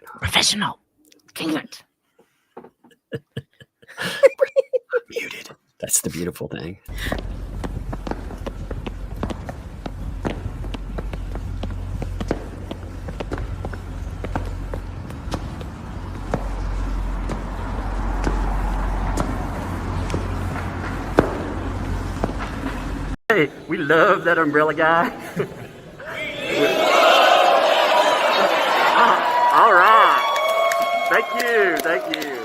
Professional. England. Muted. That's the beautiful thing. Hey, we love that umbrella guy. All right. Thank you.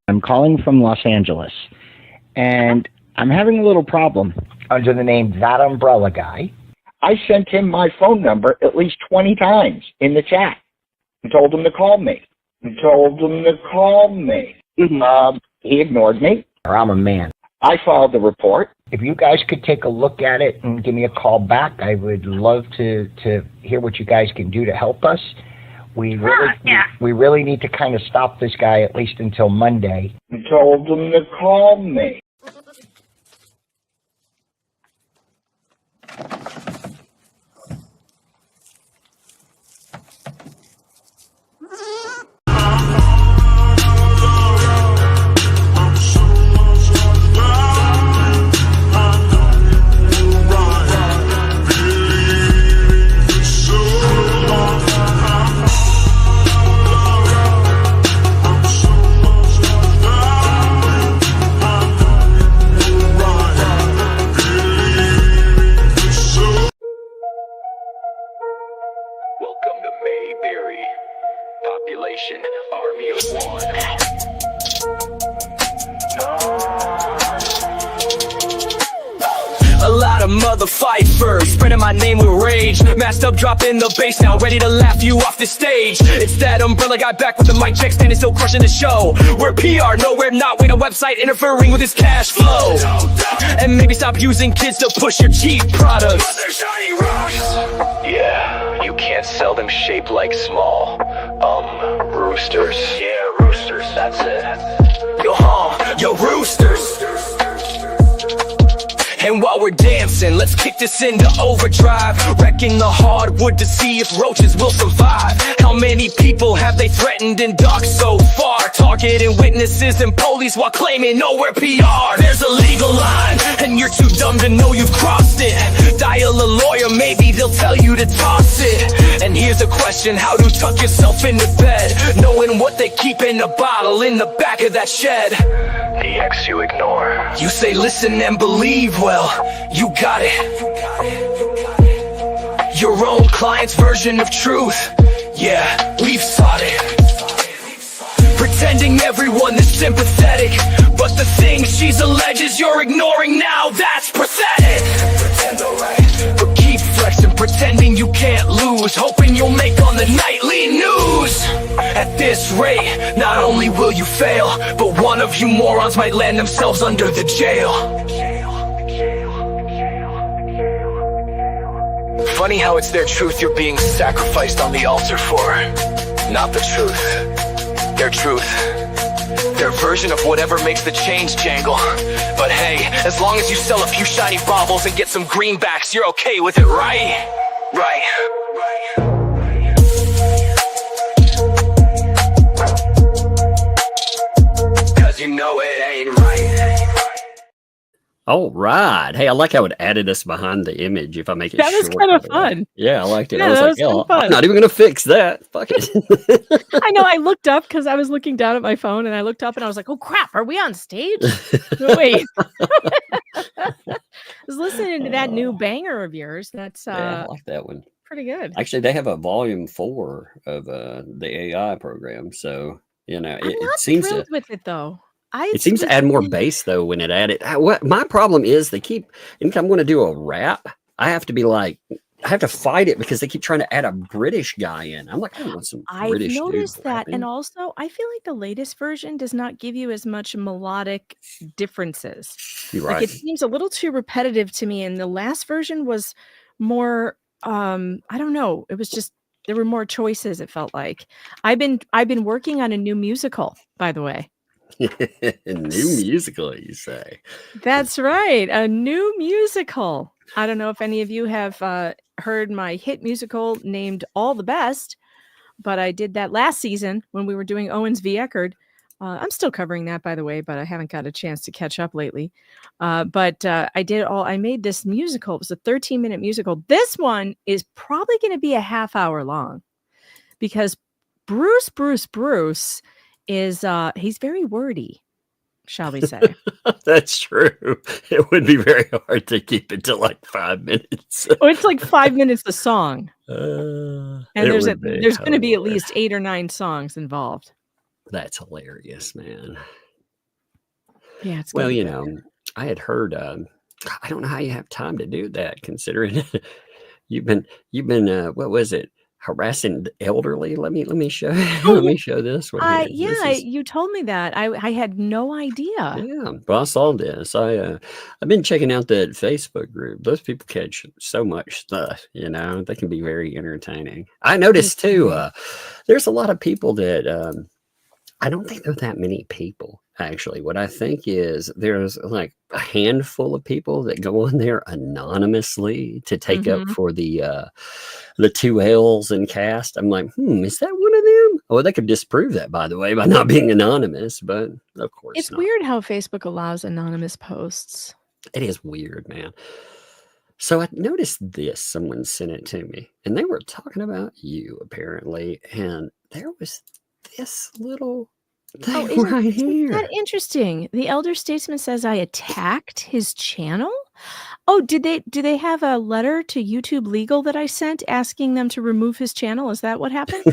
I'm calling from Los Angeles, and I'm having a little problem under the name ThatUmbrellaGuy. I sent him my phone number at least 20 times in the chat and told him to call me. He ignored me. I'm a man. I filed the report. If you guys could take a look at it and give me a call back, I would love to hear what you guys can do to help us. We really need to kind of stop this guy at least until Monday. I told him to call me. Motherfifers, spreading my name with rage. Masked up, dropping the bass now, ready to laugh you off the stage. It's that umbrella guy back with the mic check, standing still, crushing the show. We're PR, no we're not, wait a website interfering with his cash flow. And maybe stop using kids to push your cheap products. Yeah, you can't sell them shaped like small roosters. Yeah, roosters, that's it. Yo, roosters. And while we're dancing, let's kick this into overdrive. Wrecking the hardwood to see if roaches will survive. How many people have they threatened and docked so far? Targeting witnesses and police while claiming no, we're PR. There's a legal line, and you're too dumb to know you've crossed it. Dial a lawyer, maybe they'll tell you to toss it. And here's a question, how to tuck yourself into bed, knowing what they keep in a bottle in the back of that shed. The ex you ignore. You say listen and believe, well, you got it. Your own client's version of truth. Yeah, we've sought it. Pretending everyone is sympathetic, but the things she's alleges you're ignoring now, that's pathetic. Pretend alright, but keep flexing, pretending you can't lose, hoping you'll make on the nightly news. At this rate, not only will you fail, but one of you morons might land themselves under the jail. Funny how it's their truth you're being sacrificed on the altar for. Not the truth. Their truth. Their version of whatever makes the change jangle. But hey, as long as you sell a few shiny baubles and get some greenbacks, you're okay with it, right? Right. Cause you know it ain't right. All right. Hey, I like how it added us behind the image if I make it That was short, kind of fun. Yeah, I liked it. Yeah, I was that like, was kinda yeah, fun. I'm not even going to fix that. Fuck it. I know. I looked up because I was looking down at my phone, and I looked up and I was like, "Oh crap, are we on stage?" Wait. I was listening to that new banger of yours. That's Yeah, I like that one. pretty good. Actually, they have a volume 4 of the AI program. So, you know, I'm it not seems thrilled to... with it though. It seems to add more bass though when it added. What my problem is, they keep anytime I'm going to do a rap, I have to be like, I have to fight it because they keep trying to add a British guy in. I'm like, I don't want some British dude noticed that, rapping. and also I feel like the latest version does not give you as much melodic differences. You're Like right. it seems a little too repetitive to me, and the last version was more. I don't know. It was just there were more choices. It felt like I've been working on a new musical, by the way. New musical, you say? That's right, a new musical. I don't know if any of you have heard my hit musical named All the Best, but I did that last season when we were doing Owens v. Eckerd. I'm still covering that, by the way, but I haven't got a chance to catch up lately. But I made this musical. It was a 13-minute musical. This one is probably going to be a half hour long because Bruce is, he's very wordy, shall we say. That's true. It would be very hard to keep it to like 5 minutes. Oh, it's like 5 minutes a song. And there's going to be at least 8 or 9 songs involved. That's hilarious, man. Yeah, it's well, you know, I had heard. I don't know how you have time to do that, considering you've been what was it? Harassing the elderly. Let me show. Let me show this one. You told me that. I had no idea. Yeah, well, I saw this. I've been checking out that Facebook group. Those people catch so much stuff. You know, they can be very entertaining. I noticed too. There's a lot of people that. I don't think there are that many people, actually. What I think is there's like a handful of people that go on there anonymously to take up for the 2 Hales and cast. I'm like, is that one of them? Oh, they could disprove that, by the way, by not being anonymous, but of course it's not. Weird how Facebook allows anonymous posts. It is weird, man. So I noticed this. Someone sent it to me, and they were talking about you, apparently, and there was this little thing right here. Isn't that interesting? The elder statesman says I attacked his channel. Oh, do they have a letter to YouTube Legal that I sent asking them to remove his channel? Is that what happened?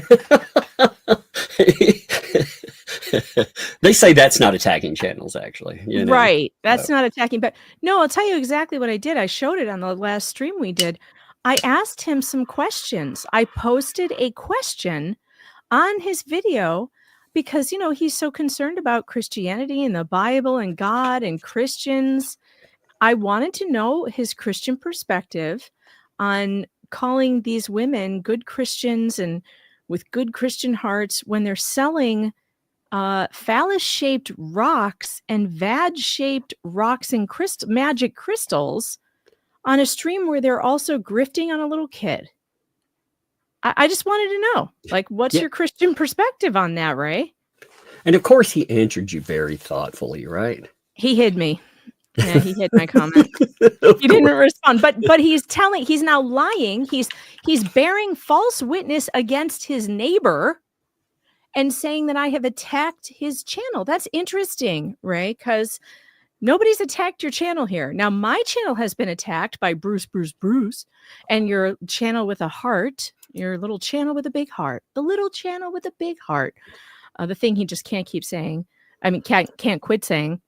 They say that's not attacking channels, actually. You know? Right. That's not attacking. But no, I'll tell you exactly what I did. I showed it on the last stream we did. I asked him some questions. I posted a question on his video because, you know, he's so concerned about Christianity and the Bible and God and Christians. I wanted to know his Christian perspective on calling these women good Christians and with good Christian hearts when they're selling phallus-shaped rocks and vag-shaped rocks and magic crystals on a stream where they're also grifting on a little kid. I just wanted to know, like, what's your Christian perspective on that, Ray? And of course, he answered you very thoughtfully, right? He hid me. Yeah, he hid my comment. He didn't respond. But he's now lying. He's bearing false witness against his neighbor and saying that I have attacked his channel. That's interesting, Ray, because nobody's attacked your channel here. Now, my channel has been attacked by Bruce, and your channel with a heart. Your little channel with a big heart. The little channel with a big heart. The thing he just can't keep saying. I mean, can't quit saying.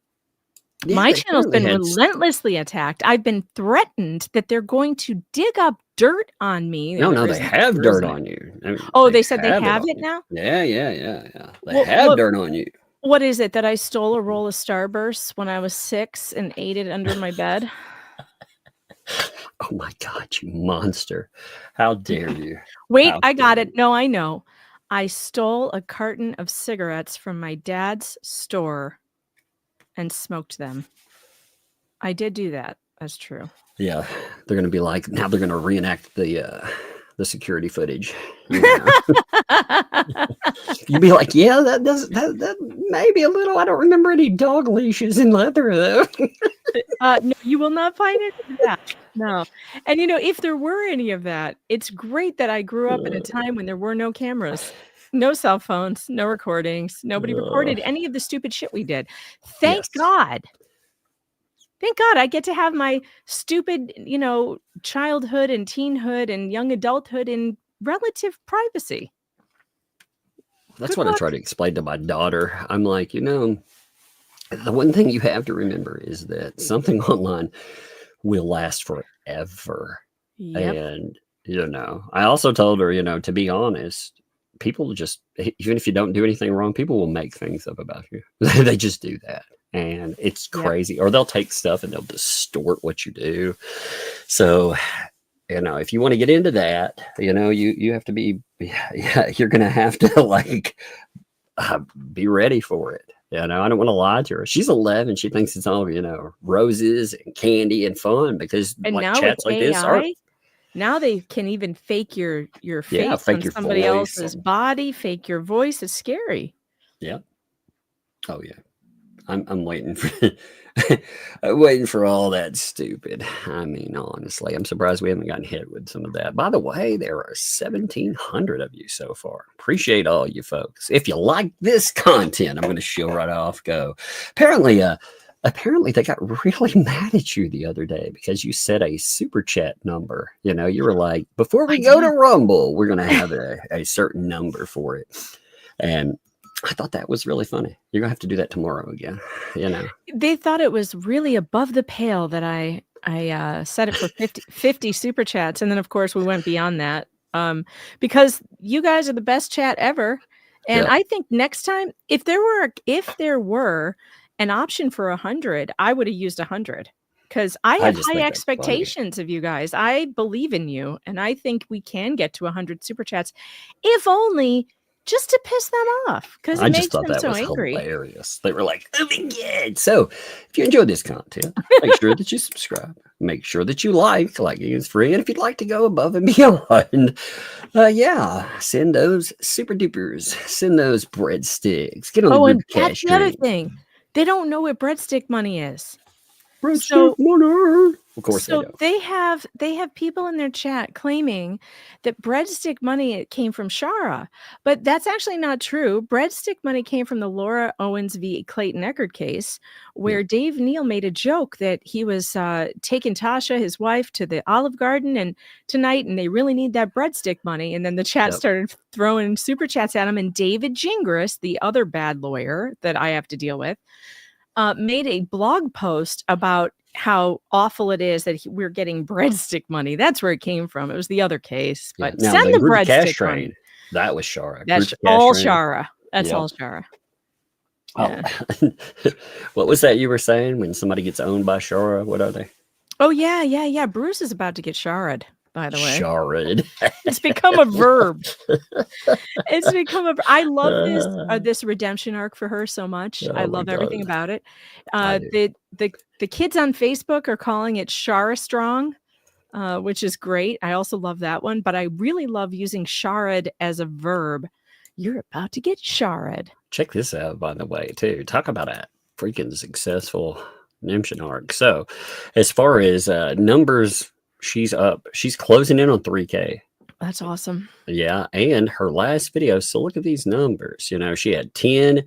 Yeah, my channel's been relentlessly attacked. I've been threatened that they're going to dig up dirt on me. No, they have dirt on you. I mean, they said they have it now? Yeah. They have dirt on you. What is it? That I stole a roll of Starbursts when I was 6 and ate it under my bed? Oh my God, you monster. How dare you? Wait, I got it. No, I know. I stole a carton of cigarettes from my dad's store and smoked them. I did do that. That's true. Yeah. They're going to be like, now they're going to reenact the security footage. You know? You'd be like, yeah, that may be a little, I don't remember any dog leashes in leather though. No, you will not find any of that. No. And you know, if there were any of that, it's great that I grew up in a time when there were no cameras, no cell phones, no recordings. Nobody recorded any of the stupid shit we did. Thank God. Thank God I get to have my stupid, you know, childhood and teenhood and young adulthood in relative privacy. That's what I try to explain to my daughter. I'm like, you know, the one thing you have to remember is that something online will last forever. Yep. And, you know, I also told her, you know, to be honest, people just, even if you don't do anything wrong, people will make things up about you. They just do that. And it's crazy. Or they'll take stuff and they'll distort what you do. So, you know, if you want to get into that, you know, you have to be, you're going to have to like be ready for it. You know, I don't want to lie to her. She's 11. She thinks it's all, you know, roses and candy and fun because and like now chats like this are. Now they can even fake your Yeah, face fake on your somebody voice. else's body, fake your voice. It's scary. Yeah. Oh yeah. I'm waiting for I'm waiting for all that stupid. I mean, honestly, I'm surprised we haven't gotten hit with some of that. By the way, there are 1,700 of you so far. Appreciate all you folks. If you like this content, I'm going to show right off. Go. Apparently they got really mad at you the other day because you said a super chat number. You know, you were like, before we go to Rumble, we're going to have a certain number for it. And I thought that was really funny. You're gonna have to do that tomorrow again. You know, They thought it was really above the pale that I set it for 50 super chats, and then of course we went beyond that because you guys are the best chat ever. And Yep. I think next time, if there were an option for 100, I would have used 100 because I have just high think that's funny. expectations of you guys. I believe in you, and I think we can get to 100 super chats, if only just to piss them off, because I it just makes thought them that so was angry. hilarious. They were like, "Oh my god!" So, if you enjoyed this content, make sure that you subscribe. Make sure that you like. Liking is free, and if you'd like to go above and beyond, yeah, send those super dupers. Send those breadsticks. Get on the Oh, group and cash that's the other train. thing. They don't know what breadstick money is. Breadstick money. Of course they So don't. they have people in their chat claiming that breadstick money came from Shara, but that's actually not true. Breadstick money came from the Laura Owens v. Clayton Echard case, where Dave Neal made a joke that he was taking Tasha, his wife, to the Olive Garden and tonight, and they really need that breadstick money. And then the chat started throwing super chats at him, and David Gingras, the other bad lawyer that I have to deal with, made a blog post about how awful it is that we're getting breadstick money. That's where it came from. It was the other case, but Now, send the group cash breadstick train, money. that was Shara. That's all Shara. That's all Shara. Yeah. Oh, what was that you were saying when somebody gets owned by Shara? What are they? Oh, yeah. Bruce is about to get Shara'd, by the way. Shara'd. It's become a verb. It's become a. I love this redemption arc for her so much. I love everything about it. The kids on Facebook are calling it Shara Strong, which is great. I also love that one, but I really love using Shara'd as a verb. You're about to get Shara'd. Check this out, by the way, too. Talk about a freaking successful redemption arc. So, as far as numbers, she's up. She's closing in on 3K. That's awesome. Yeah, and her last video. So look at these numbers. You know, she had 10,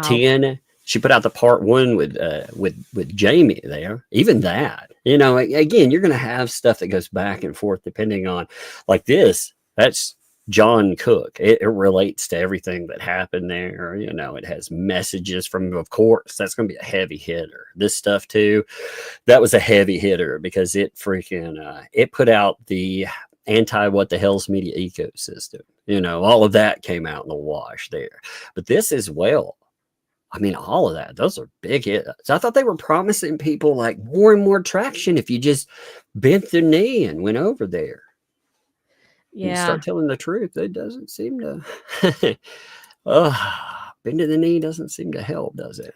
10. She put out the part 1 with Jamie there. Even that, you know, again, you're going to have stuff that goes back and forth depending on, like this. That's John Cook. It relates to everything that happened there. You know, it has messages from, of course, that's going to be a heavy hitter. This stuff too, that was a heavy hitter because it freaking it put out the what-the-hales media ecosystem. You know, all of that came out in the wash there. But this as well, I mean, all of that, those are big hits. I thought they were promising people like more and more traction if you just bent the knee and went over there. Yeah. You start telling the truth, it doesn't seem to bending the knee doesn't seem to help, does it?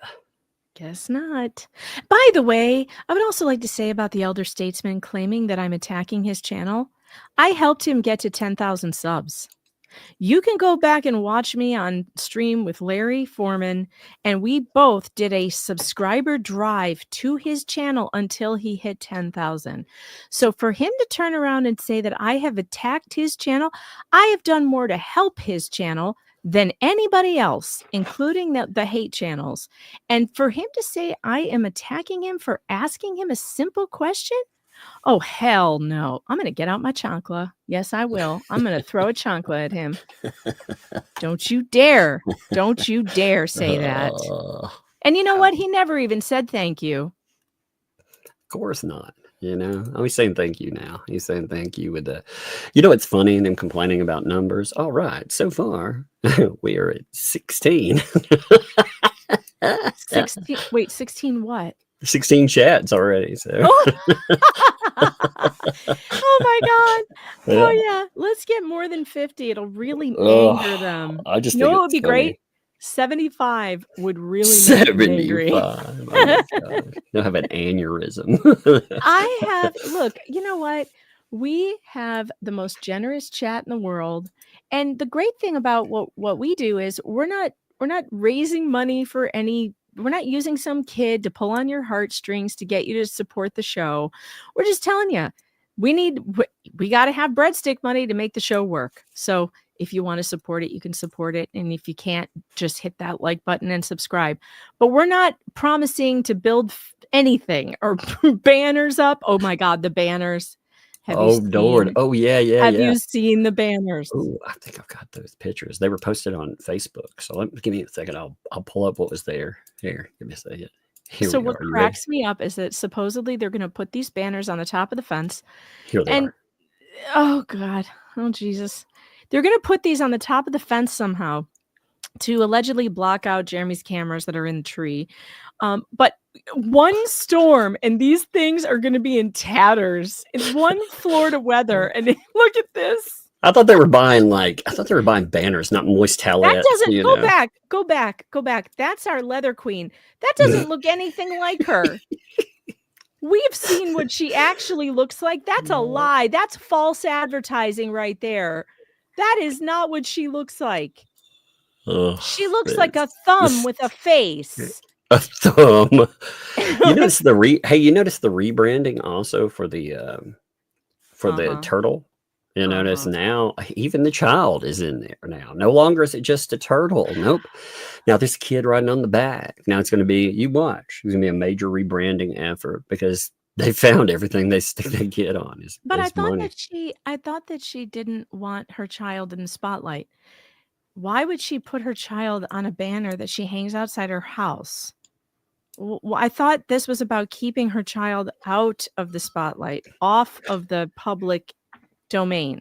Guess not. By the way, I would also like to say about the elder statesman claiming that I'm attacking his channel. I helped him get to 10,000 subs. You can go back and watch me on stream with Larry Foreman, and we both did a subscriber drive to his channel until he hit 10,000. So for him to turn around and say that I have attacked his channel, I have done more to help his channel than anybody else, including the hate channels. And for him to say I am attacking him for asking him a simple question, oh, hell no. I'm going to get out my chancla. Yes, I will. I'm going to throw a chancla at him. Don't you dare. Don't you dare say that. And you know what? He never even said thank you. Of course not. You know, he's saying thank you now. He's saying thank you with the, you know, it's funny and them complaining about numbers. All right. So far, we are at 16. 16. Wait, 16 what? 16 chats already. So. Oh. Oh my God. Oh yeah. Let's get more than 50. It'll really anger them. I just know think it would be funny. Great. 75 would really make them angry. 75. Oh my God. They'll have an aneurysm. Look, you know what? We have the most generous chat in the world. And the great thing about what we do is we're not raising money for any, we're not using some kid to pull on your heartstrings to get you to support the show. We're just telling you, we got to have breadstick money to make the show work. So if you want to support it, you can support it. And if you can't, just hit that like button and subscribe. But we're not promising to build anything or banners up. Oh my God, the banners. Lord. Oh, yeah. Have you seen the banners? Oh, I think I've got those pictures. They were posted on Facebook. So give me a second. I'll pull up what was there. Here, give me a second. So what cracks me up is that supposedly they're going to put these banners on the top of the fence. Here they are. Oh God. Oh Jesus. They're going to put these on the top of the fence somehow to allegedly block out Jeremy's cameras that are in the tree. But one storm and these things are going to be in tatters. It's one Florida weather. And look at this. I thought they were buying banners, not moist towelettes. That doesn't go back. That's our leather queen. That doesn't look anything like her. We've seen what she actually looks like. That's a lie. That's false advertising right there. That is not what she looks like. She looks like a thumb with a face. A thumb. You notice the rebranding also for the turtle? You notice now even the child is in there now. No longer is it just a turtle. Nope. Now this kid riding on the back. Now it's going to be, you watch, it's going to be a major rebranding effort because they found everything they stick their kid on. But I thought that she didn't want her child in the spotlight. Why would she put her child on a banner that she hangs outside her house? Well, I thought this was about keeping her child out of the spotlight, off of the public domain.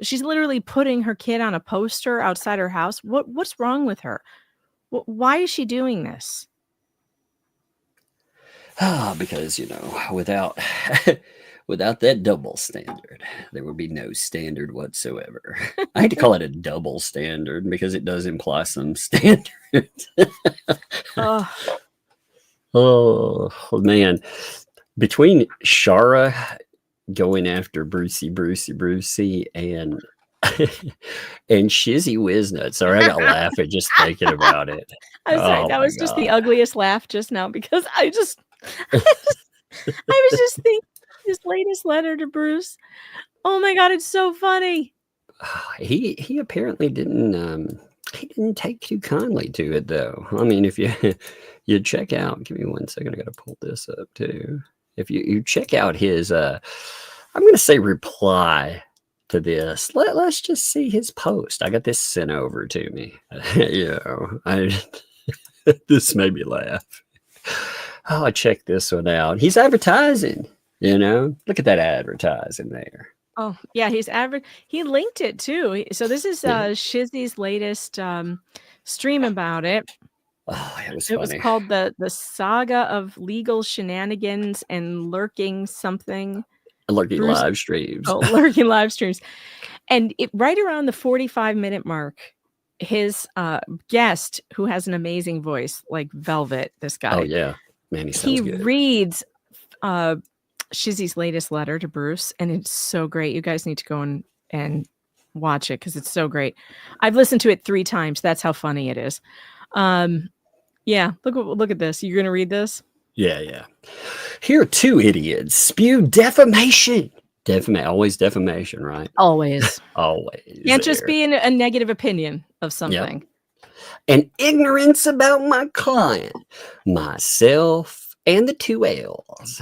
She's literally putting her kid on a poster outside her house. What's wrong with her? Why is she doing this? Because without that double standard, there would be no standard whatsoever. I hate to call it a double standard because it does imply some standard. Oh man, between Shara going after Brucey and Shizzy Whiznuts. Sorry, I got laughing just thinking about it. I'm sorry, that was just the ugliest laugh just now because I was just thinking his latest letter to Bruce. Oh my God, it's so funny. He apparently didn't take too kindly to it though. I mean, if you check out, give me 1 second, I gotta pull this up too. If you check out his I'm gonna say reply to this. Let's just see his post. I got this sent over to me. This made me laugh. Oh, check this one out. He's advertising, Look at that advertising there. Oh, yeah, he linked it too. So this is Shizzy's latest stream about it. Oh, it was funny. It was called the Saga of Legal Shenanigans and Lurking something. Lurking live streams. Oh, lurking live streams. And right around the 45-minute mark, his guest, who has an amazing voice, like velvet, this guy. Oh, yeah. Man, he good. Reads Shizzy's latest letter to Bruce, and it's so great. You guys need to go and watch it because it's so great. I've listened to it 3 times. That's how funny it is. Yeah, look at this. You're going to read this? Yeah. Here, 2 idiots spew defamation. Always defamation, right? Always. Always. Can't just be a negative opinion of something. Yep. And ignorance about my client, myself, and the 2 L's.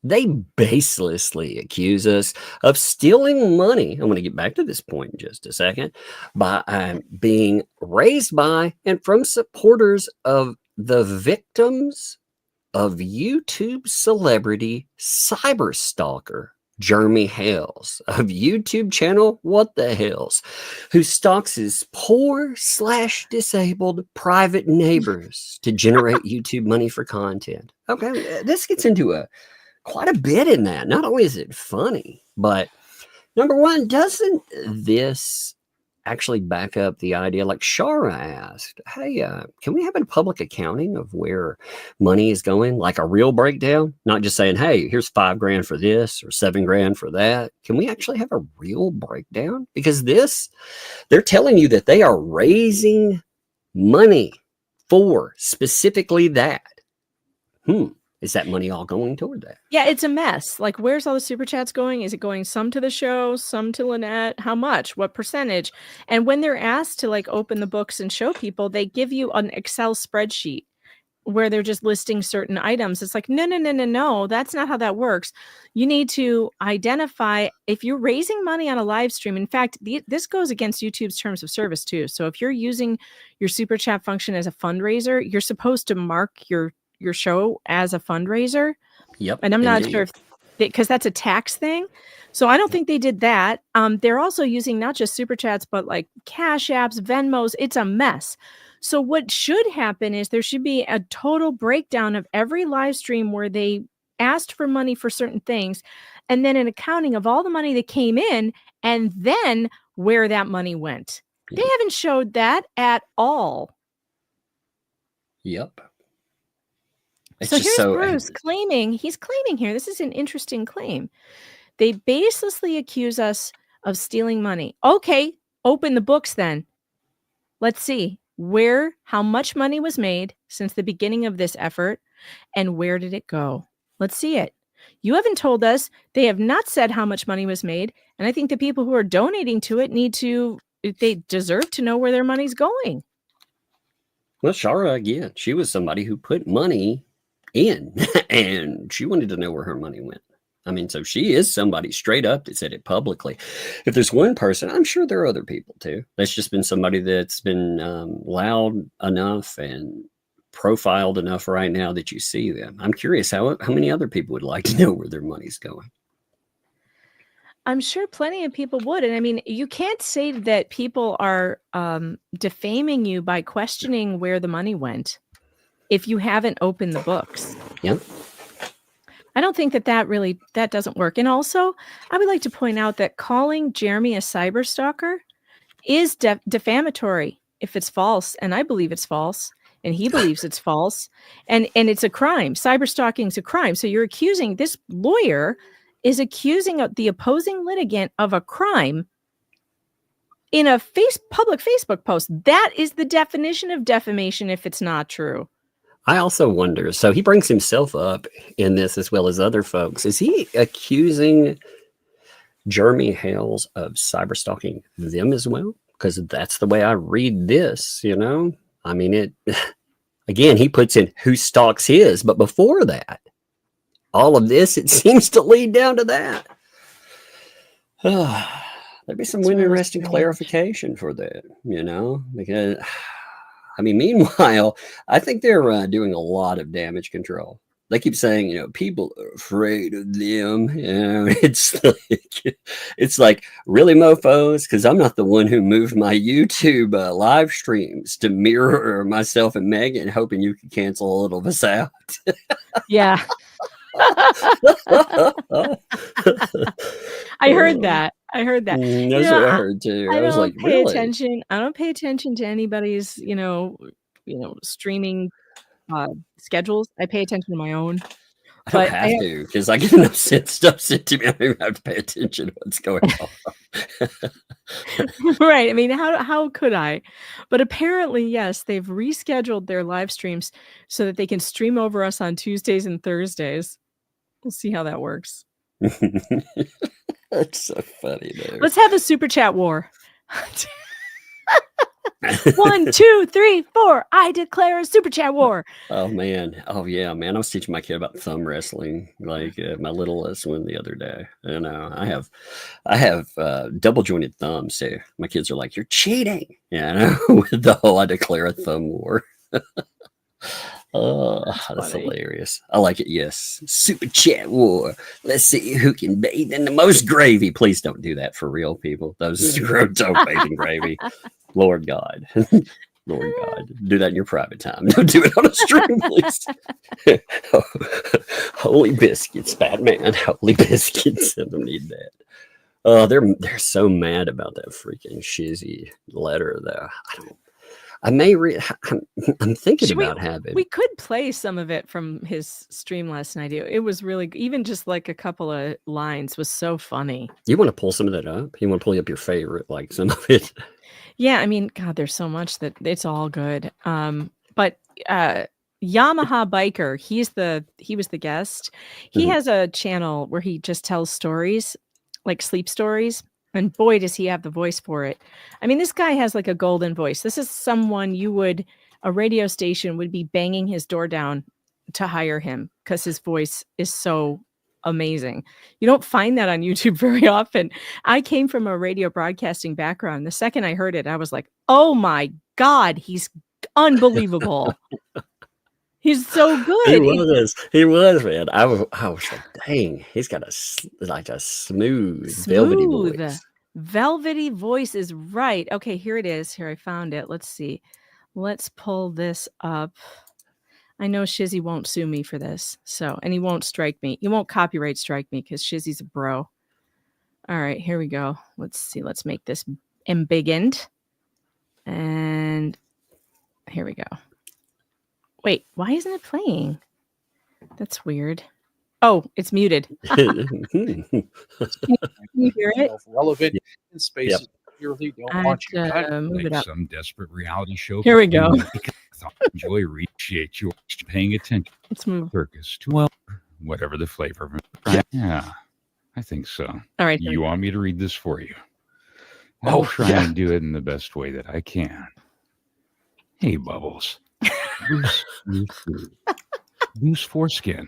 They baselessly accuse us of stealing money. I'm going to get back to this point in just a second. By being raised by and from supporters of the victims of YouTube celebrity cyber stalker Jeremy Hales of YouTube channel What the Hales, who stalks his poor/disabled private neighbors to generate YouTube money for content. Okay, this gets into quite a bit in that. Not only is it funny, but number one, doesn't this actually back up the idea, like Shara asked, hey, can we have a public accounting of where money is going, like a real breakdown, not just saying, hey, here's $5,000 for this or $7,000 for that. Can we actually have a real breakdown? Because they're telling you that they are raising money for specifically that. Is that money all going toward that? Yeah, it's a mess. Like, where's all the super chats going? Is it going some to the show, some to Lynette? How much? What percentage? And when they're asked to like open the books and show people, they give you an Excel spreadsheet where they're just listing certain items. It's like, no, that's not how that works. You need to identify if you're raising money on a live stream. In fact, this goes against YouTube's terms of service too. So if you're using your super chat function as a fundraiser, you're supposed to mark your show as a fundraiser. Yep. And I'm not sure if because that's a tax thing. So I don't think they did that. They're also using not just super chats, but like Cash Apps, Venmos. It's a mess. So what should happen is there should be a total breakdown of every live stream where they asked for money for certain things, and then an accounting of all the money that came in and then where that money went. They haven't showed that at all. Yep. So here's Bruce claiming here, this is an interesting claim. They baselessly accuse us of stealing money. Okay, open the books then. Let's see how much money was made since the beginning of this effort and where did it go? Let's see it. You haven't told us. They have not said how much money was made. And I think the people who are donating to it they deserve to know where their money's going. Well, Shara, again, she was somebody who put money in and she wanted to know where her money went. I mean, so she is somebody straight up that said it publicly. If there's one person, I'm sure there are other people too. That's just been somebody that's been loud enough and profiled enough right now that you see them. I'm curious how many other people would like to know where their money's going. I'm sure plenty of people would. And I mean, you can't say that people are defaming you by questioning where the money went if you haven't opened the books. Yeah. I don't think that doesn't work. And also, I would like to point out that calling Jeremy a cyber stalker is defamatory if it's false. And I believe it's false. And he believes it's false. And it's a crime. Cyber stalking is a crime. So you're accusing, this lawyer is accusing the opposing litigant of a crime in a public Facebook post. That is the definition of defamation if it's not true. I also wonder, so he brings himself up in this as well as other folks. Is he accusing Jeremy Hales of cyber stalking them as well? Because that's the way I read this, you know? I mean, again, he puts in who stalks his, but before that, all of this, it seems to lead down to that. There'd be some interesting clarification for that, you know? Because, I mean, meanwhile, I think they're doing a lot of damage control. They keep saying, you know, people are afraid of them. You know, it's like really mofos, because I'm not the one who moved my YouTube live streams to mirror myself and Megan, hoping you could cancel a little of us out. Yeah. I heard that. That's what I heard too. I was like, really? I don't pay attention to anybody's, streaming schedules. I pay attention to my own. I don't have to, because I get enough stuff sent to me. I don't even have to pay attention to what's going on. Right. I mean, how could I? But apparently, yes, they've rescheduled their live streams so that they can stream over us on Tuesdays and Thursdays. We'll see how that works. That's so funny, dude. Let's have a super chat war. 1, 2, 3, 4. I declare a super chat war. Oh man. Oh yeah, man. I was teaching my kid about thumb wrestling, like my littlest one the other day. You know, I have double jointed thumbs too. My kids are like, "You're cheating," with the whole I declare a thumb war. Oh, that's hilarious. I like it. Yes. Super chat war. Let's see who can bathe in the most gravy. Please don't do that for real, people. Those don't bathe in gravy. Lord God. Lord God. Do that in your private time. Don't do it on a stream, please. Holy biscuits, Batman. Holy biscuits. I don't need that. Oh, they're so mad about that freaking shizzy letter though. I may read. I'm thinking Should about having. we could play some of it from his stream last night. It was really, even just like a couple of lines was so funny. You want to pull some of that up? You want to pull up your favorite, like some of it? Yeah, I mean, God, there's so much that it's all good. But Yamaha Biker, he was the guest. He has a channel where he just tells stories, like sleep stories. And boy, does he have the voice for it. I mean, this guy has like a golden voice. This is someone a radio station would be banging his door down to hire him because his voice is so amazing. You don't find that on YouTube very often. I came from a radio broadcasting background. The second I heard it, I was like, oh my God, he's unbelievable. He's so good. He was, man. I was like, dang, he's got a smooth, velvety voice. Velvety voice is right. Okay, here it is. Here, I found it. Let's see. Let's pull this up. I know Shizzy won't sue me for this. And he won't strike me. He won't copyright strike me because Shizzy's a bro. All right, here we go. Let's see. Let's make this embiggened. And here we go. Wait, why isn't it playing? That's weird. Oh, it's muted. Can you hear it? Relevant in spaces purely don't want you to move it up. Some desperate reality show. Here we go. Enjoy, appreciate you paying attention. Let's move. Circus to whatever the flavor of it. Yeah, I think so. All right. You want me to read this for you? I'll try and do it in the best way that I can. Hey, Bubbles. Loose foreskin,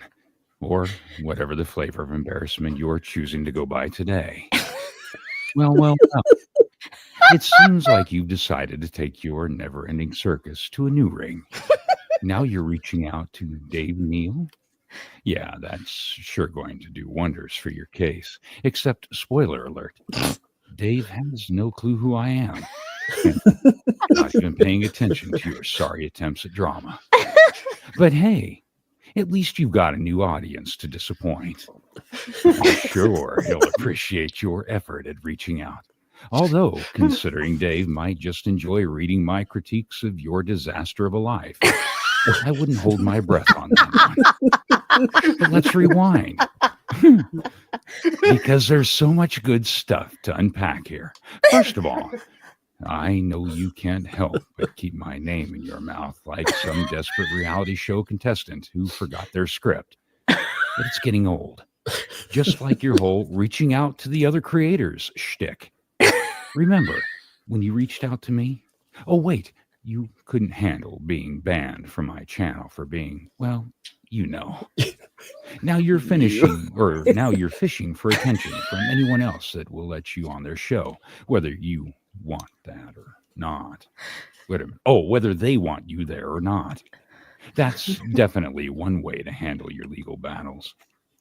or whatever the flavor of embarrassment you're choosing to go by today. Well. It seems like you've decided to take your never-ending circus to a new ring. Now you're reaching out to Dave Neal? Yeah, that's sure going to do wonders for your case. Except, spoiler alert, Dave has no clue who I am. Not even paying attention to your sorry attempts at drama. But hey, at least you've got a new audience to disappoint. I'm sure he'll appreciate your effort at reaching out. Although, considering Dave might just enjoy reading my critiques of your disaster of a life, I wouldn't hold my breath on that one. But let's rewind. Because there's so much good stuff to unpack here. First of all, I know you can't help but keep my name in your mouth like some desperate reality show contestant who forgot their script. But it's getting old. Just like your whole reaching out to the other creators shtick. Remember when you reached out to me? Oh, wait, you couldn't handle being banned from my channel for being, well, you know. Now you're fishing for attention from anyone else that will let you on their show, whether you want that or not. Whether they want you there or not. That's definitely one way to handle your legal battles.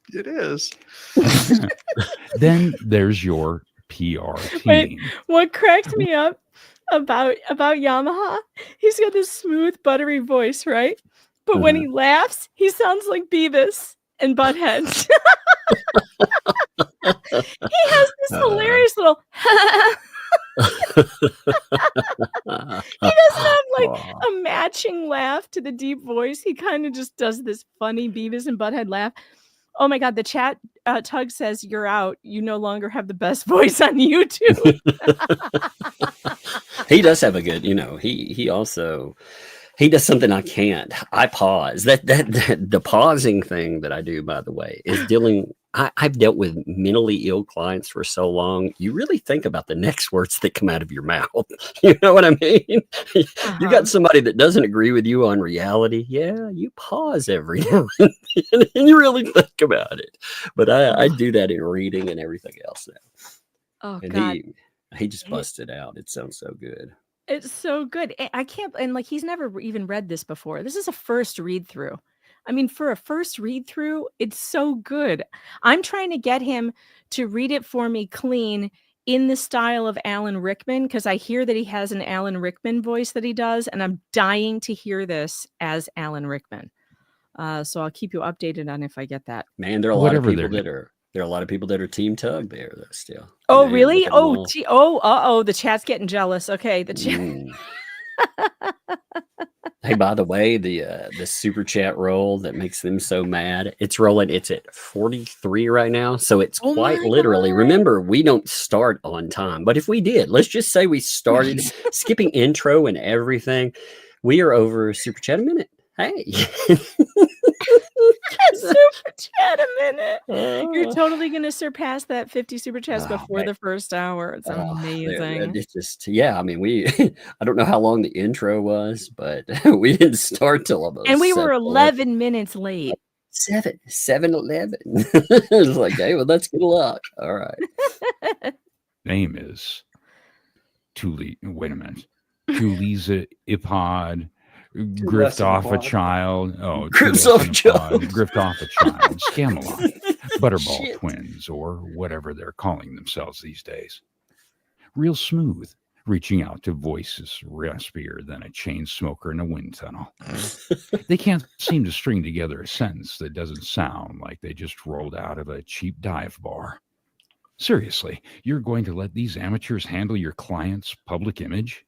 It is. Then there's your PR team. Wait, what cracked me up about Yamaha? He's got this smooth, buttery voice, right? But when he laughs, he sounds like Beavis and Butthead. He has this hilarious little. He doesn't have like a matching laugh to the deep voice. He kind of just does this funny Beavis and Butthead laugh. Oh my God, the chat Tug says you're out. You no longer have the best voice on YouTube. He does have a good, he does something I can't. I pause. That the pausing thing that I do, by the way, is I've dealt with mentally ill clients for so long. You really think about the next words that come out of your mouth. You know what I mean? You got somebody that doesn't agree with you on reality. Yeah, you pause every now and then, and you really think about it. But I do that in reading and everything else now. Oh, and God. He just busted out. It sounds so good. It's so good. I can't, and like he's never even read this before. This is a first read through. I mean, for a first read through, it's so good. I'm trying to get him to read it for me clean in the style of Alan Rickman, because I hear that he has an Alan Rickman voice that he does, and I'm dying to hear this as Alan Rickman. So I'll keep you updated on if I get that. Man, there are a lot of people that are There are a lot of people that are Team Tug there, though, still. Oh, You know, really? look at them Oh, all. the chat's getting jealous. Okay, the chat. Mm. Hey, by the way, the super chat roll that makes them so mad, it's rolling. It's at 43 right now, so it's Oh quite my literally. God. Remember, we don't start on time, but if we did, let's just say we started skipping intro and everything, we are over super chat a minute. Hey. Super chat a minute. You're totally going to surpass that 50 super chats before man. the first hour. It's amazing. It's just, yeah, I mean, I don't know how long the intro was, but we didn't start till almost. And we were 11 minutes late. 7-11. It's like, hey, well, that's good luck. All right. Name is Wait a minute. Tulisa Ipod. Grift off a child. Oh, Grift off a child. Grift off a child. Scamelot. Butterball twins, or whatever they're calling themselves these days. Real smooth, reaching out to voices raspier than a chain smoker in a wind tunnel. They can't seem to string together a sentence that doesn't sound like they just rolled out of a cheap dive bar. Seriously, you're going to let these amateurs handle your client's public image?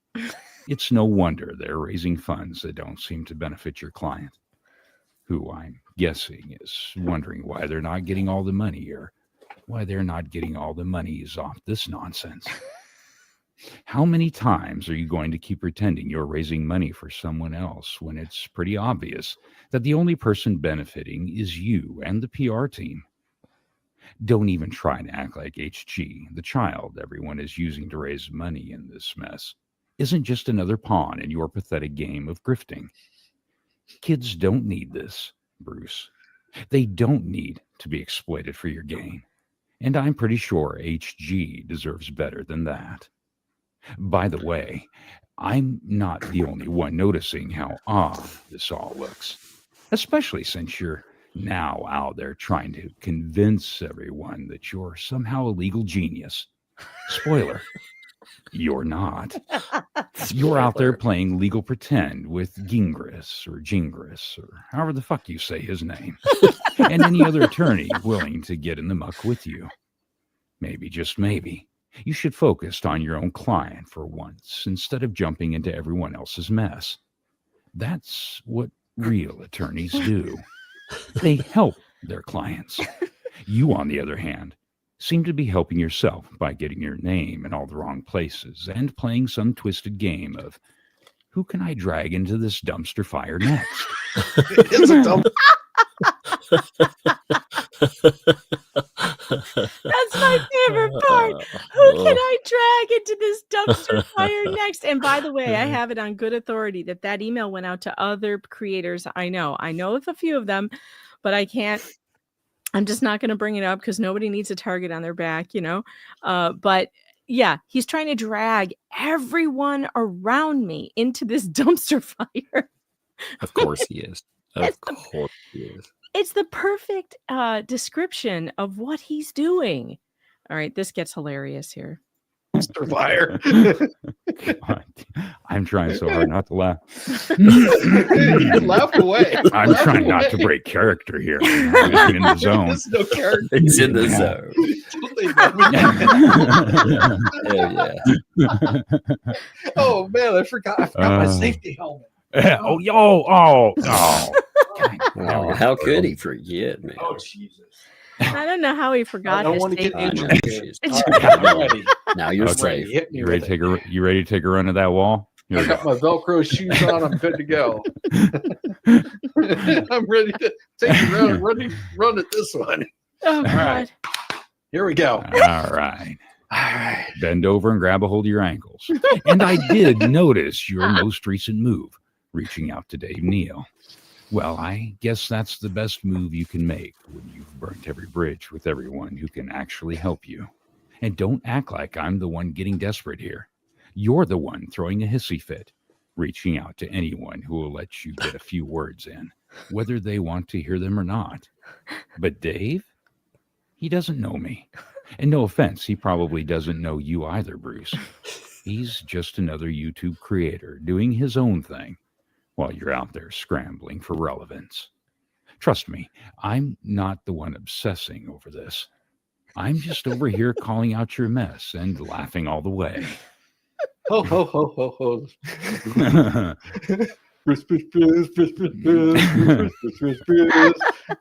It's no wonder they're raising funds that don't seem to benefit your client, who I'm guessing is wondering why they're not getting all the money, or why they're not getting all the monies off this nonsense. How many times are you going to keep pretending you're raising money for someone else when it's pretty obvious that the only person benefiting is you and the PR team? Don't even try to act like HG, the child everyone is using to raise money in this mess, isn't just another pawn in your pathetic game of grifting. Kids don't need this, Bruce. They don't need to be exploited for your gain. And I'm pretty sure HG deserves better than that. By the way, I'm not the only one noticing how odd this all looks, especially since you're now out there trying to convince everyone that you're somehow a legal genius. Spoiler. You're not. You're out there playing legal pretend with Gingras or however the fuck you say his name, and any other attorney willing to get in the muck with you. Maybe, just maybe, you should focus on your own client for once instead of jumping into everyone else's mess. That's what real attorneys do. They help their clients. You, on the other hand, seem to be helping yourself by getting your name in all the wrong places and playing some twisted game of, who can I drag into this dumpster fire next? It's a dump. That's my favorite part. Who can I drag into this dumpster fire next? And by the way, I have it on good authority that email went out to other creators. I know of a few of them, but I'm just not going to bring it up because nobody needs a target on their back, but yeah, he's trying to drag everyone around me into this dumpster fire. Of course he is. Of course he is. It's the perfect description of what he's doing. All right, this gets hilarious here. Dumpster fire. God, I'm trying so hard not to laugh. Laugh away. I'm trying not to break character here. I'm in the zone. There's no character. It's in the zone. Yeah. Oh man, I forgot my safety helmet. Oh. Oh, how could he forget, man? Oh Jesus. I don't know how he forgot. I don't his want to get safety. injured. I'm ready. Now you're Okay. safe. Hit me You ready with to it. take a run at that wall? Here I we go. got my Velcro shoes on. I'm good to go. I'm ready to take a run and run at this one. Oh God. right. Here we go. All right. All right. Bend over and grab a hold of your ankles. And I did notice your most recent move, reaching out to Dave Neal. Well, I guess that's the best move you can make when you've burnt every bridge with everyone who can actually help you. And don't act like I'm the one getting desperate here. You're the one throwing a hissy fit, reaching out to anyone who will let you get a few words in, whether they want to hear them or not. But Dave, he doesn't know me. And no offense, he probably doesn't know you either, Bruce. He's just another YouTube creator doing his own thing while you're out there scrambling for relevance. Trust me, I'm not the one obsessing over this. I'm just over here calling out your mess and laughing all the way. Ho, ho, ho, ho, ho. Bris, bris, bris, bris, bris, bris, bris, bris, bris, bris.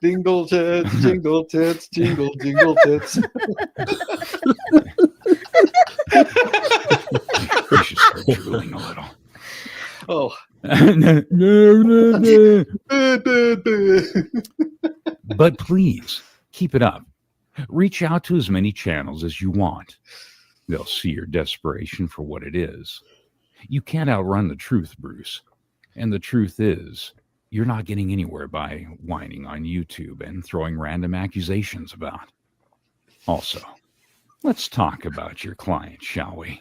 Jingle tits, jingle tits, jingle, jingle tits. You should start drooling a little. Oh. But please, keep it up. Reach out to as many channels as you want. They'll see your desperation for what it is. You can't outrun the truth, Bruce. And the truth is, you're not getting anywhere by whining on YouTube and throwing random accusations about. Also, let's talk about your client, shall we?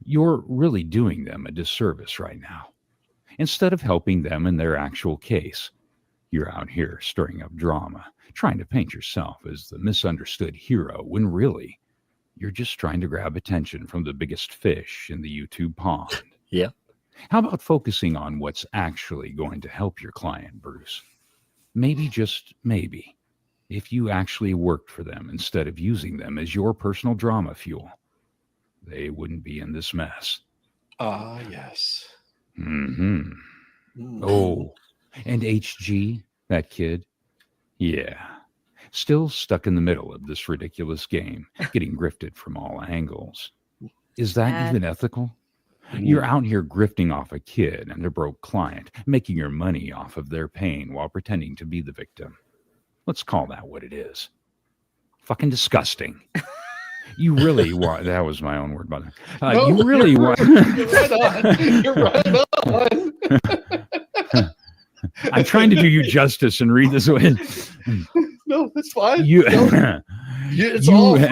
You're really doing them a disservice right now. Instead of helping them in their actual case, you're out here stirring up drama, trying to paint yourself as the misunderstood hero when really you're just trying to grab attention from the biggest fish in the YouTube pond. Yeah. How about focusing on what's actually going to help your client, Bruce? Maybe, just maybe, if you actually worked for them instead of using them as your personal drama fuel, they wouldn't be in this mess. Ah, yes. Mm-hmm. Oh, and HG, that kid? Yeah. Still stuck in the middle of this ridiculous game, getting grifted from all angles. Is that even ethical? You're out here grifting off a kid and a broke client, making your money off of their pain while pretending to be the victim. Let's call that what it is. Fucking disgusting. You really want... That was my own word, by the way. No, you really want... You're right on. You're right on. I'm trying to do you justice and read this way. No, that's fine. It's you- all free.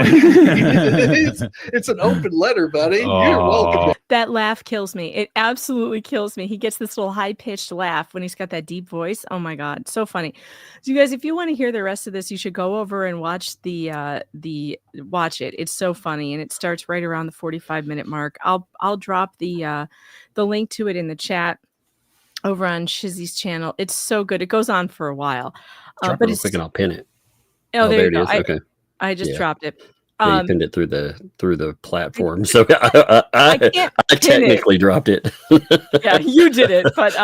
It's an open letter, buddy. You're welcome. That laugh kills me. It absolutely kills me. He gets this little high-pitched laugh when he's got that deep voice. Oh my God, so funny. So you guys, if you want to hear the rest of this, you should go over and watch watch it. It's so funny, and it starts right around the 45-minute mark. I'll drop the link to it in the chat over on Shizzy's channel. It's so good. It goes on for a while. Drop it real quick and I'll pin it. Oh, there you go. It is. Okay. I just dropped it. Yeah, you pinned it through the platform, so I technically dropped it. Yeah, you did it, but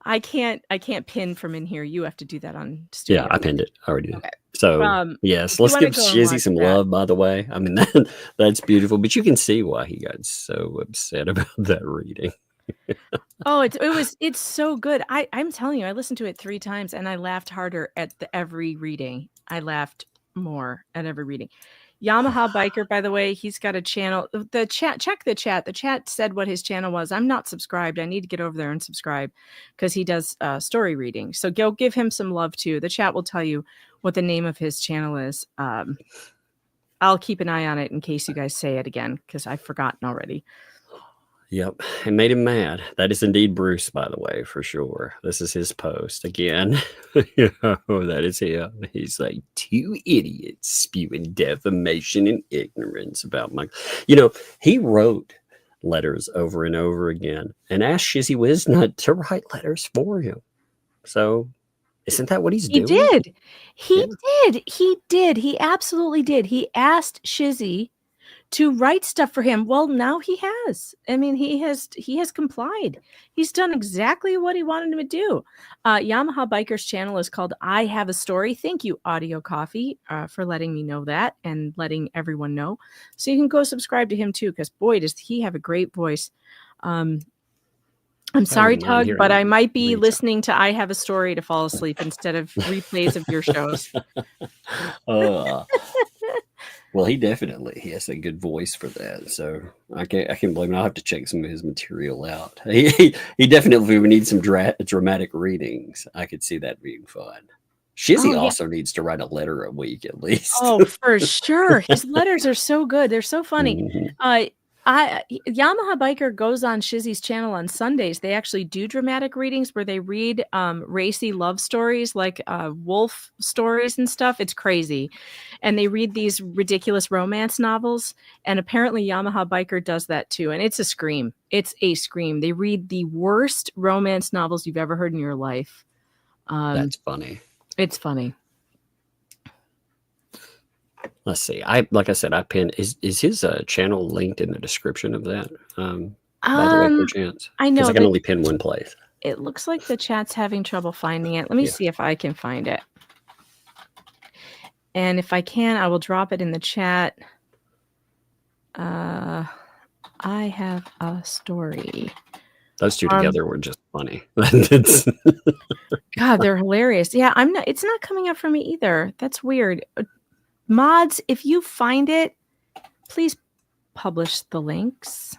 I can't pin from in here. You have to do that on Studio. Yeah, I pinned it. I already did. Okay. So yes, let's give Shizzy some love. By the way, I mean that's beautiful, but you can see why he got so upset about that reading. Oh, it's so good. I'm telling you, I listened to it 3 times and I laughed harder at every reading. I laughed more at every reading. Yamaha Biker, by the way, he's got a channel. The chat, check the chat. The chat said what his channel was. I'm not subscribed. I need to get over there and subscribe because he does story reading. So go give him some love too. The chat will tell you what the name of his channel is. I'll keep an eye on it in case you guys say it again because I've forgotten already. Yep, it made him mad. That is indeed Bruce, by the way, for sure. This is his post again. That is him. He's like 2 idiots spewing defamation and ignorance about my. He wrote letters over and over again and asked Shizzy Wiznut to write letters for him. So, isn't that what he's doing? He did. He absolutely did. He asked Shizzy to write stuff for him. Well, now he has. I mean, he has complied. He's done exactly what he wanted him to do. Yamaha Biker's channel is called I Have a Story. Thank you, Audio Coffee, for letting me know that and letting everyone know. So you can go subscribe to him too, because boy, does he have a great voice. I'm sorry, Tug, but I might be listening to I Have a Story to fall asleep instead of replays of your shows. Well, he has a good voice for that, so I can't blame him. I'll have to check some of his material out. He definitely would need some dramatic readings. I could see that being fun. Shizzy also needs to write a letter a week at least. Oh, for sure. His letters are so good. They're so funny. Yamaha Biker goes on Shizzy's channel on Sundays. They actually do dramatic readings where they read racy love stories like wolf stories and stuff. It's crazy. And they read these ridiculous romance novels. And apparently Yamaha Biker does that too. And it's a scream. It's a scream. They read the worst romance novels you've ever heard in your life. That's funny. It's funny. Let's see. Like I said, I pinned. Is his channel linked in the description of that? By the way, per chance, I because know I can that only pin one place. it looks like the chat's having trouble finding it. Let me Yeah. see if I can find it. And if I can, I will drop it in the chat. I have a story. Those two together were just funny. It's- God, they're hilarious. Yeah, it's not coming up for me either. That's weird. Mods, if you find it, please publish the links.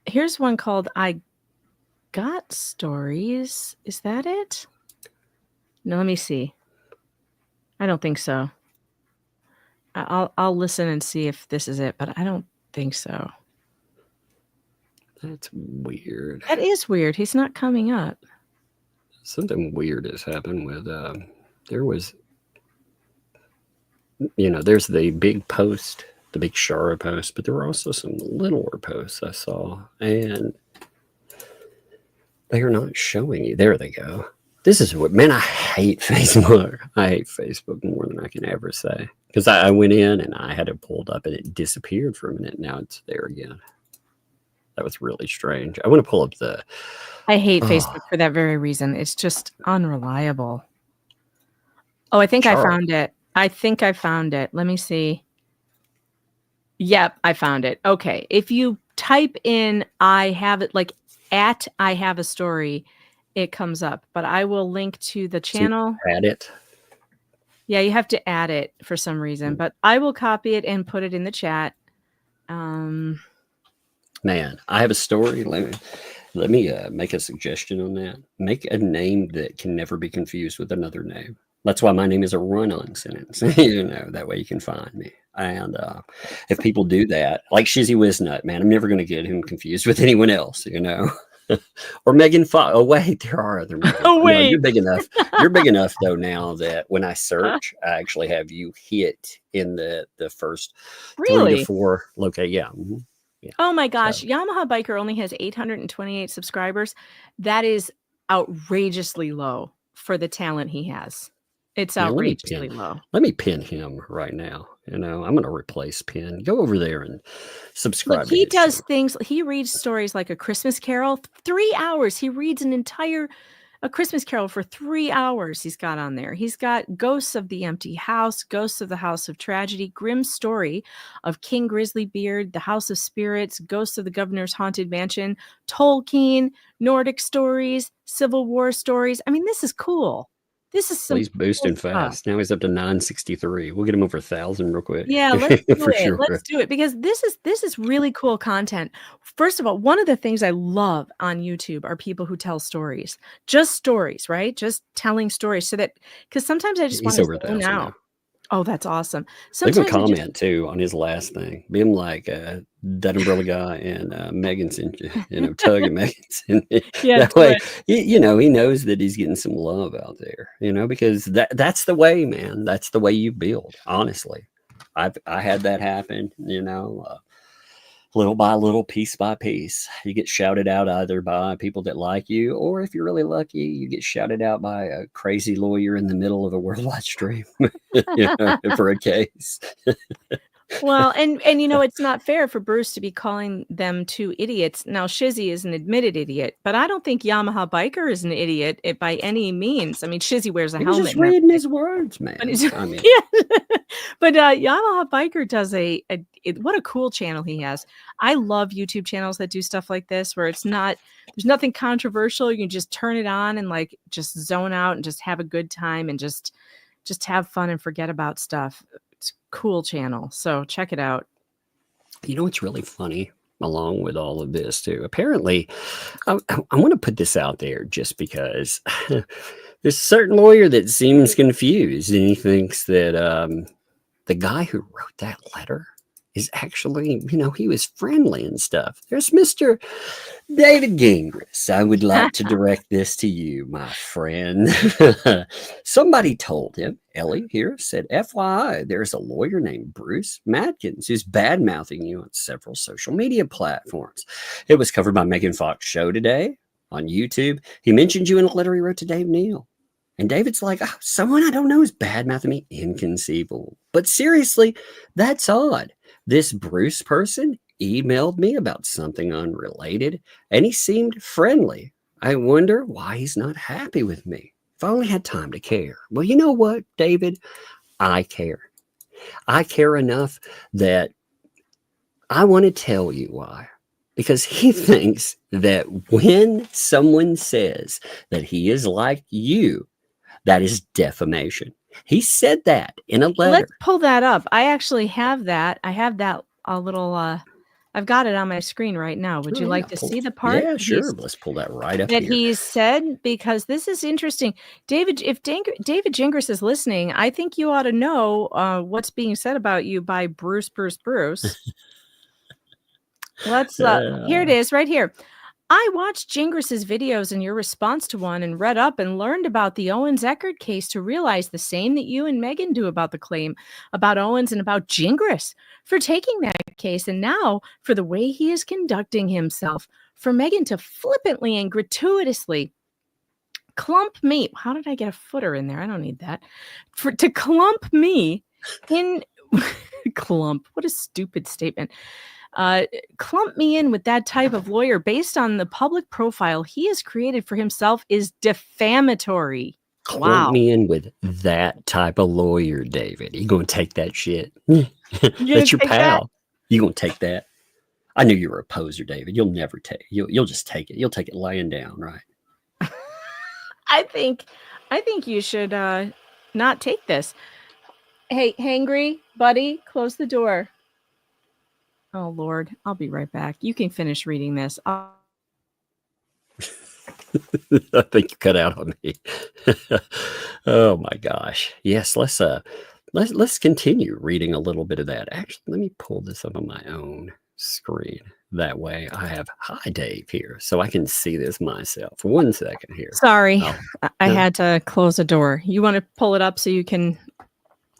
Here's one called I Got Stories. Is that it? No, let me see. I don't think so. I'll listen and see if this is it, but I don't think so. That's weird. That is weird. He's not coming up. Something weird has happened with there was, there's the big post, the big Shara post, but there were also some littler posts I saw, and they are not showing you. There they go. This is what, man, I hate Facebook. I hate Facebook more than I can ever say, because I went in and I had it pulled up and it disappeared for a minute. Now it's there again. That was really strange. I want to pull up I hate Facebook for that very reason. It's just unreliable. Oh, I think I found it. Let me see. Yep, I found it. Okay. If you type in I have it, like at I have a story, it comes up. But I will link to the channel. So add it. Yeah, you have to add it for some reason. But I will copy it and put it in the chat. Man, I have a story. Let me make a suggestion on that. Make a name that can never be confused with another name. That's why my name is a run-on sentence. That way you can find me. And if people do that, like Shizzy Wiznut, man, I'm never going to get him confused with anyone else, or Megan Fox. Oh, wait, there are other Megan. Oh, wait. No, you're big enough. You're big enough, though, now that when I search, I actually have you hit in the first 3 to 4 locations. Yeah. Mm-hmm. Yeah. Oh my gosh, Yamaha Biker only has 828 subscribers. That is outrageously low for the talent he has. It's outrageously low. Let me pin him right now. I'm going to replace pin. Go over there and subscribe. Look, he does things. He reads stories like A Christmas Carol. 3 hours. He reads A Christmas Carol for 3 hours. He's got on there. He's got Ghosts of the Empty House, Ghosts of the House of Tragedy, Grim Story of King Grizzlybeard, The House of Spirits, Ghosts of the Governor's Haunted Mansion, Tolkien, Nordic stories, Civil War stories. I mean, this is cool. This is some. He's boosting fast. Now he's up to 963. We'll get him over 1,000 real quick. Yeah, let's do it. Sure. Let's do it, because this is really cool content. First of all, one of the things I love on YouTube are people who tell stories. Just stories, right? Just telling stories, so that, because sometimes I just want to zone out. Oh, that's awesome. Leave a comment too on his last thing. Be him like ThatUmbrellaGuy and Megan sent you, Tug and Megan. Yeah, that way, he knows that he's getting some love out there, because that's the way, man. That's the way you build. Honestly, I had that happen, little by little, piece by piece. You get shouted out either by people that like you, or if you're really lucky, you get shouted out by a crazy lawyer in the middle of a worldwide stream for a case. Well, and it's not fair for Bruce to be calling them two idiots. Now, Shizzy is an admitted idiot, but I don't think Yamaha Biker is an idiot by any means. I mean, Shizzy wears a helmet. He's just reading his words, man. Yeah. But Yamaha Biker does what a cool channel he has. I love YouTube channels that do stuff like this, where there's nothing controversial. You can just turn it on and like just zone out and just have a good time and just have fun and forget about stuff. It's a cool channel. So check it out. What's really funny along with all of this too? Apparently, I want to put this out there just because there's a certain lawyer that seems confused, and he thinks that the guy who wrote that letter is actually, he was friendly and stuff. There's Mr. David Gingras. I would like to direct this to you, my friend. Somebody told him, Ellie here said, FYI, there's a lawyer named Bruce Madkins who's bad-mouthing you on several social media platforms. It was covered by Megan Fox Show today on YouTube. He mentioned you in a letter he wrote to Dave Neal. And David's like, oh, someone I don't know is bad-mouthing me. Inconceivable. But seriously, that's odd. This Bruce person emailed me about something unrelated, and he seemed friendly. I wonder why he's not happy with me. If I only had time to care. Well, you know what, David? I care. I care enough that I want to tell you why. Because he thinks that when someone says that he is like you, that is defamation. He said that in a letter. Let's pull that up. I actually have that. I have that a little, I've got it on my screen right now. Would you like to see the part? Yeah, sure. Let's pull that right up that here. he said, because this is interesting. David, if David Gingras is listening, I think you ought to know what's being said about you by Bruce. Let's, here it is right here. I watched Gingras's videos and your response to one and read up and learned about the Owens-Eckert case to realize the same that you and Megan do about the claim about Owens and about Gingras for taking that case, and now for the way he is conducting himself, for Megan to flippantly and gratuitously clump me. How did I get a footer in there? I don't need that. To clump me in clump. What a stupid statement. Clump me in with that type of lawyer based on the public profile he has created for himself is defamatory. Clump me in with that type of lawyer, David. You gonna take that shit? That's your pal. You gonna take that? I knew you were a poser, David. You'll never take. You'll just take it. You'll take it laying down, right? I think you should not take this. Hey, hangry buddy, close the door. Oh, Lord, I'll be right back. You can finish reading this. I think you cut out on me. Oh, my gosh. Yes, let's continue reading a little bit of that. Actually, let me pull this up on my own screen. That way I have Hi Dave here so I can see this myself. 1 second here. Sorry, I had to close the door. You want to pull it up so you can...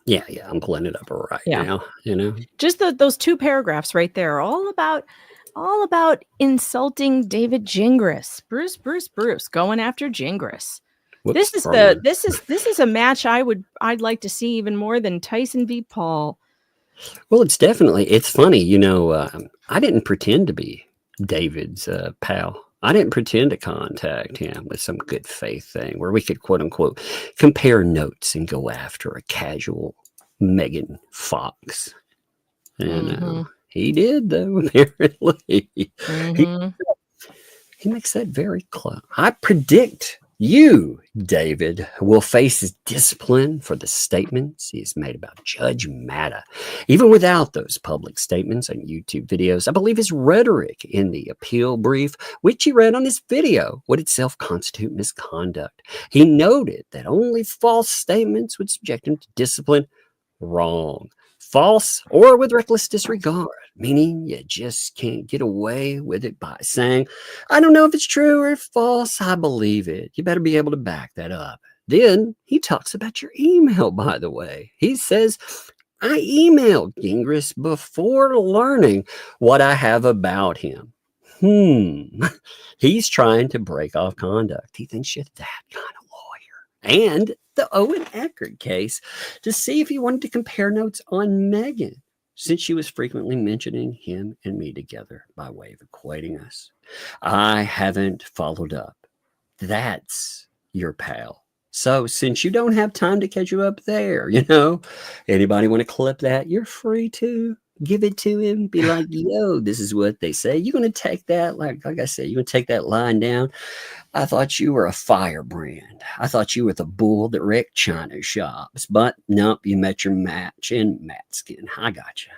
Yeah, I'm pulling it up right now, you know. Just those 2 paragraphs right there, all about insulting David Gingras. Bruce going after Gingras. This is a match I'd like to see even more than Tyson v. Paul. Well, it's funny, you know, I didn't pretend to be David's pal. I didn't pretend to contact him with some good faith thing where we could, quote unquote, compare notes and go after a casual Megan Fox. And he did, though, apparently. He makes that very clear. I predict you, David, will face discipline for the statements he's made about Judge Matta. Even without those public statements and YouTube videos, I believe his rhetoric in the appeal brief, which he read on this video, would itself constitute misconduct. He noted that only false statements would subject him to discipline. Wrong. False or with reckless disregard, meaning you just can't get away with it by saying, I don't know if it's true or false, I believe it. You better be able to back that up. Then he talks about your email, by the way. He says, I emailed Gingras before learning what I have about him. He's trying to break off conduct. He thinks you're that kind of lawyer. And the Owen-Eckert case to see if he wanted to compare notes on Megan, since she was frequently mentioning him and me together by way of equating us. I haven't followed up. That's your pal. So since you don't have time to catch you up there, you know, anybody want to clip that? You're free to give it to him. Be like, yo, this is what they say. You're going to take that, like I said, you're going to take that line down. I thought you were a firebrand. I thought you were the bull that wrecked China shops. But nope, you met your match in Matskin. I got you,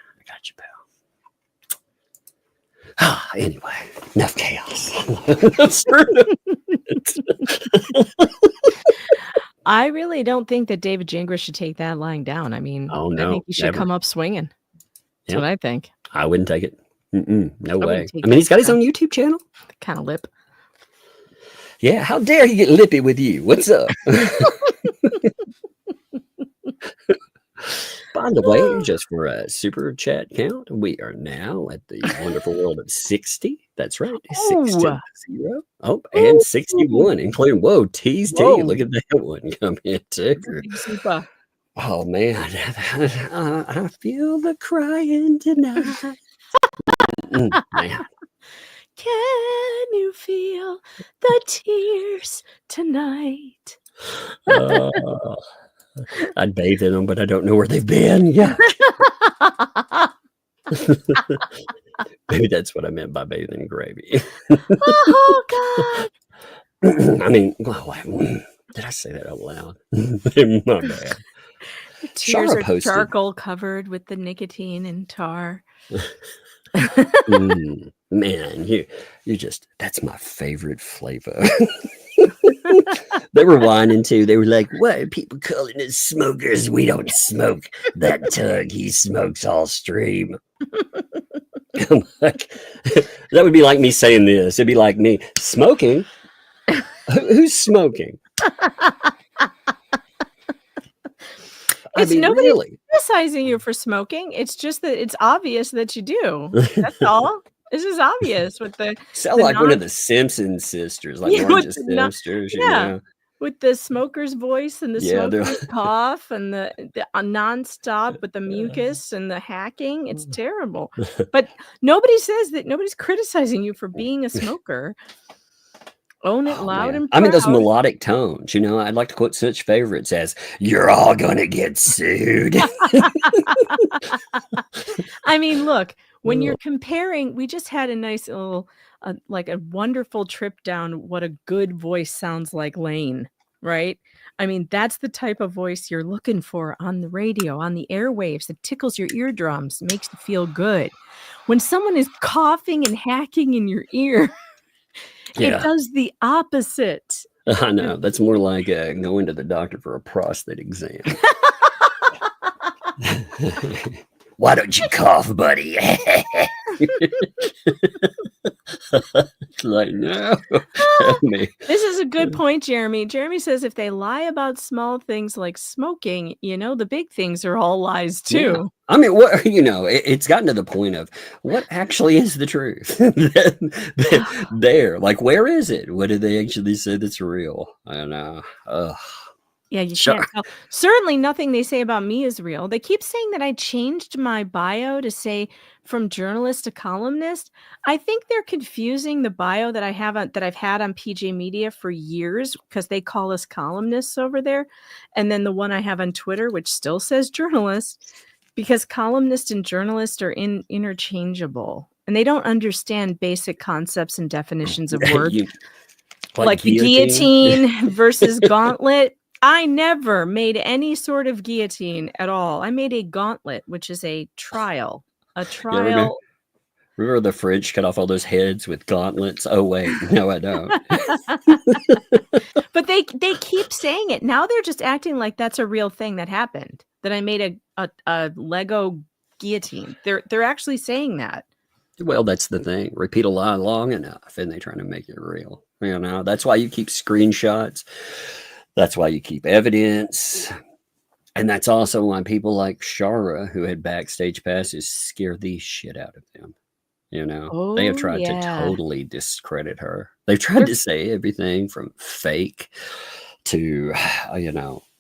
pal. Anyway, enough chaos. I really don't think that David Gingras should take that lying down. I mean, I think he should come up swinging. That's what I think. I wouldn't take it. No way. I mean, he's got his own YouTube channel. Kind of lip. Yeah, how dare he get lippy with you? What's up? By the way, just for a super chat count, we are now at the wonderful world of 60. That's right. 6 to Oh, 0. Oh, and ooh, 61, including, whoa, tease T. whoa, Look at that one come in too. that's a big super. Oh, man. I feel the crying tonight. Man. Can you feel the tears tonight? Oh, I'd bathe in them, but I don't know where they've been. Yeah. Maybe that's what I meant by bathing in gravy. Oh God. I mean, did I say that out loud? My bad. Your tears Shara are posted. charcoal covered with the nicotine and tar. Man, you just, that's my favorite flavor. They were whining too. They were like, why are people calling us smokers? We don't smoke. That Tug, he smokes all stream. I'm like, that would be like me saying this. It'd be like me smoking. Who's smoking? I mean, Nobody's really. criticizing you for smoking. It's just that it's obvious that you do. That's all. It's just obvious with the Sound the like one non- of the Simpson sisters, like Yeah, Marge with the non- sisters, yeah. you know? With the smoker's voice and the Yeah, they're smoker's cough and the nonstop with the mucus and the hacking. It's terrible. But nobody says that. Nobody's criticizing you for being a smoker. Own it Oh, loud man. and I mean, those proud. melodic tones, you know, I'd like to quote such favorites as, you're all gonna get sued. I mean, look, when you're comparing, we just had a nice little, like a wonderful trip down what a good voice sounds like lane, right? I mean, that's the type of voice you're looking for on the radio, on the airwaves. It tickles your eardrums, makes you feel good. When someone is coughing and hacking in your ear, it Yeah, does the opposite. I know. That's more like going to the doctor for a prostate exam. Why don't you cough, buddy? Like, no. This is a good point, Jeremy. Jeremy says if they lie about small things like smoking, the big things are all lies too. Yeah. I mean, what, it's gotten to the point of what actually is the truth. There, like, where is it? What did they actually say that's real? I don't know. Yeah, you Sure. can't tell. Certainly nothing they say about me is real. They keep saying that I changed my bio to say from journalist to columnist. I think they're confusing the bio that I've had on PJ Media for years because they call us columnists over there. And then the one I have on Twitter, which still says journalist, because columnist and journalist are interchangeable. And they don't understand basic concepts and definitions of words. Like the guillotine versus gauntlet. I never made any sort of guillotine at all. I made a gauntlet, which is a trial. A trial. Remember the French cut off all those heads with gauntlets? Oh, wait. No, I don't. But they keep saying it. Now they're just acting like that's a real thing that happened, that I made a Lego guillotine. They're actually saying that. Well, that's the thing. Repeat a lie long enough, and they're trying to make it real. That's why you keep screenshots. That's why you keep evidence. And that's also why people like Shara, who had backstage passes, scare the shit out of them. They have tried to totally discredit her. They've tried to say everything from fake to,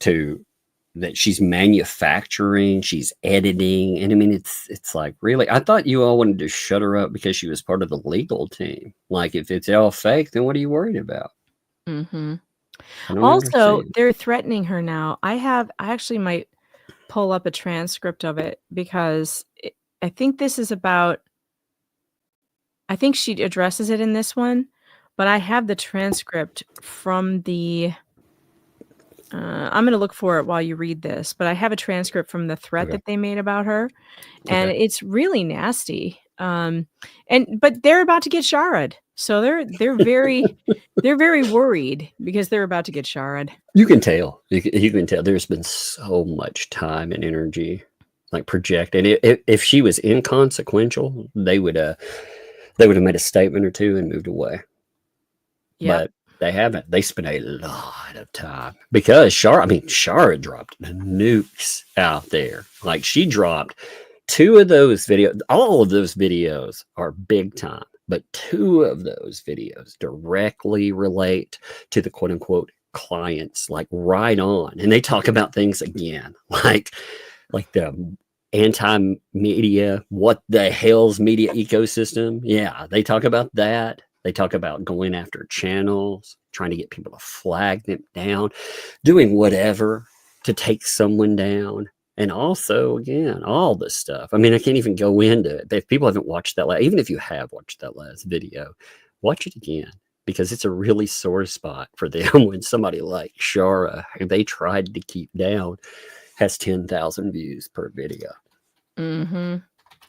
to that she's manufacturing, she's editing. And I mean, it's like, really, I thought you all wanted to shut her up because she was part of the legal team. Like, if it's all fake, then what are you worried about? Mm-hmm. Also, understand. They're threatening her now. I actually might pull up a transcript of it because I think this is about, I think she addresses it in this one, but I have the transcript from the, I'm going to look for it while you read this, but I have a transcript from the threat that they made about her, and it's really nasty. But they're about to get Shara'd. So they're very they're very worried because they're about to get Shara'd. You can tell. You can tell. There's been so much time and energy, like, projected. If she was inconsequential, they would have made a statement or two and moved away. Yep. But they haven't. They spent a lot of time because Shara dropped nukes out there. Like, she dropped 2 of those videos. All of those videos are big time. but 2 of those videos directly relate to the quote unquote clients, like right on. And they talk about things again, like the anti-media, what the hell's media ecosystem. Yeah, they talk about that. They talk about going after channels, trying to get people to flag them down, doing whatever to take someone down. And also, again, all this stuff. I mean, I can't even go into it. If people haven't watched that, even if you have watched that last video, watch it again, because it's a really sore spot for them when somebody like Shara, who they tried to keep down, has 10,000 views per video. Mm-hmm.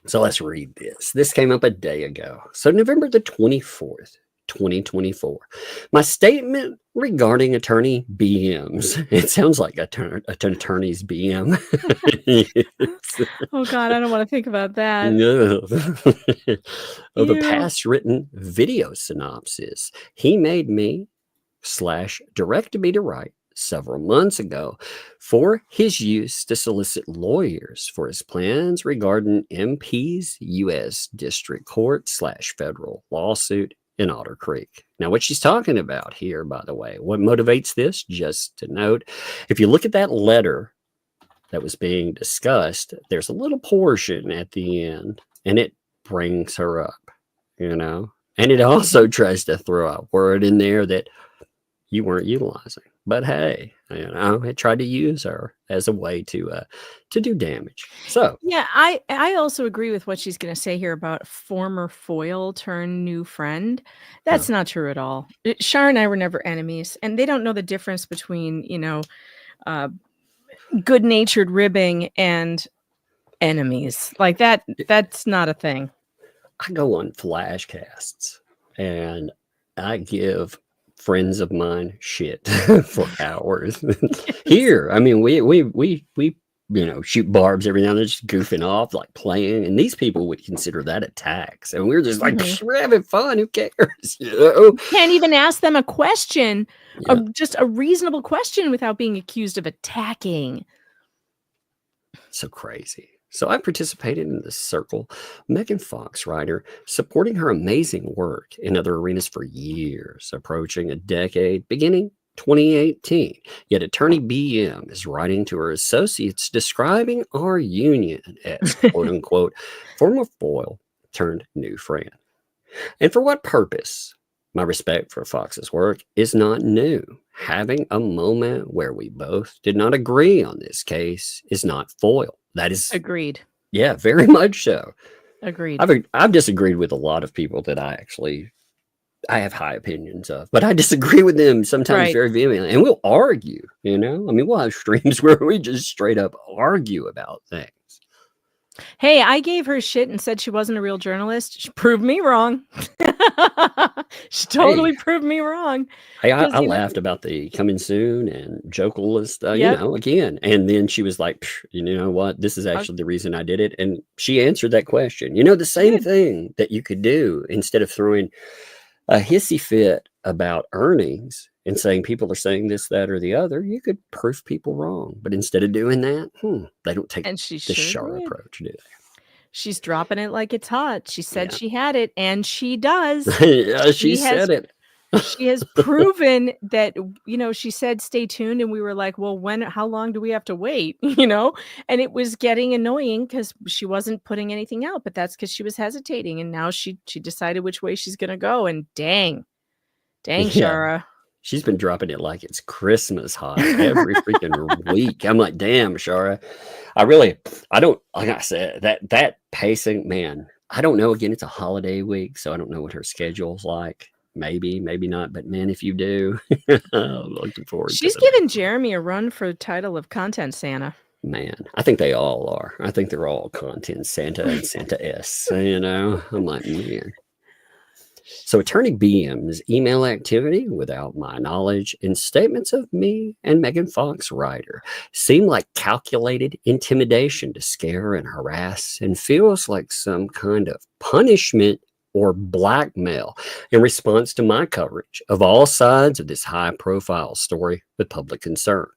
So let's read this. This came up a day ago. So November the 24th, 2024. My statement regarding attorney BMs. It sounds like attorney's BM. Oh God, I don't want to think about that. No. Of a Ew. past written video synopsis. He made me / directed me to write several months ago for his use to solicit lawyers for his plans regarding MP's U.S. District Court / federal lawsuit in Otter Creek. Now, what she's talking about here, by the way, what motivates this, just to note, if you look at that letter that was being discussed, there's a little portion at the end, and it brings her up, and it also tries to throw a word in there that you weren't utilizing. But hey, it tried to use her as a way to do damage. So yeah, I also agree with what she's going to say here about former foil turned new friend. That's not true at all. Shara and I were never enemies, and they don't know the difference between good-natured ribbing and enemies. Like that. That's not a thing. I go on flashcasts and I give friends of mine shit for hours. Here, I mean, we shoot barbs every now and then, just goofing off, like playing, and these people would consider that attacks, and we're just like, we're having fun, who cares? Can't even ask them a question, just a reasonable question, without being accused of attacking. So crazy. So I participated in this circle, Megan Fox writer, supporting her amazing work in other arenas for years, approaching a decade, beginning 2018. Yet attorney BM is writing to her associates describing our union as quote unquote former foil turned new friend. And for what purpose? My respect for Fox's work is not new. Having a moment where we both did not agree on this case is not foil. That is agreed. Yeah, very much so. Agreed. I've disagreed with a lot of people that I have high opinions of, but I disagree with them sometimes very vehemently, and we'll argue. I mean, we'll have streams where we just straight up argue about things. Hey, I gave her shit and said she wasn't a real journalist. She proved me wrong. She totally proved me wrong. Hey, I laughed about the coming soon and Jokelist, again. And then she was like, you know what? This is actually the reason I did it. And she answered that question. The same thing that you could do instead of throwing a hissy fit about earnings and saying people are saying this, that, or the other, you could prove people wrong. But instead of doing that, they don't take the Shara approach, do they? She's dropping it like it's hot. She said she had it, and she does. Yeah, she said it. She has proven that, she said, stay tuned. And we were like, well, how long do we have to wait? And it was getting annoying because she wasn't putting anything out, but that's because she was hesitating. And now she decided which way she's going to go. And dang, Shara. She's been dropping it like it's Christmas hot every freaking week. I'm like, damn, Shara. I don't, like I said, that pacing, man, I don't know. Again, it's a holiday week, so I don't know what her schedule's like. Maybe not. But man, if you do, I'm looking forward to it. She's giving Jeremy a run for the title of Content Santa. Man, I think they all are. I think they're all Content Santa and Santa S. I'm like, man. So attorney BM's email activity without my knowledge and statements of me and Megan Fox writer seem like calculated intimidation to scare and harass, and feels like some kind of punishment or blackmail in response to my coverage of all sides of this high profile story with public concern.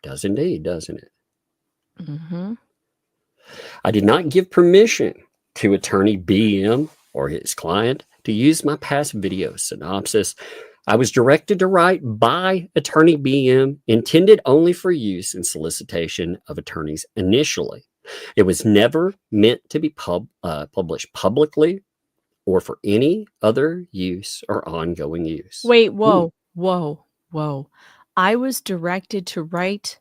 Does indeed, doesn't it? Mm-hmm. I did not give permission to attorney BM or his client, to use my past video synopsis. I was directed to write by attorney BM, intended only for use in solicitation of attorneys initially. It was never meant to be published publicly or for any other use or ongoing use. Wait, whoa. I was directed to write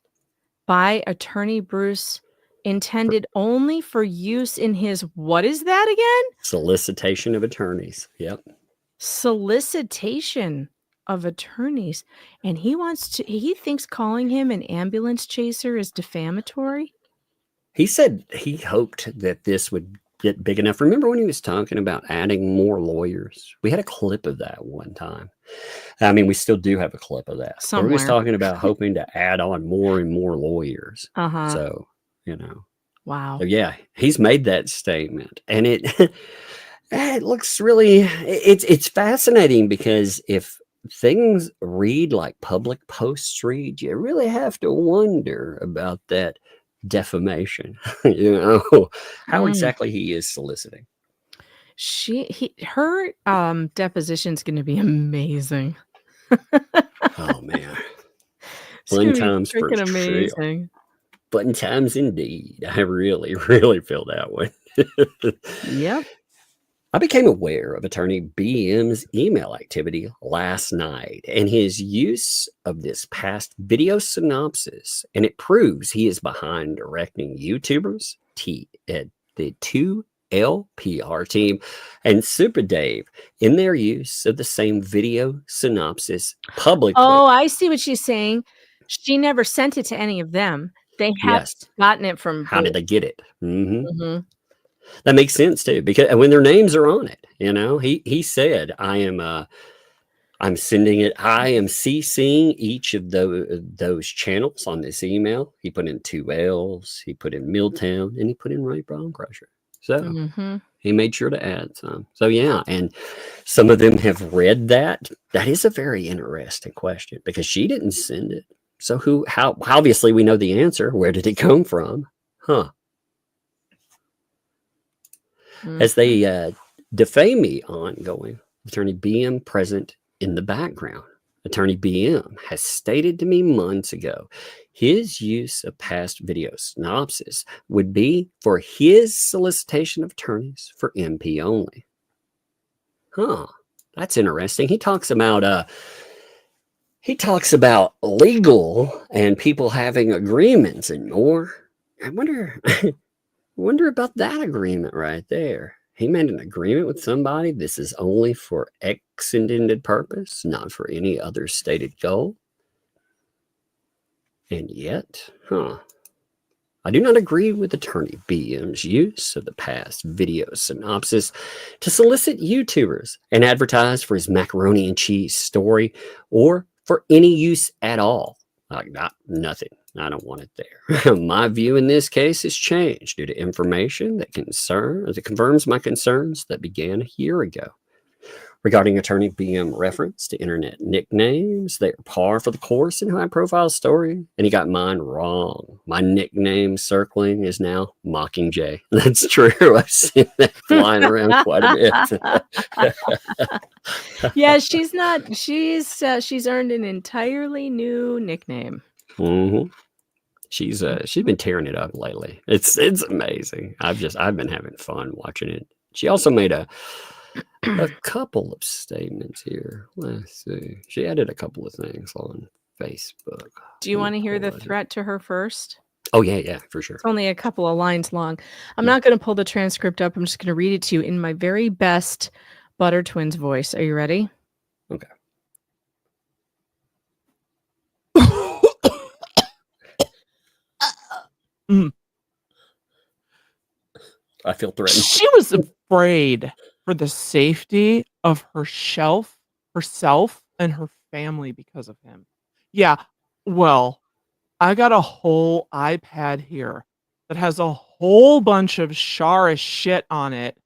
by attorney Bruce, intended only for use in his, what is that again? Solicitation of attorneys. Yep. Solicitation of attorneys. And he thinks calling him an ambulance chaser is defamatory. He said he hoped that this would get big enough. Remember when he was talking about adding more lawyers? We had a clip of that one time. I mean, we still do have a clip of that. Where he was talking about hoping to add on more and more lawyers. So, Wow. So yeah, he's made that statement. And it looks really, it's fascinating because if things read like public posts read, you really have to wonder about that defamation, how exactly he is soliciting. Her deposition's going to be amazing. Oh man, fun times for amazing. Fun times indeed. I really, really feel that way. Yep. I became aware of attorney BM's email activity last night and his use of this past video synopsis, and it proves he is behind directing YouTubers, the 2LPR team, and Super Dave in their use of the same video synopsis publicly. Oh, I see what she's saying. She never sent it to any of them. They have gotten it from. How did they get it? That makes sense too, because when their names are on it, he said, I'm sending it. I am CCing each of those channels on this email. He put in 2 L's, he put in Milltown, and he put in Ray Brown Crusher. So he made sure to add some. So yeah, and some of them have read that. That is a very interesting question because she didn't send it. So how, obviously we know the answer. Where did it come from? As they defame me ongoing, attorney BM present in the background. Attorney BM has stated to me months ago his use of past video synopsis would be for his solicitation of attorneys for MP only. That's interesting. He talks about legal and people having agreements and more. I wonder about that agreement right there. He made an agreement with somebody. This is only for X intended purpose, not for any other stated goal. And yet, I do not agree with attorney BM's use of the past video synopsis to solicit YouTubers and advertise for his macaroni and cheese story or for any use at all. Like nothing. I don't want it there. My view in this case has changed due to information that confirms my concerns that began a year ago. Regarding attorney BM reference to internet nicknames, they are par for the course in high-profile story, and he got mine wrong. My nickname circling is now Mockingjay. That's true. I've seen that flying around quite a bit. Yeah, she's earned an entirely new nickname. She's been tearing it up lately. It's amazing. I've been having fun watching it. She also made a couple of statements here. Let's see. She added a couple of things on Facebook. Do you want to hear the threat to her first? Oh, yeah, for sure. It's only a couple of lines long. I'm not going to pull the transcript up. I'm just going to read it to you in my very best Butter Twins voice. Are you ready? Okay. I feel threatened. She was afraid for the safety of herself, and her family because of him. Yeah, well, I got a whole iPad here that has a whole bunch of Shara shit on it.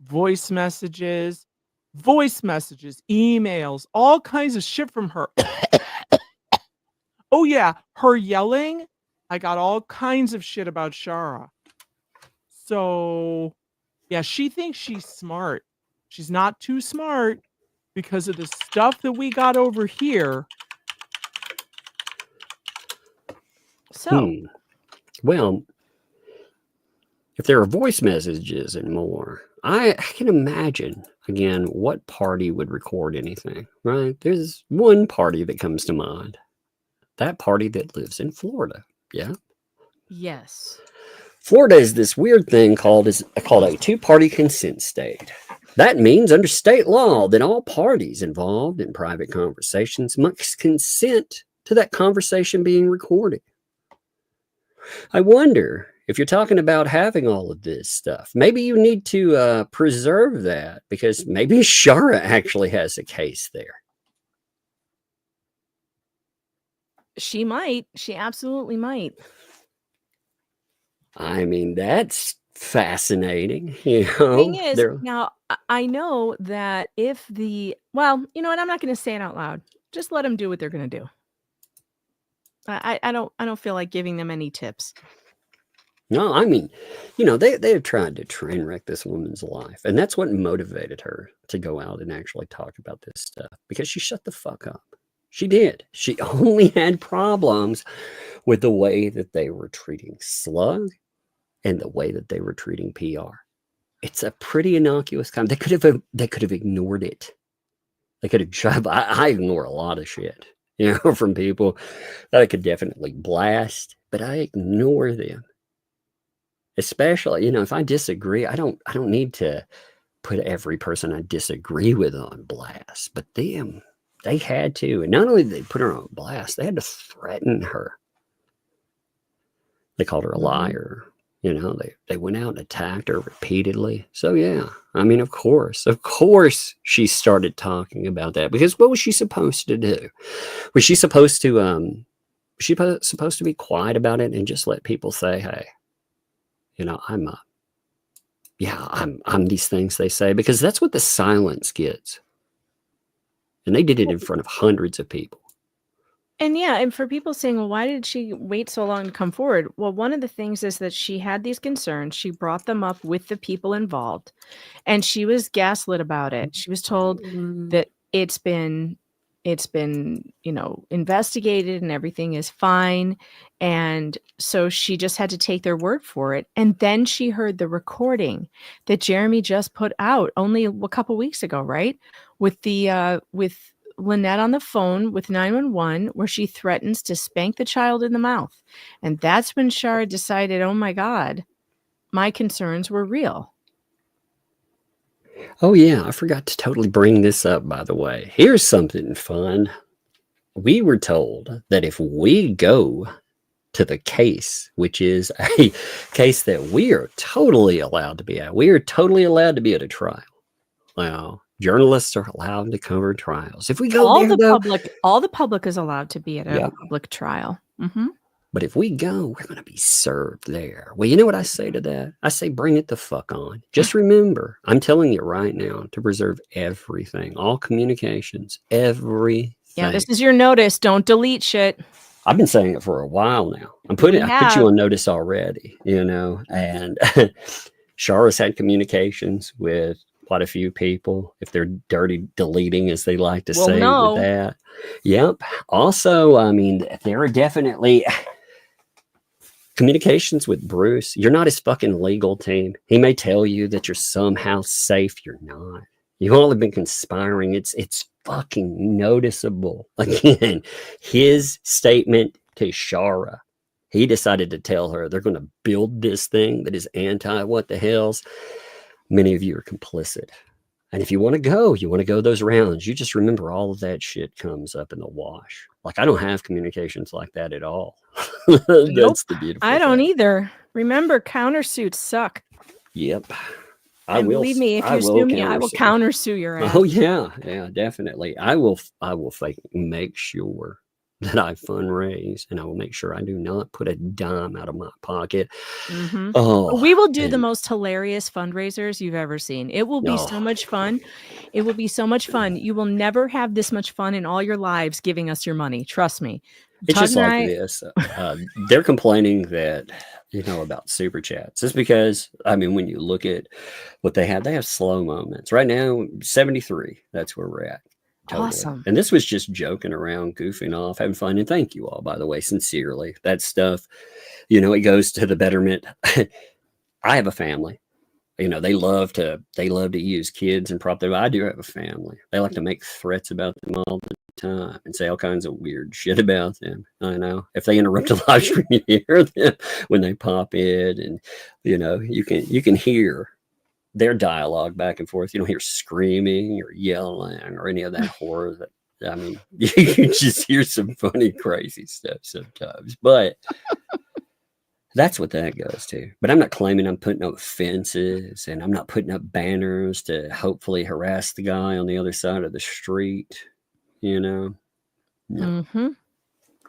Voice messages, emails, all kinds of shit from her. Oh yeah, her yelling. I got all kinds of shit about Shara. So, yeah, she thinks she's smart. She's not too smart because of the stuff that we got over here. So, Well, if there are voice messages and more, I can imagine, again, what party would record anything, right? There's one party that comes to mind. That party that lives in Florida. Yeah. yes. Florida is this weird thing called a two-party consent state. That means under state law that all parties involved in private conversations must consent to that conversation being recorded. I wonder if you're talking about having all of this stuff, maybe you need to preserve that, because maybe Shara actually has a case there. She might. She absolutely might. I mean, that's fascinating. You know, Thing is, now I know that if well, you know what? I'm not going to say it out loud. Just let them do what they're going to do. I don't feel like giving them any tips. No, I mean, you know, they have tried to train wreck this woman's life, and that's what motivated her to go out and actually talk about this stuff, because she shut the fuck up. She did. She only had problems with the way that they were treating Slug and the way that they were treating PR. It's a pretty innocuous comment. They could have ignored it. They could have tried. I ignore a lot of shit, you know, from people that I could definitely blast, but I ignore them. Especially, you know, if I disagree, I don't need to put every person I disagree with on blast, but them, they had to. And not only did they put her on blast, they had to threaten her. They called her a liar. You know, they went out and attacked her repeatedly. So yeah, I mean, of course she started talking about that, because what was she supposed to do? Was she supposed to be quiet about it and just let people say, hey, you know, I'm these things they say, because that's what the silence gets. And they did it in front of hundreds of people. And yeah, and for people saying, well, why did she wait so long to come forward? Well, one of the things is that she had these concerns. She brought them up with the people involved, and she was gaslit about it. She was told that it's been, you know, investigated and everything is fine. And so she just had to take their word for it. And then she heard the recording that Jeremy just put out only a couple weeks ago, right? With with Lynette on the phone with 911, where she threatens to spank the child in the mouth. And that's when Shara decided, oh my God, my concerns were real. Oh yeah, I forgot to totally bring this up, by the way. Here's something fun. We were told that if we go to the case, which is a case that we are totally allowed to be at, we are totally allowed to be at a trial. Well, journalists are allowed to cover trials. If we go all there, all the public is allowed to be at a public trial. Mm-hmm. But if we go, we're going to be served there. Well, you know what I say to that? I say, bring it the fuck on. Just remember, I'm telling you right now to preserve everything, all communications, everything. Yeah, this is your notice. Don't delete shit. I've been saying it for a while now. I put you on notice already, you know, and Shara's had communications with quite a few people, if they're dirty deleting, as they like to say with that. Yep. Also, I mean, there are definitely communications with Bruce. You're not his fucking legal team. He may tell you that you're somehow safe. You're not. You've all been conspiring. It's fucking noticeable. Again, his statement to Shara, he decided to tell her they're going to build this thing that is anti what the hales. Many of you are complicit. And if you want to go those rounds, you just remember all of that shit comes up in the wash. Like, I don't have communications like that at all. That's the beautiful I don't thing. either. Remember, countersuits suck. Yep. Believe me, if you sue me, I will countersue your ass. Oh yeah, definitely. I will make sure that I fundraise, and I will make sure I do not put a dime out of my pocket. Mm-hmm. Oh, we will do the most hilarious fundraisers you've ever seen. It will be so much fun. It will be so much fun. You will never have this much fun in all your lives giving us your money. Trust me. It's Todd just and like I, this. They're complaining that, about super chats. It's because, I mean, when you look at what they have slow moments. Right now, 73. That's where we're at. Totally. awesome. And this was just joking around, goofing off, having fun. And thank you all, by the way, sincerely. That stuff, it goes to the betterment. I have a family. They love to use kids and prop them. I do have a family. They like to make threats about them all the time and say all kinds of weird shit about them. I know. If they interrupt a live stream, you hear them when they pop in, and you can hear their dialogue back and forth. You don't hear screaming or yelling or any of that horror. I mean, you just hear some funny, crazy stuff sometimes, but. That's what that goes to. But I'm not claiming I'm putting up fences, and I'm not putting up banners to hopefully harass the guy on the other side of the street. No. Mm-hmm.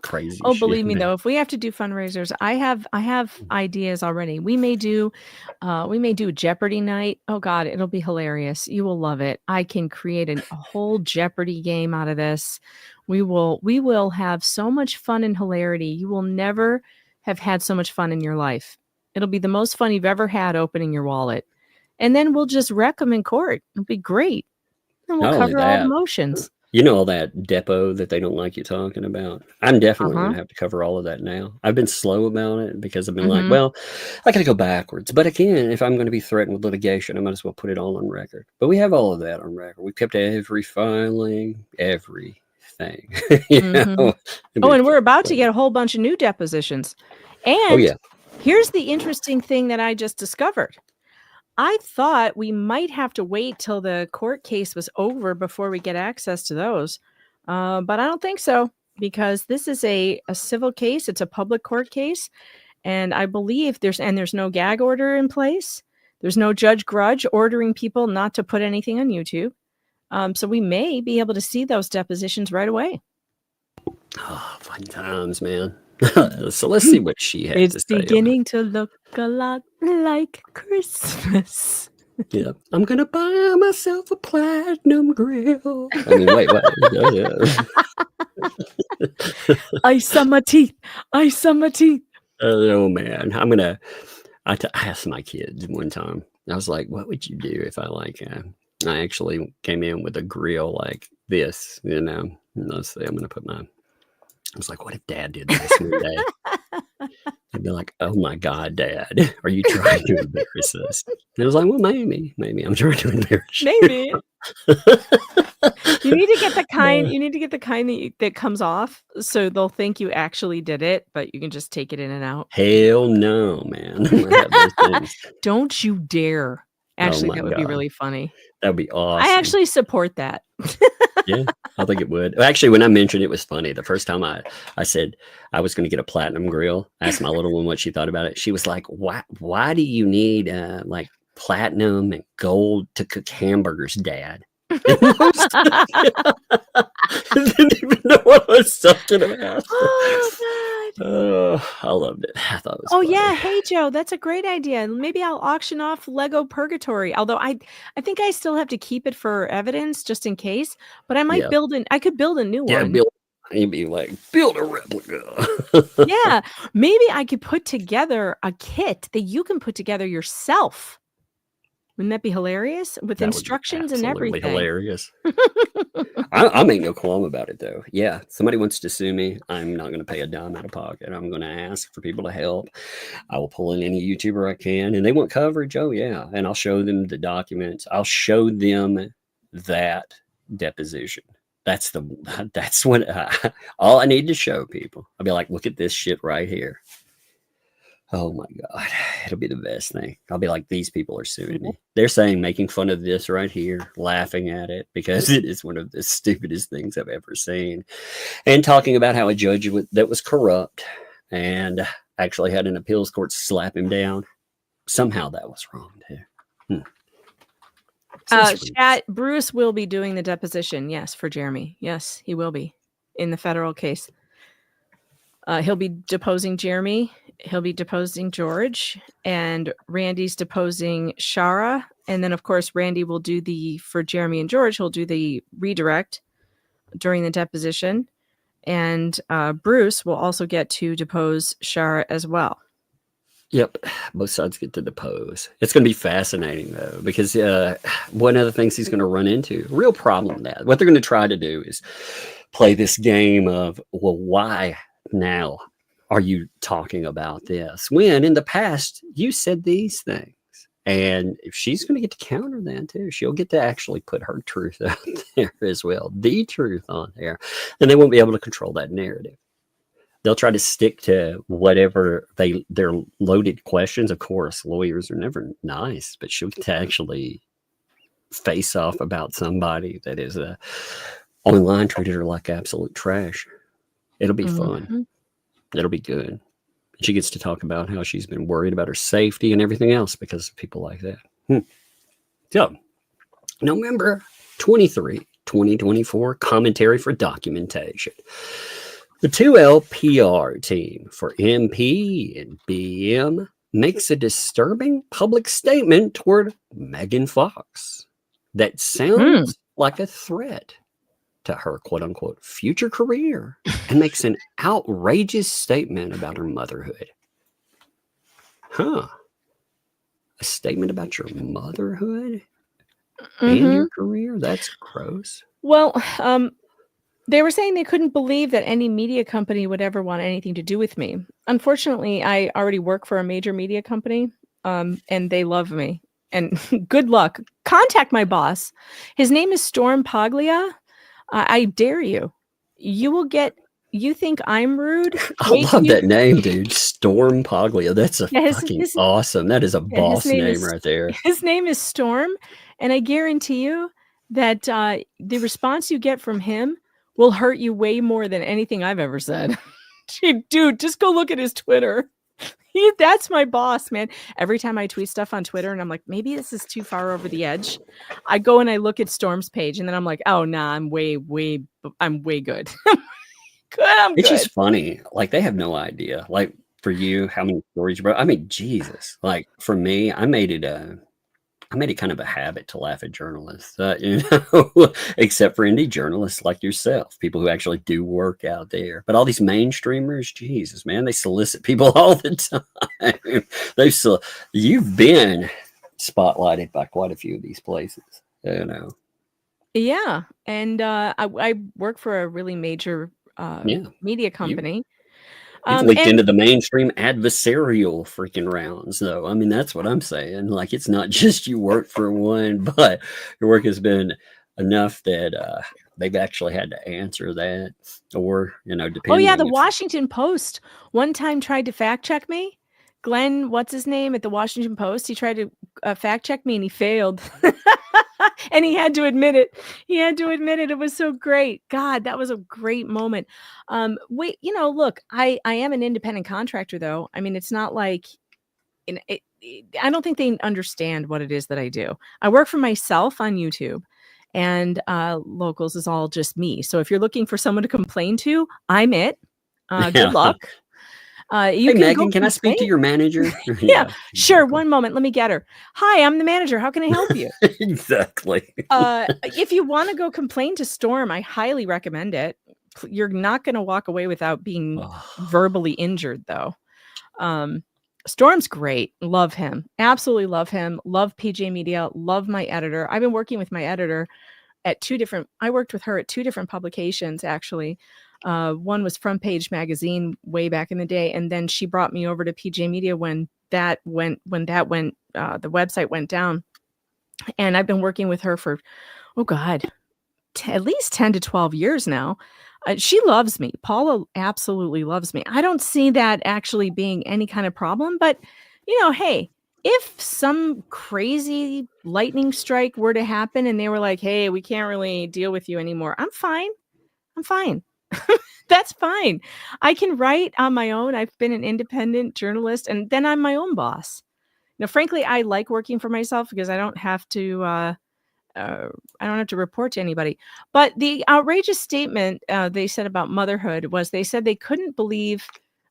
Crazy. Oh, shit, believe me man. though, if we have to do fundraisers, I have ideas already. We may do a Jeopardy night. Oh God, it'll be hilarious. You will love it. I can create a whole Jeopardy game out of this. We will have so much fun and hilarity. You will never have had so much fun in your life. It'll be the most fun you've ever had opening your wallet. And then we'll just wreck them in court. It'll be great. And we'll Not only cover all the that, motions. all that depot that they don't like you talking about. I'm definitely going to have to cover all of that now. I've been slow about it because I've been like, well, I got to go backwards. But again, if I'm going to be threatened with litigation, I might as well put it all on record. But we have all of that on record. We kept every filing, everything. Oh, and we're about to get a whole bunch of new depositions. And here's the interesting thing that I just discovered. I thought we might have to wait till the court case was over before we get access to those. But I don't think so, because this is a civil case. It's a public court case. And I believe there's no gag order in place. There's no judge grudge ordering people not to put anything on YouTube. So we may be able to see those depositions right away. Oh, fun times, man. So let's see what she has to say. It's beginning to look a lot like Christmas. Yeah, I'm gonna buy myself a platinum grill. I mean, wait, what? Ice on my teeth. Ice on my teeth. Oh man, I asked my kids one time. I was like, "What would you do if I actually came in with a grill like this?" And they'll say, "I'm gonna put my." I was like, "What if Dad did this one day?" They'd be like, "Oh my God, Dad, are you trying to embarrass us?" And I was like, "Well, maybe I'm trying to embarrass you." Maybe. You need to get the kind. You need to get the kind that comes off, so they'll think you actually did it, but you can just take it in and out. Hell no, man! I'm gonna have those things. Don't you dare! Actually, Oh that would be really funny. That would be awesome. I actually support that. Yeah, I think it would. Actually, when I mentioned it was funny. The first time I said I was going to get a platinum grill, I asked my little one what she thought about it. She was like, why do you need like platinum and gold to cook hamburgers, Dad? I didn't even know what I was talking about. Oh, God. Oh, I loved it. I thought it was funny. Yeah. Hey, Joe, that's a great idea. Maybe I'll auction off Lego Purgatory. Although I think I still have to keep it for evidence just in case. But I might I could build a new one. You'd be like, build a replica. Yeah. Maybe I could put together a kit that you can put together yourself. Wouldn't that be hilarious? With instructions and everything. Hilarious. I make no qualm about it, though. Yeah, somebody wants to sue me. I'm not going to pay a dime out of pocket. I'm going to ask for people to help. I will pull in any YouTuber I can, and they want coverage. Oh yeah, and I'll show them the documents. I'll show them that deposition. That's what all I need to show people. I'll be like, look at this shit right here. Oh my God, it'll be the best thing. I'll be like, these people are suing me. They're saying, making fun of this right here, laughing at it because it is one of the stupidest things I've ever seen. And talking about how a judge that was corrupt and actually had an appeals court slap him down. Somehow that was wrong too. Chat, Bruce will be doing the deposition. Yes, for Jeremy. Yes, he will be in the federal case. He'll be deposing Jeremy. He'll be deposing George, and Randy's deposing Shara. And then, of course, Randy will do for Jeremy and George, he'll do the redirect during the deposition. And Bruce will also get to depose Shara as well. Yep, both sides get to depose. It's going to be fascinating, though, because one of the things he's going to run into, real problem that what they're going to try to do is play this game of, well, why now are you talking about this when in the past you said these things? And if she's going to get to counter that too, she'll get to actually put her truth out there as well, the truth on there, and they won't be able to control that narrative. They'll try to stick to whatever their loaded questions. Of course, lawyers are never nice, but she'll get to actually face off about somebody that is online treated her like absolute trash. It'll be fun. It'll be good. She gets to talk about how she's been worried about her safety and everything else because of people like that. So, November 23, 2024, commentary for documentation. The 2L PR team for MP and BM makes a disturbing public statement toward Megan Fox that sounds like a threat to her quote-unquote future career and makes an outrageous statement about her motherhood. A statement about your motherhood and your career? That's gross. Well, they were saying they couldn't believe that any media company would ever want anything to do with me. Unfortunately, I already work for a major media company, and they love me. And good luck. Contact my boss. His name is Storm Paglia. I dare you. You think I'm rude? I love that name, dude. Storm Paglia. That's fucking awesome. That is a boss name right there. His name is Storm. And I guarantee you that the response you get from him will hurt you way more than anything I've ever said. Dude, just go look at his Twitter. That's my boss, man. Every time I tweet stuff on Twitter and I'm like, maybe this is too far over the edge, I go and I look at Storm's page and then I'm like, oh, nah, I'm way good. It's just funny. Like, they have no idea. Like, for you, how many stories you wrote. I mean, Jesus. Like, for me, I made it kind of a habit to laugh at journalists, except for indie journalists like yourself, people who actually do work out there. But all these mainstreamers, Jesus, man, they solicit people all the time. You've been spotlighted by quite a few of these places, Yeah, and I work for a really major media company. You've leaked into the mainstream adversarial freaking rounds, though. I mean, that's what I'm saying. Like, it's not just you work for one, but your work has been enough that they've actually had to answer that, or depending. Oh yeah, the Washington Post one time tried to fact check me. Glenn, what's his name at the Washington Post? He tried to fact check me and he failed. And he had to admit it. It was so great. God, that was a great moment. Look, I am an independent contractor, though. I mean, it's not like I don't think they understand what it is that I do. I work for myself on YouTube, and Locals is all just me. So if you're looking for someone to complain to, I'm it. Good luck. Hey, Megan, can I speak to your manager? Yeah, sure. Exactly. One moment. Let me get her. Hi, I'm the manager. How can I help you? Exactly. If you want to go complain to Storm, I highly recommend it. You're not going to walk away without being verbally injured, though. Storm's great. Love him. Absolutely love him. Love PJ Media. Love my editor. I've been working with my editor at I worked with her at 2 different publications, actually. One was Front Page Magazine way back in the day, and then she brought me over to PJ Media when the website went down. And I've been working with her for, at least 10 to 12 years now. She loves me. Paula absolutely loves me. I don't see that actually being any kind of problem, but hey, if some crazy lightning strike were to happen and they were like, hey, we can't really deal with you anymore, I'm fine. That's fine. I can write on my own. I've been an independent journalist, and then I'm my own boss. Frankly, I like working for myself because I don't have to report to anybody. But the outrageous statement they said about motherhood was they said they couldn't believe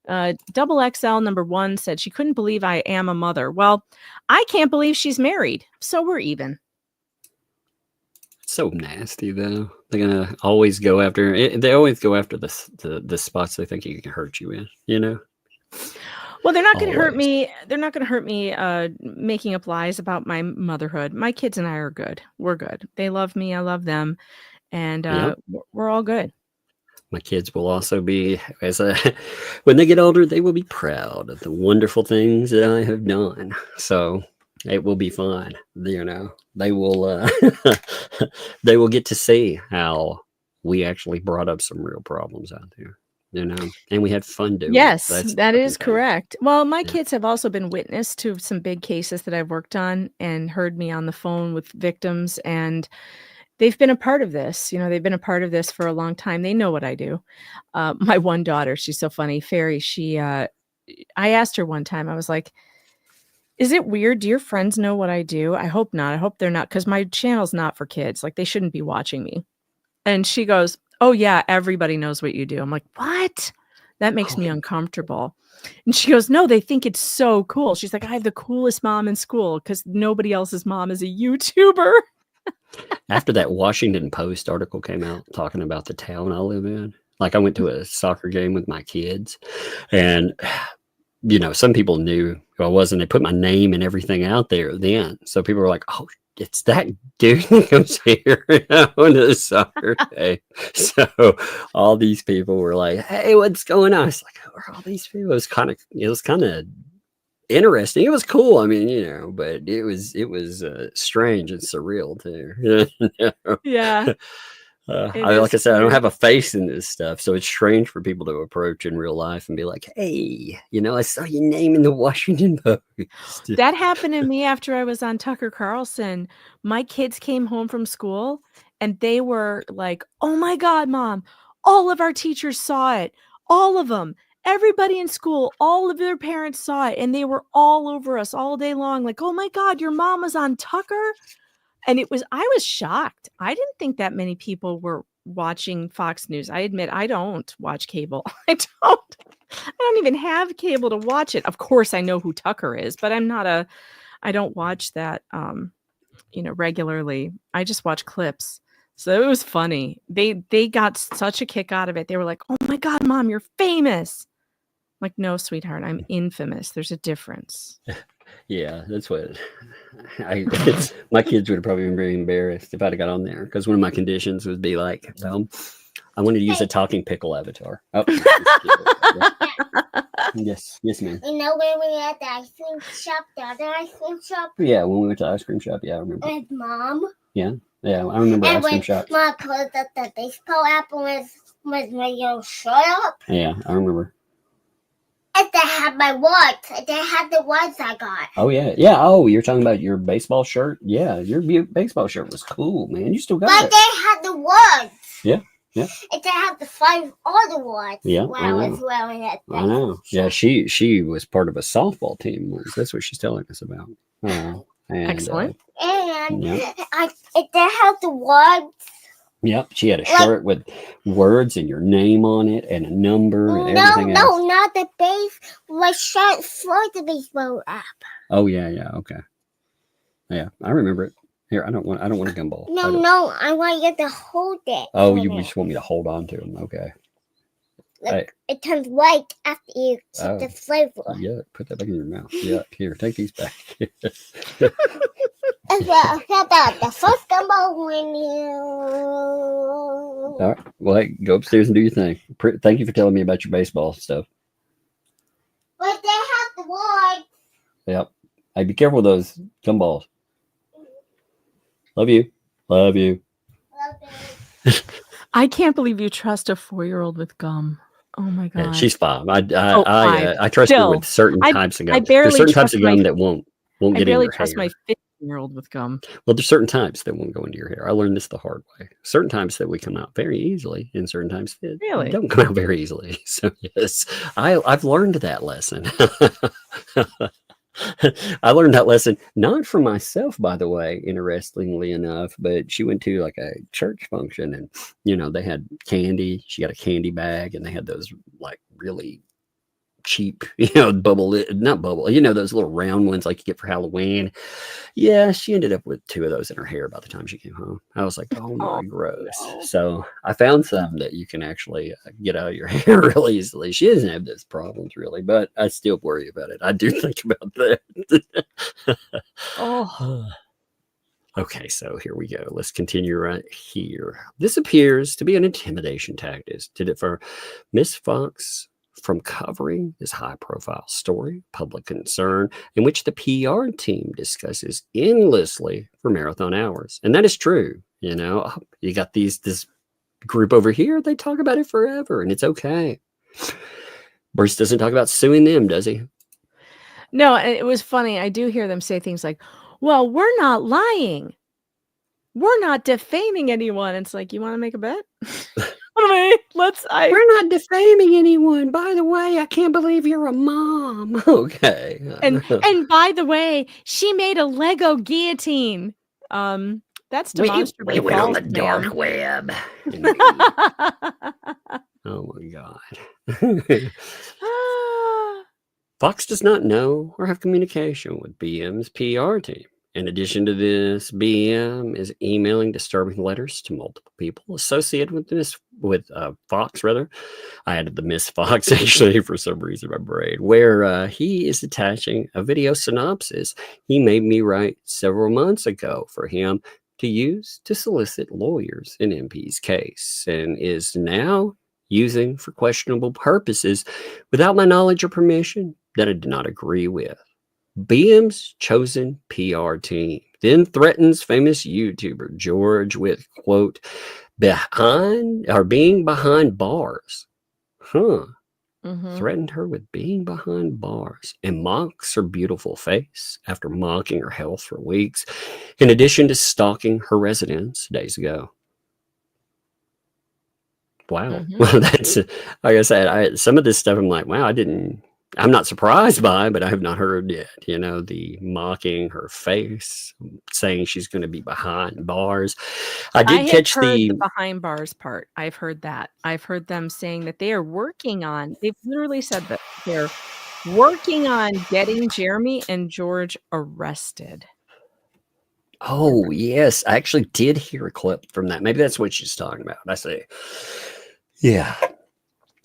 XXL number 1 said she couldn't believe I am a mother. Well, I can't believe she's married. So we're even. so nasty though. They're gonna always go after it. They always go after the spots they think you can hurt you in. You know. Well, they're not going to hurt Always. me. They're not going to hurt me making up lies about my motherhood. My kids and I are good. We're good. They love me. I love them, and Yep. we're all good. My kids will also be when they get older, they will be proud of the wonderful things that I have done. So it will be fun. You know, they will they will get to see how we actually brought up some real problems out there. You know, and we had fun doing it. Yes, That's that is okay. correct. Well, my Yeah. kids have also been witness to some big cases that I've worked on and heard me on the phone with victims, and they've been a part of this. You know, they've been a part of this for a long time. They know what I do. My one daughter, she's so funny, Fairy. I asked her one time, I was like, "Is it weird? Do your friends know what I do? I hope not. I hope they're not, because my channel's not for kids. Like, they shouldn't be watching me." And she goes, "Oh yeah, everybody knows what you do." I'm like, "What?" That makes me uncomfortable. And she goes, "No, they think it's so cool." She's like, "I have the coolest mom in school because nobody else's mom is a YouTuber." After that Washington Post article came out talking about the town I live in, like I went to a soccer game with my kids, and you know, some people knew who I was, and they put my name and everything out there then. So people were like, "Oh, it's that dude that comes here on a soccer game." So all these people were like, "Hey, what's going on?" It's like, "Who are all these people?" It was kind of interesting. It was cool. I mean, you know, but it was strange and surreal too. You know? Yeah, it Like I is said, I don't weird. have a face in this stuff, so it's strange for people to approach in real life and be like, "Hey, you know, I saw your name in the Washington Post." That happened to me after I was on Tucker Carlson. My kids came home from school and they were like, "Oh my God, Mom, all of our teachers saw it. All of them. Everybody in school, all of their parents saw it. And they were all over us all day long. Like, oh my God, your mom was on Tucker." And I was shocked. I didn't think that many people were watching Fox News. I admit I don't watch cable. I don't even have cable to watch it. Of course, I know who Tucker is, but I don't watch that, regularly. I just watch clips. So it was funny. They got such a kick out of it. They were like, "Oh my God, Mom, you're famous." I'm like, "No, sweetheart, I'm infamous. There's a difference." Yeah, that's what my kids would have probably been very embarrassed if I'd have got on there, because one of my conditions would be like, "Well, I wanted to use a talking pickle avatar." Oh, yes, ma'am. You know when we had the ice cream shop, the other ice cream shop? Yeah, when we went to the ice cream shop, yeah, I remember. With Mom? Yeah, I remember And ice cream when shops. Mom closed up the baseball app was my shut up. Yeah, I remember. And they had my watch. They had the watch I got. Oh yeah. Oh, you're talking about your baseball shirt? Yeah, your baseball shirt was cool, man. You still got But it. they had the watch. Yeah. And they had the 5 other watch. Yeah, when I I know. was wearing it. I know. Yeah, she was part of a softball team once. That's what she's telling us about. And, Excellent. And Yeah. they had the watch. Yep, she had a shirt with words and your name on it and a number and everything else. No, not the base. My shirt for the baseball app. Oh yeah, okay. Yeah, I remember it. Here, I don't want a gumball. No, I want you to hold it. Oh, you just want me to hold on to them? Okay. It turns white after you take the flavor. Yeah, put that back in your mouth. Yeah, here, take these back. The first gumball when you. All right. Well, hey, go upstairs and do your thing. Thank you for telling me about your baseball stuff. But they have the watch. Yep. Hey, be careful with those gumballs. Love you. I can't believe you trust a 4-year-old with gum. Oh my God. Yeah, she's fine. I trust her Still, with certain types of gum. I barely There's certain types trust of my- gum that won't I get in barely your trust hair. my 15-year-old with gum. Well, there's certain types that won't go into your hair. I learned this the hard way. Certain types that we come out very easily, and certain types that Really? don't come out very easily. So yes, I've learned that lesson. I learned that lesson not from myself, by the way, interestingly enough, but she went to like a church function, and they had candy. She got a candy bag, and they had those like really cheap, not bubble, those little round ones like you get for Halloween. Yeah, she ended up with 2 of those in her hair by the time she came home. I was like, oh my, gross. no. So I found some that you can actually get out of your hair really easily. She doesn't have those problems really, but I still worry about it. I do think about that. Oh. Okay, so here we go. Let's continue right here. This appears to be an intimidation tactic to deter Miss Fox from covering this high-profile story, public concern, in which the PR team discusses endlessly for marathon hours. And that is true. You got this group over here, they talk about it forever, and it's okay. Bruce doesn't talk about suing them, does he? No, and it was funny. I do hear them say things like, well, we're not lying. We're not defaming anyone. It's like, you want to make a bet? We're not defaming anyone. By the way, I can't believe you're a mom. Okay. And by the way, she made a Lego guillotine. That's demonstrably we went on the false, dark ma'am. web. Oh my God. Fox does not know or have communication with BM's PR team. In addition to this, BM is emailing disturbing letters to multiple people associated with Fox. Rather, I added the Miss Fox actually for some reason in my brain, where he is attaching a video synopsis he made me write several months ago for him to use to solicit lawyers in MP's case, and is now using for questionable purposes without my knowledge or permission that I do not agree with. BM's chosen PR team then threatens famous YouTuber George with, quote, being behind bars. Threatened her with being behind bars and mocks her beautiful face after mocking her health for weeks, in addition to stalking her residence days ago. Wow. Well, that's, like I said, some of this stuff I'm like, wow, I'm not surprised by, but I have not heard yet. The mocking her face, saying she's going to be behind bars. I did catch the behind bars part. I've heard that. I've heard them saying that they are working on. They've literally said that they're working on getting Jeremy and George arrested. Oh yes, I actually did hear a clip from that. Maybe that's what she's talking about. I say, yeah.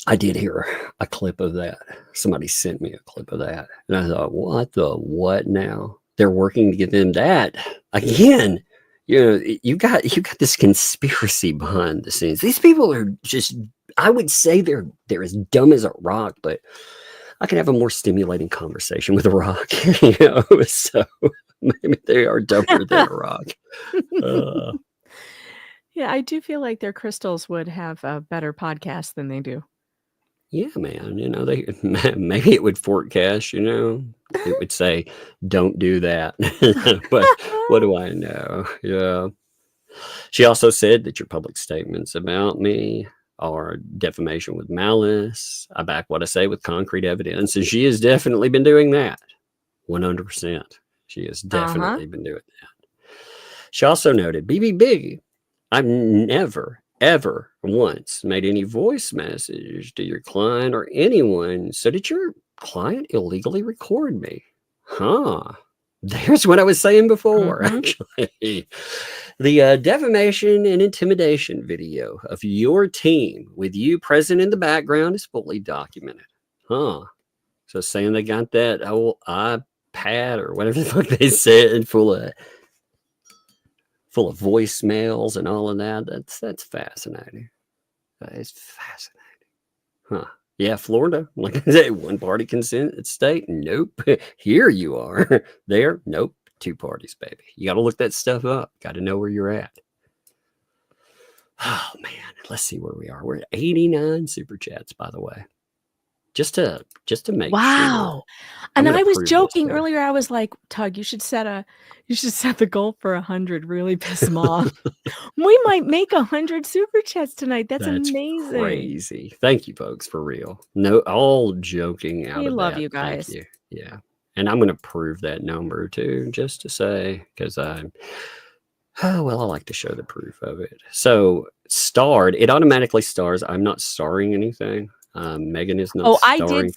I did hear a clip of that. Somebody sent me a clip of that. And I thought, what now? They're working to get them that. Again, you got this conspiracy behind the scenes. These people are just, I would say they're as dumb as a rock, but I can have a more stimulating conversation with a rock. So maybe they are dumber than a rock. Yeah, I do feel like their crystals would have a better podcast than they do. Yeah, man. They maybe it would forecast. It would say, "Don't do that." But what do I know? Yeah. She also said that your public statements about me are defamation with malice. I back what I say with concrete evidence, and she has definitely been doing that. 100%. She has definitely been doing that. She also noted, BB, I've never, ever once made any voice message to your client or anyone so that your client illegally record me. There's what I was saying before, actually. The defamation and intimidation video of your team with you present in the background is fully documented. So saying they got that old iPad or whatever the fuck they said full of voicemails and all of that. That's fascinating. It's fascinating. Yeah, Florida, like I say, one party consent at state. Nope. Here you are. There, nope. 2 parties, baby. You got to look that stuff up. Got to know where you're at. Oh man, let's see where we are. We're at 89 super chats, by the way. Just to make wow. Sure. And I was joking earlier. I was like, Tug, you should set the goal for 100. Really piss them off. We might make 100 super chats tonight. That's amazing. Crazy. Thank you, folks, for real. No, all joking out. We of love that. you guys. Thank you. Yeah, and I'm going to prove that number too, just to say, because I like to show the proof of it. So starred, it automatically stars. I'm not starring anything. Megan is not Oh, starring.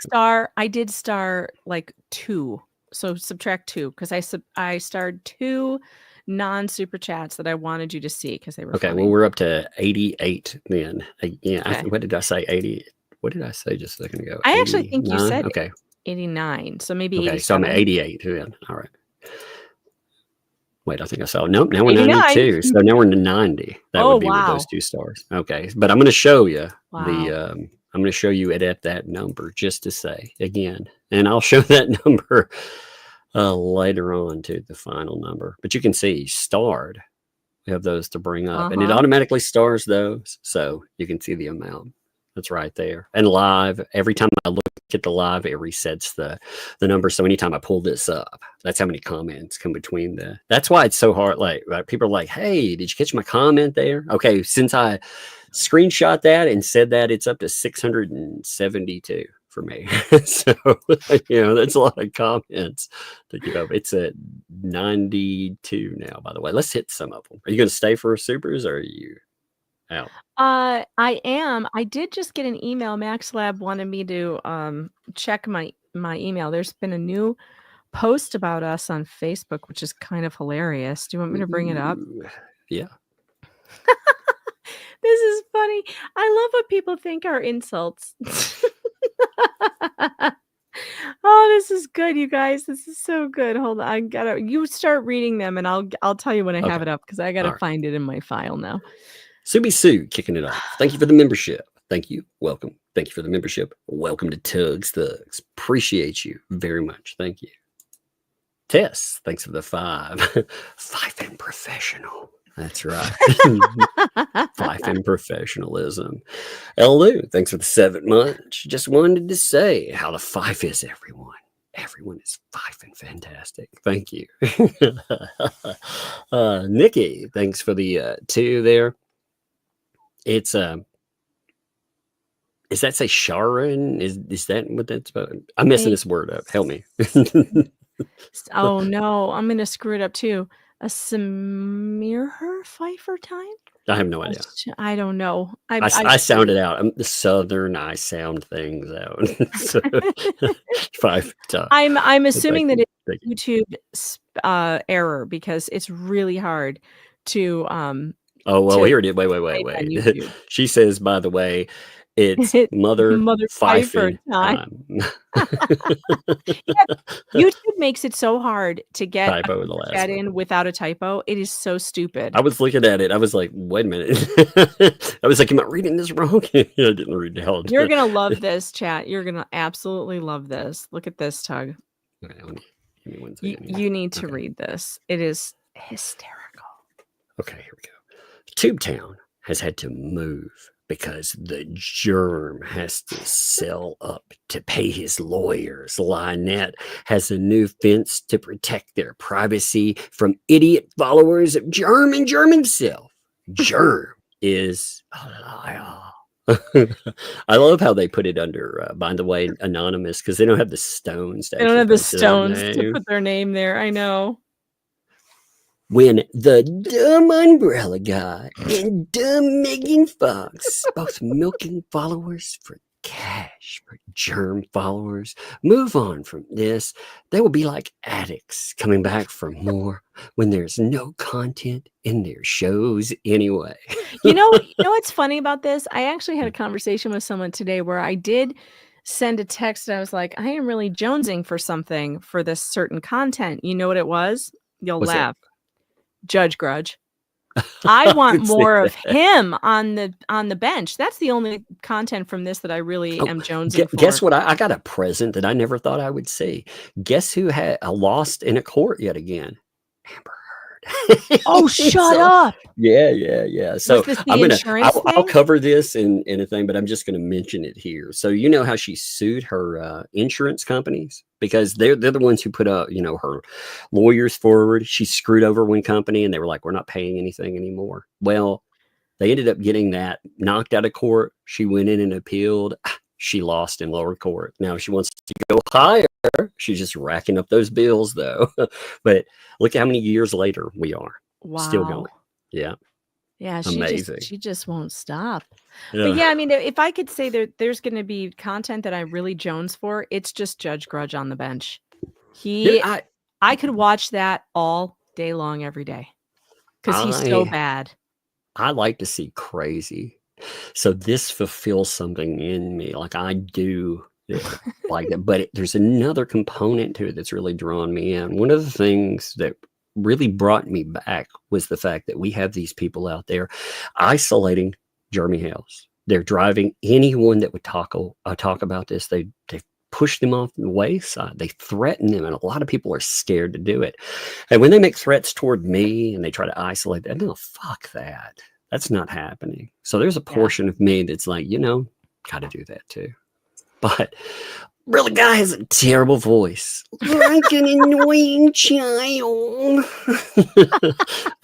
I did star like 2. So subtract 2 because I starred 2 non-super chats that I wanted you to see because they were Okay, funny. well, we're up to 88 then. Yeah, Okay. what did I say? 80. What did I say just a second ago? I actually think you 89? said Okay. 89. So maybe Okay, so I'm 87. at 88 then. All right. Wait, I think I saw. Nope, now we're 89. 92. So now we're to 90. That Oh, would be with those wow. 2 stars. Okay, but I'm going to show you the. Wow. I'm going to show you it at that number just to say again, and I'll show that number later on to the final number. But you can see starred. We have those to bring up, and it automatically stars those, so you can see the amount. That's right there. And live, every time I look at the live, it resets the number. So anytime I pull this up, that's how many comments come between the. That's why it's so hard. Like people are like, "Hey, did you catch my comment there?" Okay, since I screenshot that and said that, it's up to 672 for me. So that's a lot of comments to keep up. It's at 92 now. By the way, let's hit some of them. Are you going to stay for supers, or are you out? I am. I did just get an email. MaxLab wanted me to check my email. There's been a new post about us on Facebook, which is kind of hilarious. Do you want me to bring it up? Ooh, yeah. This is funny. I love what people think are insults. Oh, this is good, you guys. This is so good. Hold on. You start reading them and I'll tell you when I have it up because I gotta find it in my file now. Subi Sue kicking it off. Thank you for the membership. Thank you. Welcome. Thank you for the membership. Welcome to Tugs Thugs. Appreciate you very much. Thank you. Tess, thanks for the 5. 5 in professional. That's right. 5 in professionalism. Elu, thanks for the 7 months. Just wanted to say how the 5 is, everyone. Everyone is 5 and fantastic. Thank you. Nikki, thanks for the 2 there. It's is that say Shara? Is that what that's about? I'm messing this word up. Help me. Oh no, I'm gonna screw it up too. A Samir Pfeiffer time? I have no idea. I don't know. I sound it out. I'm the Southern. I sound things out. So, 5 times. I'm assuming that it's YouTube error because it's really hard to Oh well, here it is. Wait. She says, by the way, it's mother Pfeiffer time. Yeah, YouTube makes it so hard to get typo in the last in without a typo. It is so stupid. I was looking at it. I was like, wait a minute. I was like, am I reading this wrong? I didn't read it out. You're gonna love this, chat. You're gonna absolutely love this. Look at this, Tug. Okay, give me 1 second. You need to read this. It is hysterical. Okay, here we go. Tubetown has had to move because the germ has to sell up to pay his lawyers. Lynette has a new fence to protect their privacy from idiot followers of Germ and Germ himself. Germ is a liar. I love how they put it under, by the way, anonymous, because they don't have the stones. They don't have the stones to put their name there. I know. When the dumb umbrella guy and dumb Megan Fox, both milking followers for cash for germ followers, move on from this, they will be like addicts coming back for more when there's no content in their shows anyway. You know what's funny about this? I actually had a conversation with someone today where I did send a text and I was like, I am really jonesing for something for this certain content. You know what it was? You'll laugh. Judge Grudge. I want more of him on the bench. That's the only content from this that I really am jonesing for. Guess what? I got a present that I never thought I would see. Guess who had lost in a court yet again? Amber Heard. Oh, shut up. Yeah. So I'll cover this in a thing, but I'm just going to mention it here. So you know how she sued her insurance companies because they're the ones who put up, her lawyers forward. She screwed over one company and they were like, we're not paying anything anymore. Well, they ended up getting that knocked out of court. She went in and appealed. She lost in lower court. Now she wants to go higher. She's just racking up those bills though. But look how many years later we are. Wow. Still going. Yeah. Yeah, Amazing. she just won't stop. But Yeah. yeah, I mean, if I could say there's gonna be content that I really jones for, it's just Judge Grudge on the bench. Yeah, I could watch that all day long every day because he's so bad. I like to see crazy. So this fulfills something in me. Like I do like that. But there's another component to it that's really drawn me in. One of the things that really brought me back was the fact that we have these people out there isolating Jeremy Hales. They're driving anyone that would talk about this. They push them off the wayside. They threaten them, and a lot of people are scared to do it. And when they make threats toward me and they try to isolate that, no, fuck that. That's not happening. So there's a portion of me that's like, got to do that too. But really, guy has a terrible voice, like an annoying child.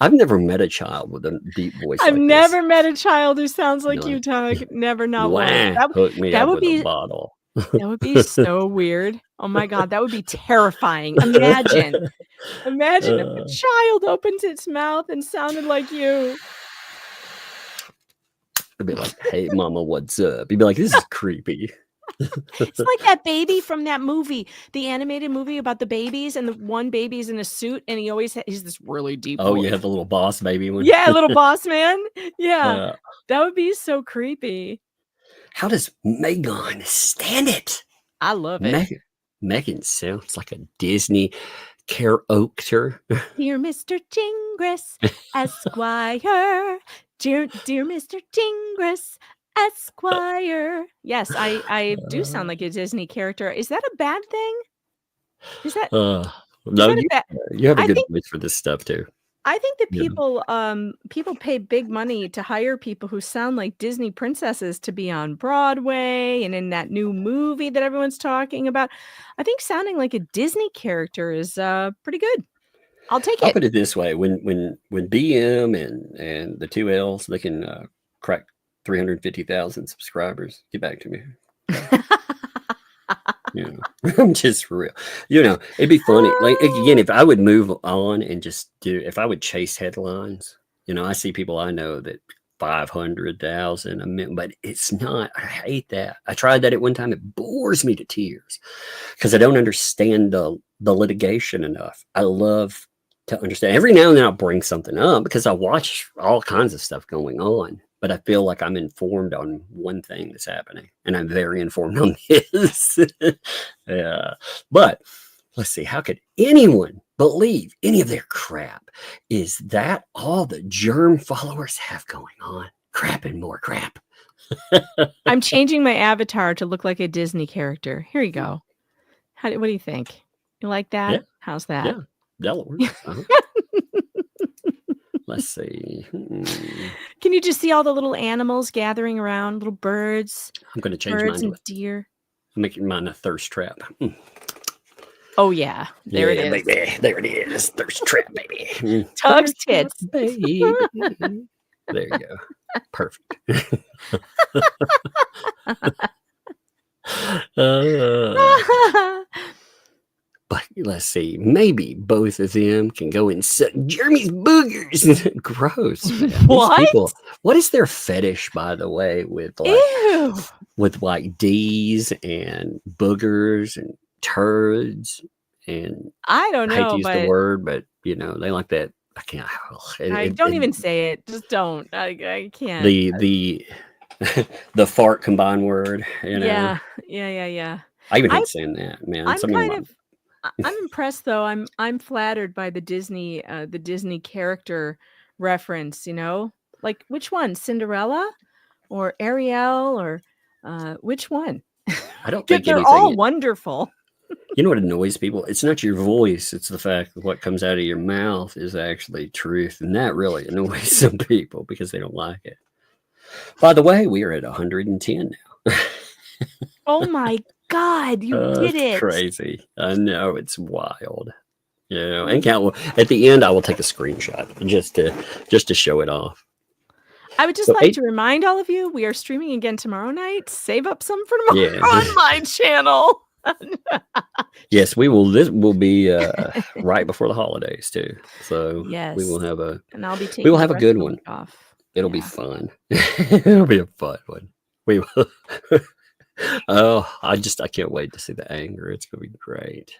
I've never met a child with a deep voice. I've like never this. met a child who sounds like No. you, Tug. Never, not Wah, once. hook me that up would with be a bottle. that would be so weird. Oh my God, that would be terrifying. Imagine if a child opens its mouth and sounded like you. It'd be like, "Hey, mama, what's up?" You'd be like, "This is creepy." It's like that baby from that movie, the animated movie about the babies, and the one baby's in a suit, and he's this really deep Oh, voice. yeah, the little boss baby one. Yeah, little boss man. Yeah, that would be so creepy. How does Megan stand it? I love it. Megan sounds like a Disney character. Dear Mr. Gingras, Esquire. Dear Mr. Gingras, Esquire. Yes, I do sound like a Disney character. Is that a bad thing? Is that No, you have a good voice for this stuff too. I think that people pay big money to hire people who sound like Disney princesses to be on Broadway and in that new movie that everyone's talking about. I think sounding like a Disney character is pretty good. I'll take it. I'll put it this way: when BM and the 2 L's, they can crack 350,000 subscribers, get back to me. I'm just real. It'd be funny. Like again, if I would move on and just if I would chase headlines, I see people I know that 500,000 a minute, but it's not. I hate that. I tried that at one time. It bores me to tears because I don't understand the litigation enough. I love to understand. Every now and then I'll bring something up because I watch all kinds of stuff going on. But I feel like I'm informed on one thing that's happening, and I'm very informed on this. Yeah. But let's see, how could anyone believe any of their crap? Is that all the germ followers have going on? Crap and more crap. I'm changing my avatar to look like a Disney character. Here you go. What do you think? You like that? Yeah. How's that? Yeah, that'll work. Let's see. Can you just see all the little animals gathering around, little birds? I'm going to change birds mine and deer. I'm making mine a thirst trap. Oh, yeah. There it is. Baby. There it is. Thirst trap, baby. Tug's tits. Baby. There you go. Perfect. But let's see, maybe both of them can go and suck Jeremy's boogers. Gross. Man. What? People, what is their fetish, by the way, with like D's and boogers and turds? And I don't know. I hate to use the word, but they like that. I can't. Don't even say it. Just don't. I can't. The fart combined word. Yeah. I even hate saying that, man. I'm impressed though. I'm flattered by the Disney character reference, Like which one? Cinderella or Ariel or which one? I don't think they're all wonderful. You know what annoys people? It's not your voice. It's the fact that what comes out of your mouth is actually truth. And that really annoys some people because they don't like it. By the way, we are at 110 now. Oh my God, you did it. Crazy. I know, it's wild. And at the end I will take a screenshot just to show it off. I would just like to remind all of you, we are streaming again tomorrow night. Save up some for tomorrow on my channel. Yes, we will. This will be right before the holidays too. So yes, we will have and I'll be taking we will have a good one off. It'll be Yeah. fun. It'll be a fun one. We will. Oh, I can't wait to see the anger. It's gonna be great.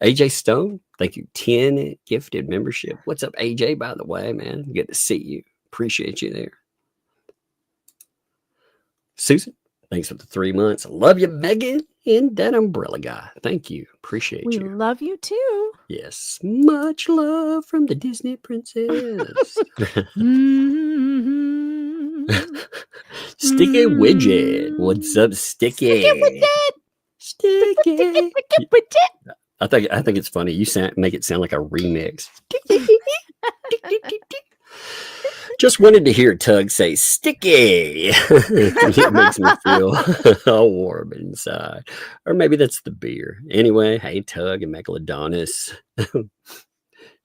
AJ Stone, thank you. 10 gifted membership. What's up, AJ? By the way, man, good to see you. Appreciate you there. Susan, thanks for the 3 months. Love you, Megan, and that umbrella guy. Thank you. Appreciate We you. love you too. Yes, much love from the Disney princess. Sticky Widget. What's up, Sticky? Sticky. I think it's funny. You make it sound like a remix. Just wanted to hear Tug say sticky. It makes me feel all warm inside. Or maybe that's the beer. Anyway, hey, Tug and Megalodonus.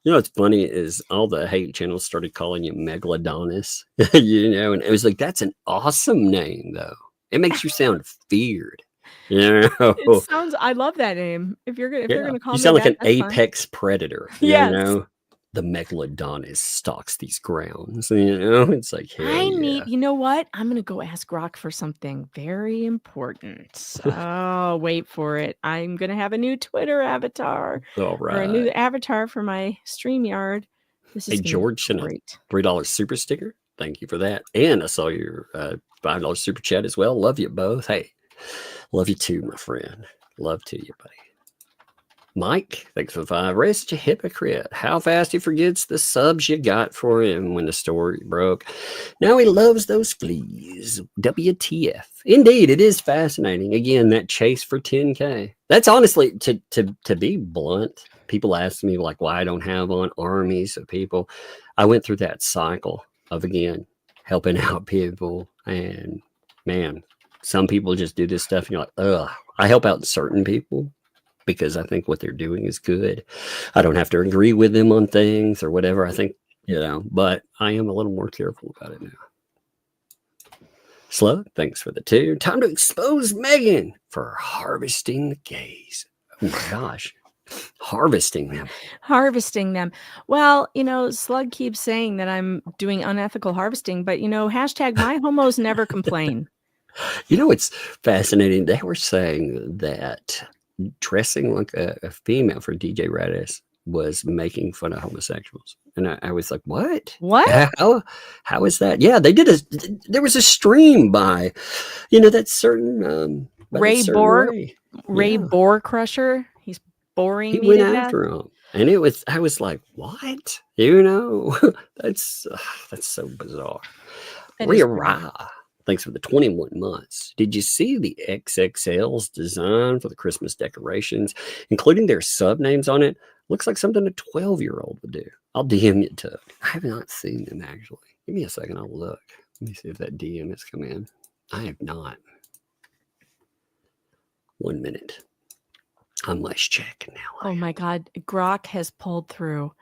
You know what's funny is all the hate channels started calling you Megalodonus. You know, and it was like, that's an awesome name, though. It makes you sound feared. You know? It sounds. I love that name. If they're gonna call You me sound like that, an that's fine. apex predator. Yes. You know? The Megalodonus stalks these grounds. You know, it's like, hell yeah. You know what? I'm gonna go ask Grok for something very important. Oh, wait for it. I'm gonna have a new Twitter avatar. All Or a new right. avatar for my StreamYard. This is Hey, George sent a great. $3 super sticker. Thank you for that. And I saw your $5 super chat as well. Love you both. Hey, love you too, my friend. Love to you, buddy. Mike, thanks for the 5. Ray's such a hypocrite. How fast he forgets the subs you got for him when the story broke. Now he loves those fleas. WTF. Indeed, it is fascinating. Again, that chase for 10K. That's honestly, to be blunt, people ask me like why I don't have on armies of people. I went through that cycle of, again, helping out people. And man, some people just do this stuff and you're like, ugh. I help out certain people because I think what they're doing is good. I don't have to agree with them on things or whatever. I think, you know, but I am a little more careful about it now. Slug, thanks for the 2. Time to expose Megan for harvesting the gays. Oh my gosh. Harvesting them. Harvesting them. Well, you know, Slug keeps saying that I'm doing unethical harvesting, but you know, hashtag my homos never complain. You know, it's fascinating. They were saying that dressing like a female for DJ Radis was making fun of homosexuals. And I was like, what? What? How is that? Yeah, they did there was a stream by, you know, that certain Ray yeah. Boar Crusher. He's boring He me went to death. after him. And I was like, what? You know, that's so bizarre. Rah. Thanks for the 21 months. Did you see the XXL's design for the Christmas decorations, including their sub names on it? Looks like something a 12-year-old would do. I'll DM you, Tug. I have not seen them, actually. Give me a second. I'll look. Let me see if that DM has come in. I have not. 1 minute. I must check now. Oh my God. Grok has pulled through.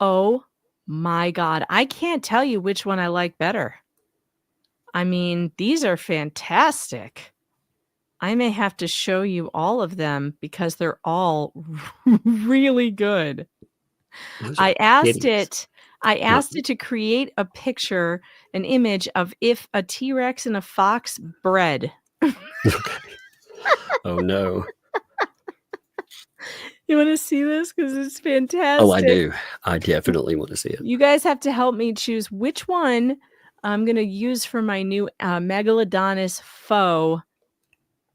Oh my God. I can't tell you which one I like better. I mean, these are fantastic. I may have to show you all of them because they're all really good. I asked it to create a picture, an image of if a T-Rex and a fox bred. Okay. Oh no. You want to see this? Because it's fantastic. Oh, I do. I definitely want to see it. You guys have to help me choose which one I'm going to use for my new Megalodonus foe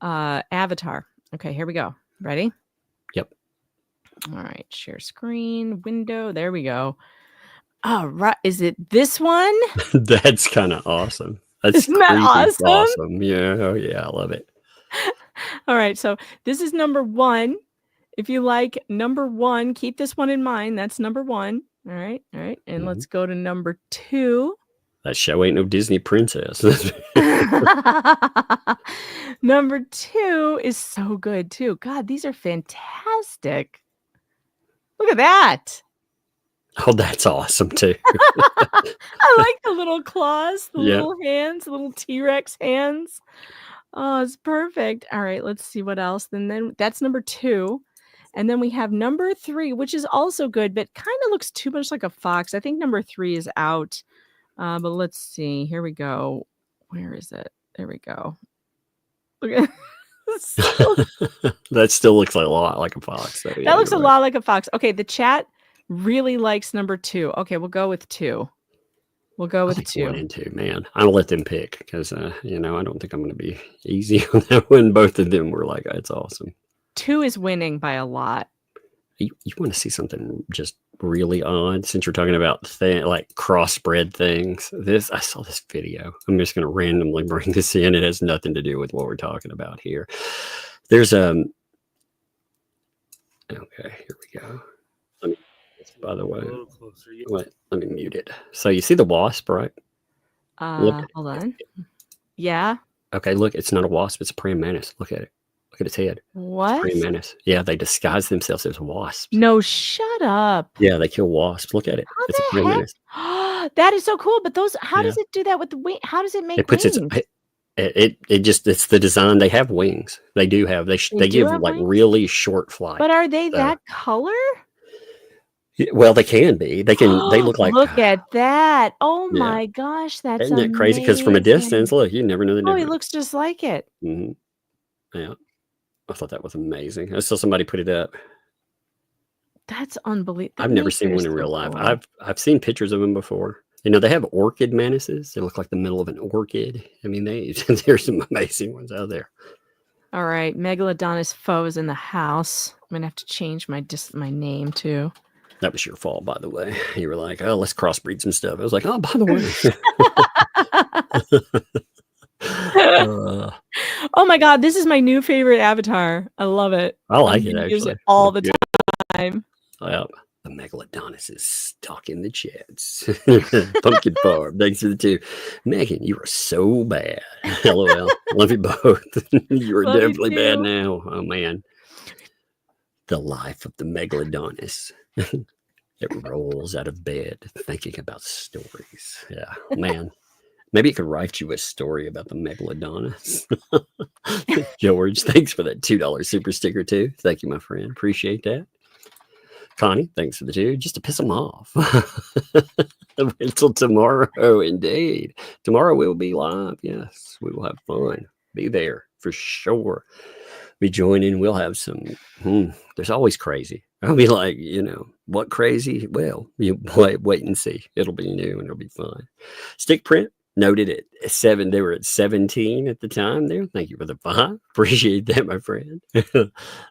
avatar. Okay, here we go. Ready? Yep. All right, share screen, window. There we go. All right. Is it this one? That's kind of awesome. That's Isn't that awesome? Yeah. Oh, yeah. I love it. All right. So this is number 1. If you like number 1, keep this one in mind. That's number 1. All right. All right. And let's go to number 2. That show ain't no Disney princess. Number 2 is so good too. God, these are fantastic. Look at that. Oh, that's awesome too. I like the little claws, the Yeah. little hands, the little T-Rex hands. Oh, it's perfect. All right, let's see what else. Then that's number 2. And then we have number 3, which is also good, but kind of looks too much like a fox. I think number 3 is out. But let's see. Here we go. Where is it? There we go. Look at That still looks a lot like a fox, though. that looks a lot like a fox. Okay, the chat really likes number 2. Okay, we'll go with 2. We'll go with 2. 1 and 2, man. I'll let them pick because I don't think I'm going to be easy on that one. Both of them were like, it's awesome. 2 is winning by a lot. You want to see something just really odd since you're talking about like crossbred things. I saw this video. I'm just going to randomly bring this in. It has nothing to do with what we're talking about here. There's okay, here we go. By the way, let me mute it. So you see the wasp, right? Hold on. Yeah. Okay, look, it's not a wasp. It's a praying mantis. Look at it. Look at its head. What? Praying mantis. Yeah, they disguise themselves as wasps. No, shut up. Yeah, they kill wasps. Look at it. How It's a the praying heck? mantis. That is so cool. But how does it do that with the wing? How does it make It puts wings? it's the design. They have wings. They do have. They They do give have like wings? really short flight. But are they So- that color? Well, they can be. They can. They look like. Look at that. Oh Yeah. my gosh, that's Isn't that crazy? Because from a amazing. distance, look, you never know the Oh, difference. he looks just like it. Mhm. Yeah, I thought that was amazing. I saw somebody put it up. That's unbelievable. I've never seen one in real life. I've seen pictures of them before. They have orchid mantises. They look like the middle of an orchid. I mean, there's some amazing ones out there. All right, Megalodonus foes in the house. I'm gonna have to change my name too. That was your fault, by the way. You were like, "Oh, let's crossbreed some stuff." I was like, "Oh, by the way." Oh my god, this is my new favorite avatar. I love it. I like I'm it gonna actually. use it all the Good. time. Yep. The Megalodonus is stuck in the chats. Pumpkin Farm. Thanks for the 2. Megan, you are so bad. LOL. Love you both. You are Love you definitely bad too. now. Oh man. The life of the Megalodonus. It rolls out of bed thinking about stories. Yeah, man. Maybe it could write you a story about the Megalodonus. George, thanks for that $2 super sticker too. Thank you, my friend. Appreciate that. Connie, thanks for the 2, just to piss them off. Until tomorrow, indeed. Tomorrow we'll be live. Yes, we will have fun. Be there for sure. Be joining. We'll have some. There's always crazy. I'll be like, what crazy? Well, you wait and see. It'll be new and it'll be fun. Stick print noted at 7. They were at 17 at the time there. Thank you for the 5. Appreciate that, my friend.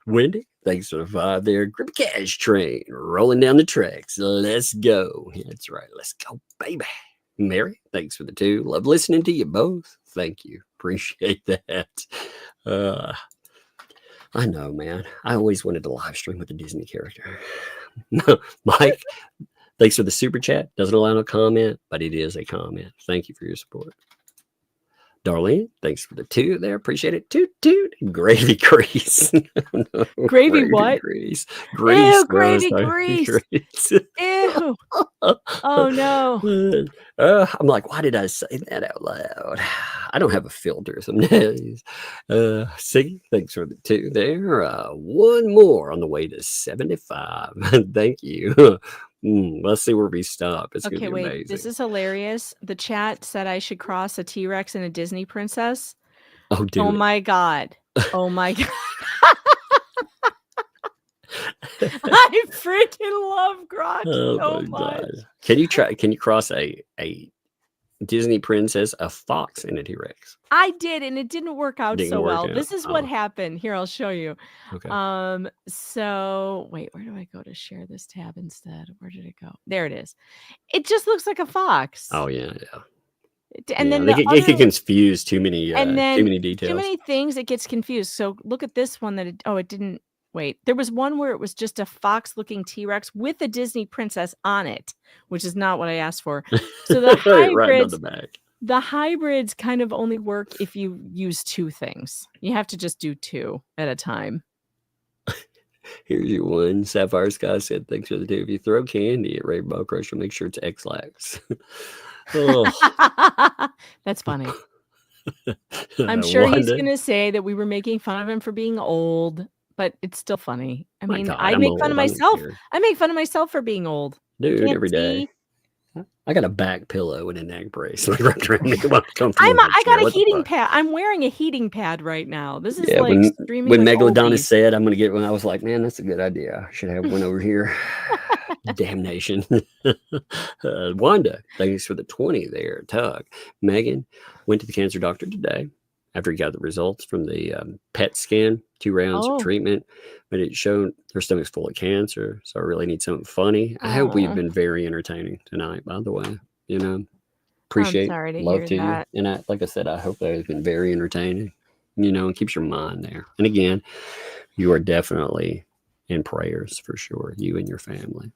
Wendy, thanks for the 5 there. Grip Cash Train rolling down the tracks. Let's go. That's right. Let's go, baby. Mary, thanks for the 2. Love listening to you both. Thank you. Appreciate that. I know, man. I always wanted to live stream with a Disney character. Mike, thanks for the super chat. Doesn't allow no comment, but it is a comment. Thank you for your support. Darlene, thanks for the 2 there. Appreciate it. Toot, toot. Gravy grease. No, Gravy what? Grease. Ew, Grease. gravy grease. Grease. Ew. Oh no. I'm like, why did I say that out loud? I don't have a filter some days. Siggy, thanks for the 2 there. 1 more on the way to 75. Thank you. Let's see where we stop. It's Okay, gonna be wait. amazing. This is hilarious. The chat said I should cross a T-Rex and a Disney princess. Oh, dude. Oh my god. Oh my god. I freaking love Grok so much. Can you cross a Disney princess, a fox, and a T-Rex? I did, and it didn't work out Didn't so work well. out. This is what happened. Here, I'll show you. Okay. So wait, where do I go to share this tab instead? Where did it go? There it is. It just looks like a fox. Oh yeah. And then they get confused. Too many details. Too many things. It gets confused. So look at this one it didn't. Wait, there was one where it was just a fox-looking T-Rex with a Disney princess on it, which is not what I asked for. So the hybrids, right on the back. The hybrids kind of only work if you use 2 things. You have to just do 2 at a time. Here's your 1. Sapphire Sky said, thanks for the 2. If you throw candy at Rainbow Crusher, make sure it's X-Lax. Oh. That's funny. I'm sure he's Wanda. going to say that we were making fun of him for being old, but it's still funny. I My mean, God, I I'm make old. fun of I don't myself. care. I make fun of myself for being old. Dude, Can't every day. see. I got a back pillow and a neck brace wrapped around me. While I'm comfortable in my I chair. got a What the heating fuck? pad. I'm wearing a heating pad right now. This is Yeah, like when streaming with Megalodon oldies. said I'm going to get one, I was like, man, that's a good idea. I should have one over here. Damnation. Wanda, thanks for the 20 there. Tug. Megan went to the cancer doctor today after he got the results from the PET scan, 2 rounds of Oh. treatment, but it showed her stomach's full of cancer. So I really need something funny. I hope we've Aw. been very entertaining tonight, by the way. You know, appreciate, sorry to love hear to that. you. And like I said, I hope that has been very entertaining, you know, and keeps your mind there. And again, you are definitely in prayers for sure, you and your family.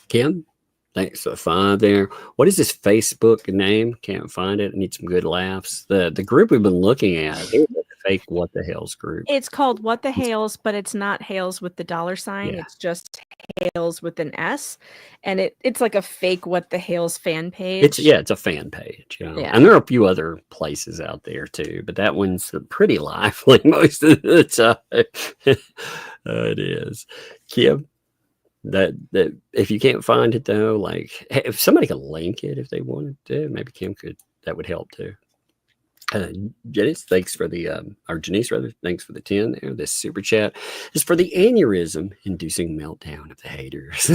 Kim, thanks for the 5 there. What is this Facebook name? Can't find it. I need some good laughs. The group we've been looking at is a fake What the Hales group. It's called What the Hales, but it's not Hales with the $sign. Yeah. It's just Hales with an S, and it's like a fake What the Hales fan page. It's a fan page, you know. Yeah. And there are a few other places out there too, but that one's pretty lively most of the time. It is. Kim, that if you can't find it though, like if somebody could link it if they wanted to, maybe Kim could. That would help too. Janice, thanks for the or Janice rather, thanks for the 10 there. This super chat is for the aneurysm inducing meltdown of the haters.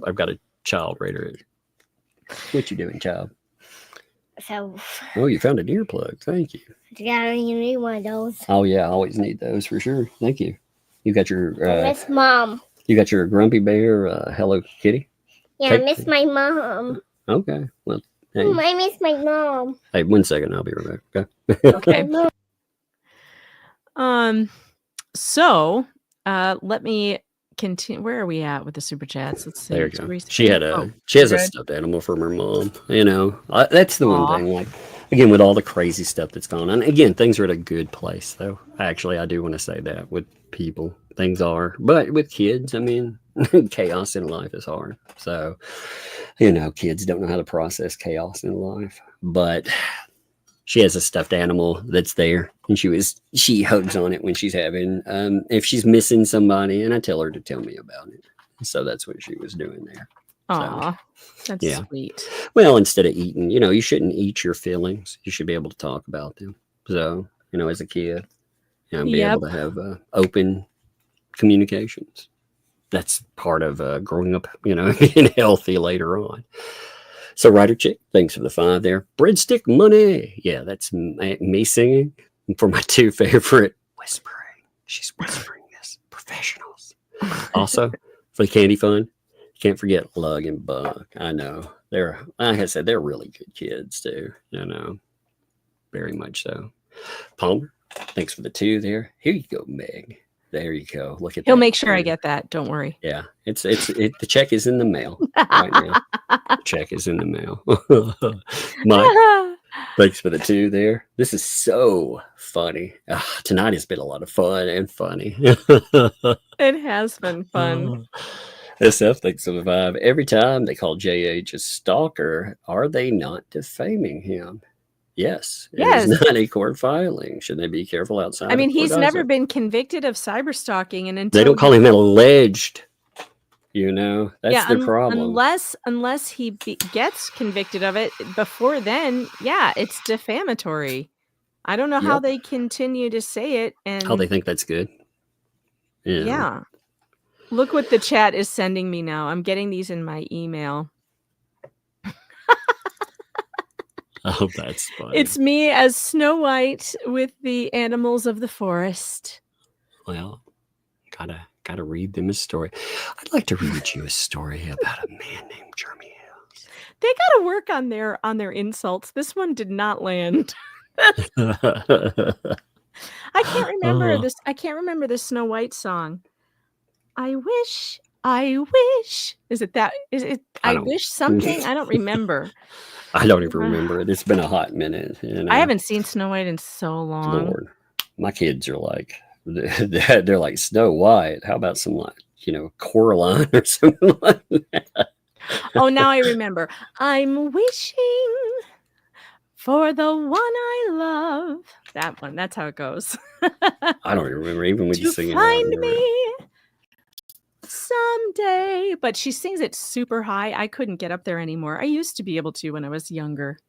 I've got a child right here. What you doing, child? So, Oh, you found an earplug. Thank you. you need one of those. Oh yeah, I always need those for sure. Thank you. You got your I miss Mom. you got your Grumpy Bear Hello Kitty? Yeah, I miss my mom. Okay. Well, hey. I miss my mom. Hey, 1 second, I'll be right back. Okay. So let me continue. Where are we at with the super chats? Let's see. There you go. She has a stuffed animal from her mom. You know, that's the one thing. Like again, with all the crazy stuff that's going on. Again, things are at a good place, though. Actually, I do want to say that with people, things are. But with kids, I mean, chaos in life is hard. So, you know, kids don't know how to process chaos in life. But she has a stuffed animal that's there, and she hugs on it when she's having if she's missing somebody, and I tell her to tell me about it. So that's what she was doing there. Aw, that's yeah. sweet. Well, instead of eating, you know, you shouldn't eat your feelings. You should be able to talk about them. So, you know, as a kid, you know, be able to have open communications. That's part of growing up, you know, being healthy later on. So, Ryder Chick, thanks for the 5 there. Breadstick Money. Yeah, that's me singing for my 2 favorite whispering. She's whispering this. Professionals. Also, for the Candy Fund, can't forget Lug and Buck. I know. Like I said, they're really good kids, too. You know, very much so. Palmer, thanks for the 2 there. Here you go, Meg. There you go. Look at that. He'll make sure I get that. Don't worry. Yeah, the check is in the mail right now. The check is in the mail. Mike, thanks for the 2 there. This is so funny. Tonight has been a lot of fun and funny. It has been fun. SF, thanks for the 5. Every time they call JH a stalker, are they not defaming him? Yes. Yes. It is not a court filing. Should they be careful outside? I mean, he's never also been convicted of cyber stalking, and until they don't call him alleged. You know, that's the problem. Unless he gets convicted of it before then, yeah, it's defamatory. I don't know how they continue to say it, and how they think that's good. Yeah. Look what the chat is sending me now. I'm getting these in my email. Oh, that's funny. It's me as Snow White with the animals of the forest. Well, gotta read them a story. I'd like to read you a story about a man named Jeremy Hales. They gotta work on their insults. This one did not land. I can't remember this. I can't remember the Snow White song. I wish. Is it that? Is it? I wish something. I don't remember. I don't even remember it. It's been a hot minute. You know? I haven't seen Snow White in so long. Lord, my kids are like, they're like Snow White. How about some like, you know, Coraline or something like that? Oh, now I remember. I'm wishing for the one I love. That one. That's how it goes. I don't even remember even when you sing it. Find me someday. But she sings it super high. I couldn't get up there anymore. I used to be able to when I was younger.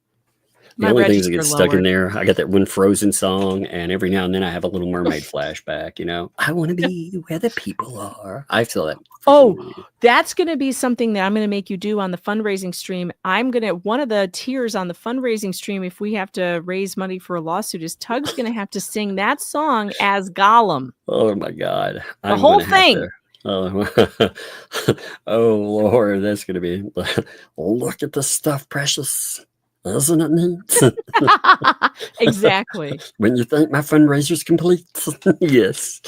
The My only things that register get stuck in lowered. there, I got that one Frozen song, and every now and then I have a Little Mermaid flashback. I want to be where the people are. I feel that. Oh, that's going to be something that I'm going to make you do on the fundraising stream. One of the tiers on the fundraising stream, if we have to raise money for a lawsuit, is Tug's going to have to sing that song as Gollum. Oh my God. The whole thing. Oh, oh Lord, that's going to be, look at the stuff, precious. Isn't it neat? Exactly. When you think my fundraiser's complete, yes.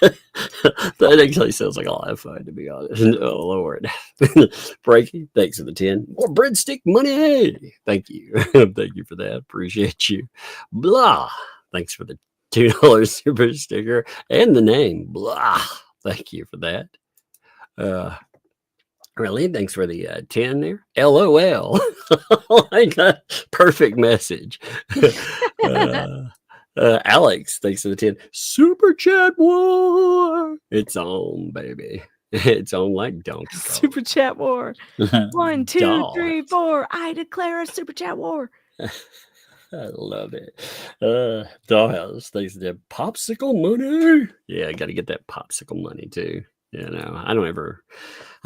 That actually sounds like a lot of fun, to be honest. Oh Lord. Frankie, thanks for the 10. More breadstick money. Thank you. Thank you for that. Appreciate you. Blah. Thanks for the $2 super sticker and the name. Blah. Thank you for that. Really? Thanks for the 10 there. LOL. Like a perfect message. Alex, thanks for the 10. Super chat war. It's on, baby. It's on like Donkey Kong. Super chat war. 1, 2, 3, 4. I declare a super chat war. I love it. Dollhouse, thanks for the popsicle money. Yeah, I got to get that popsicle money too. I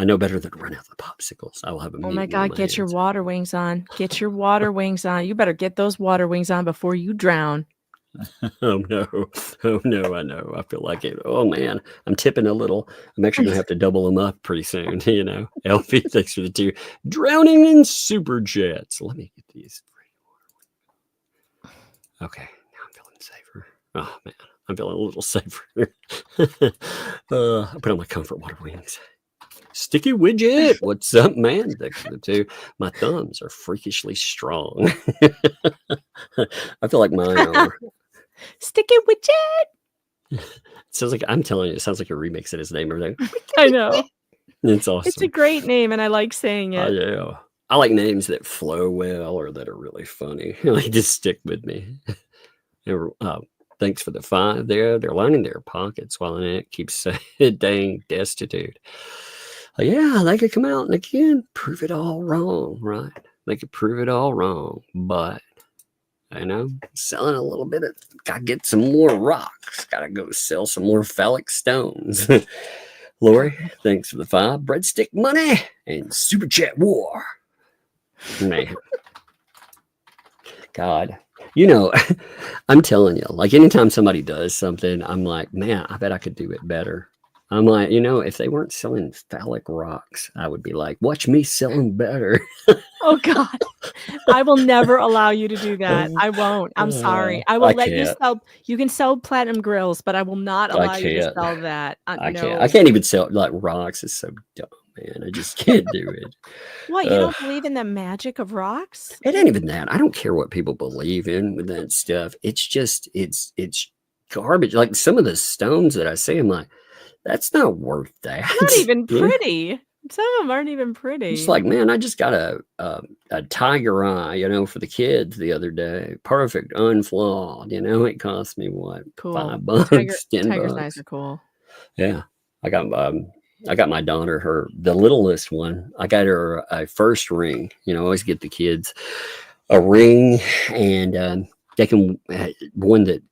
know better than to run out the popsicles. I will have a Oh my God, get your water wings on. Get your water wings on. You better get those water wings on before you drown. Oh no. I know. I feel like it. Oh man, I'm tipping a little. I'm actually going to have to double them up pretty soon. LP, thanks for the 2. Drowning in super jets. Let me get these. Okay, now I'm feeling safer. Oh man, I'm feeling a little safer. I put on my comfort water wings. Sticky widget, what's up, man? Thanks for the 2. My thumbs are freakishly strong. I feel like mine are. Sticky widget. I'm telling you, it sounds like a remix of his name or everything. I know. It's awesome. It's a great name, and I like saying it. Yeah. I like names that flow well or that are really funny. Like just stick with me. Thanks for the 5 there. They're lining their pockets while it keeps saying dang destitute. Yeah, they could come out and again prove it all wrong, right? They could prove it all wrong, but selling a little bit of, gotta get some more rocks, gotta go sell some more phallic stones. Lori, thanks for the 5 breadstick money and super chat war. Man, God, I'm telling you, like anytime somebody does something, I'm like, man, I bet I could do it better. I'm like, if they weren't selling phallic rocks, I would be like, watch me sell them better. Oh God, I will never allow you to do that. I won't. I'm sorry. I will let you sell. You can sell platinum grills, but I will not allow you to sell that. I can't even sell like rocks. It's so dumb, man. I just can't do it. What? You don't believe in the magic of rocks? It ain't even that. I don't care what people believe in with that stuff. It's just it's garbage. Like some of the stones that I see, I'm like, that's not worth that. Not even pretty. Some of them aren't even pretty. It's like, man, I just got a tiger eye, for the kids the other day. Perfect, unflawed. It cost me what? Cool. $5, $10. Tiger's eyes are cool. Yeah, I got my daughter the littlest one. I got her a first ring. I always get the kids a ring, and they can one that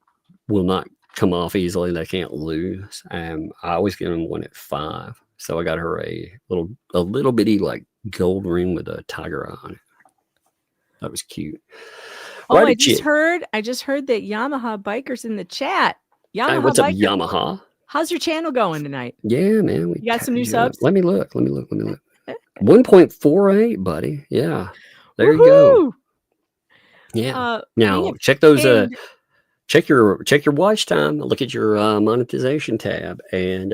will not come off easily. They can't lose. I always get them one at 5. So I got her a little bitty like gold ring with a tiger eye on it. That was cute. Oh, I just heard that Yamaha Biker's in the chat. Hey, what's up, Yamaha? How's your channel going tonight? Yeah, man. You got some new subs? Let me look. 1.48, buddy. Yeah. There you go. Yeah. Now check those check your watch time. Look at your monetization tab, and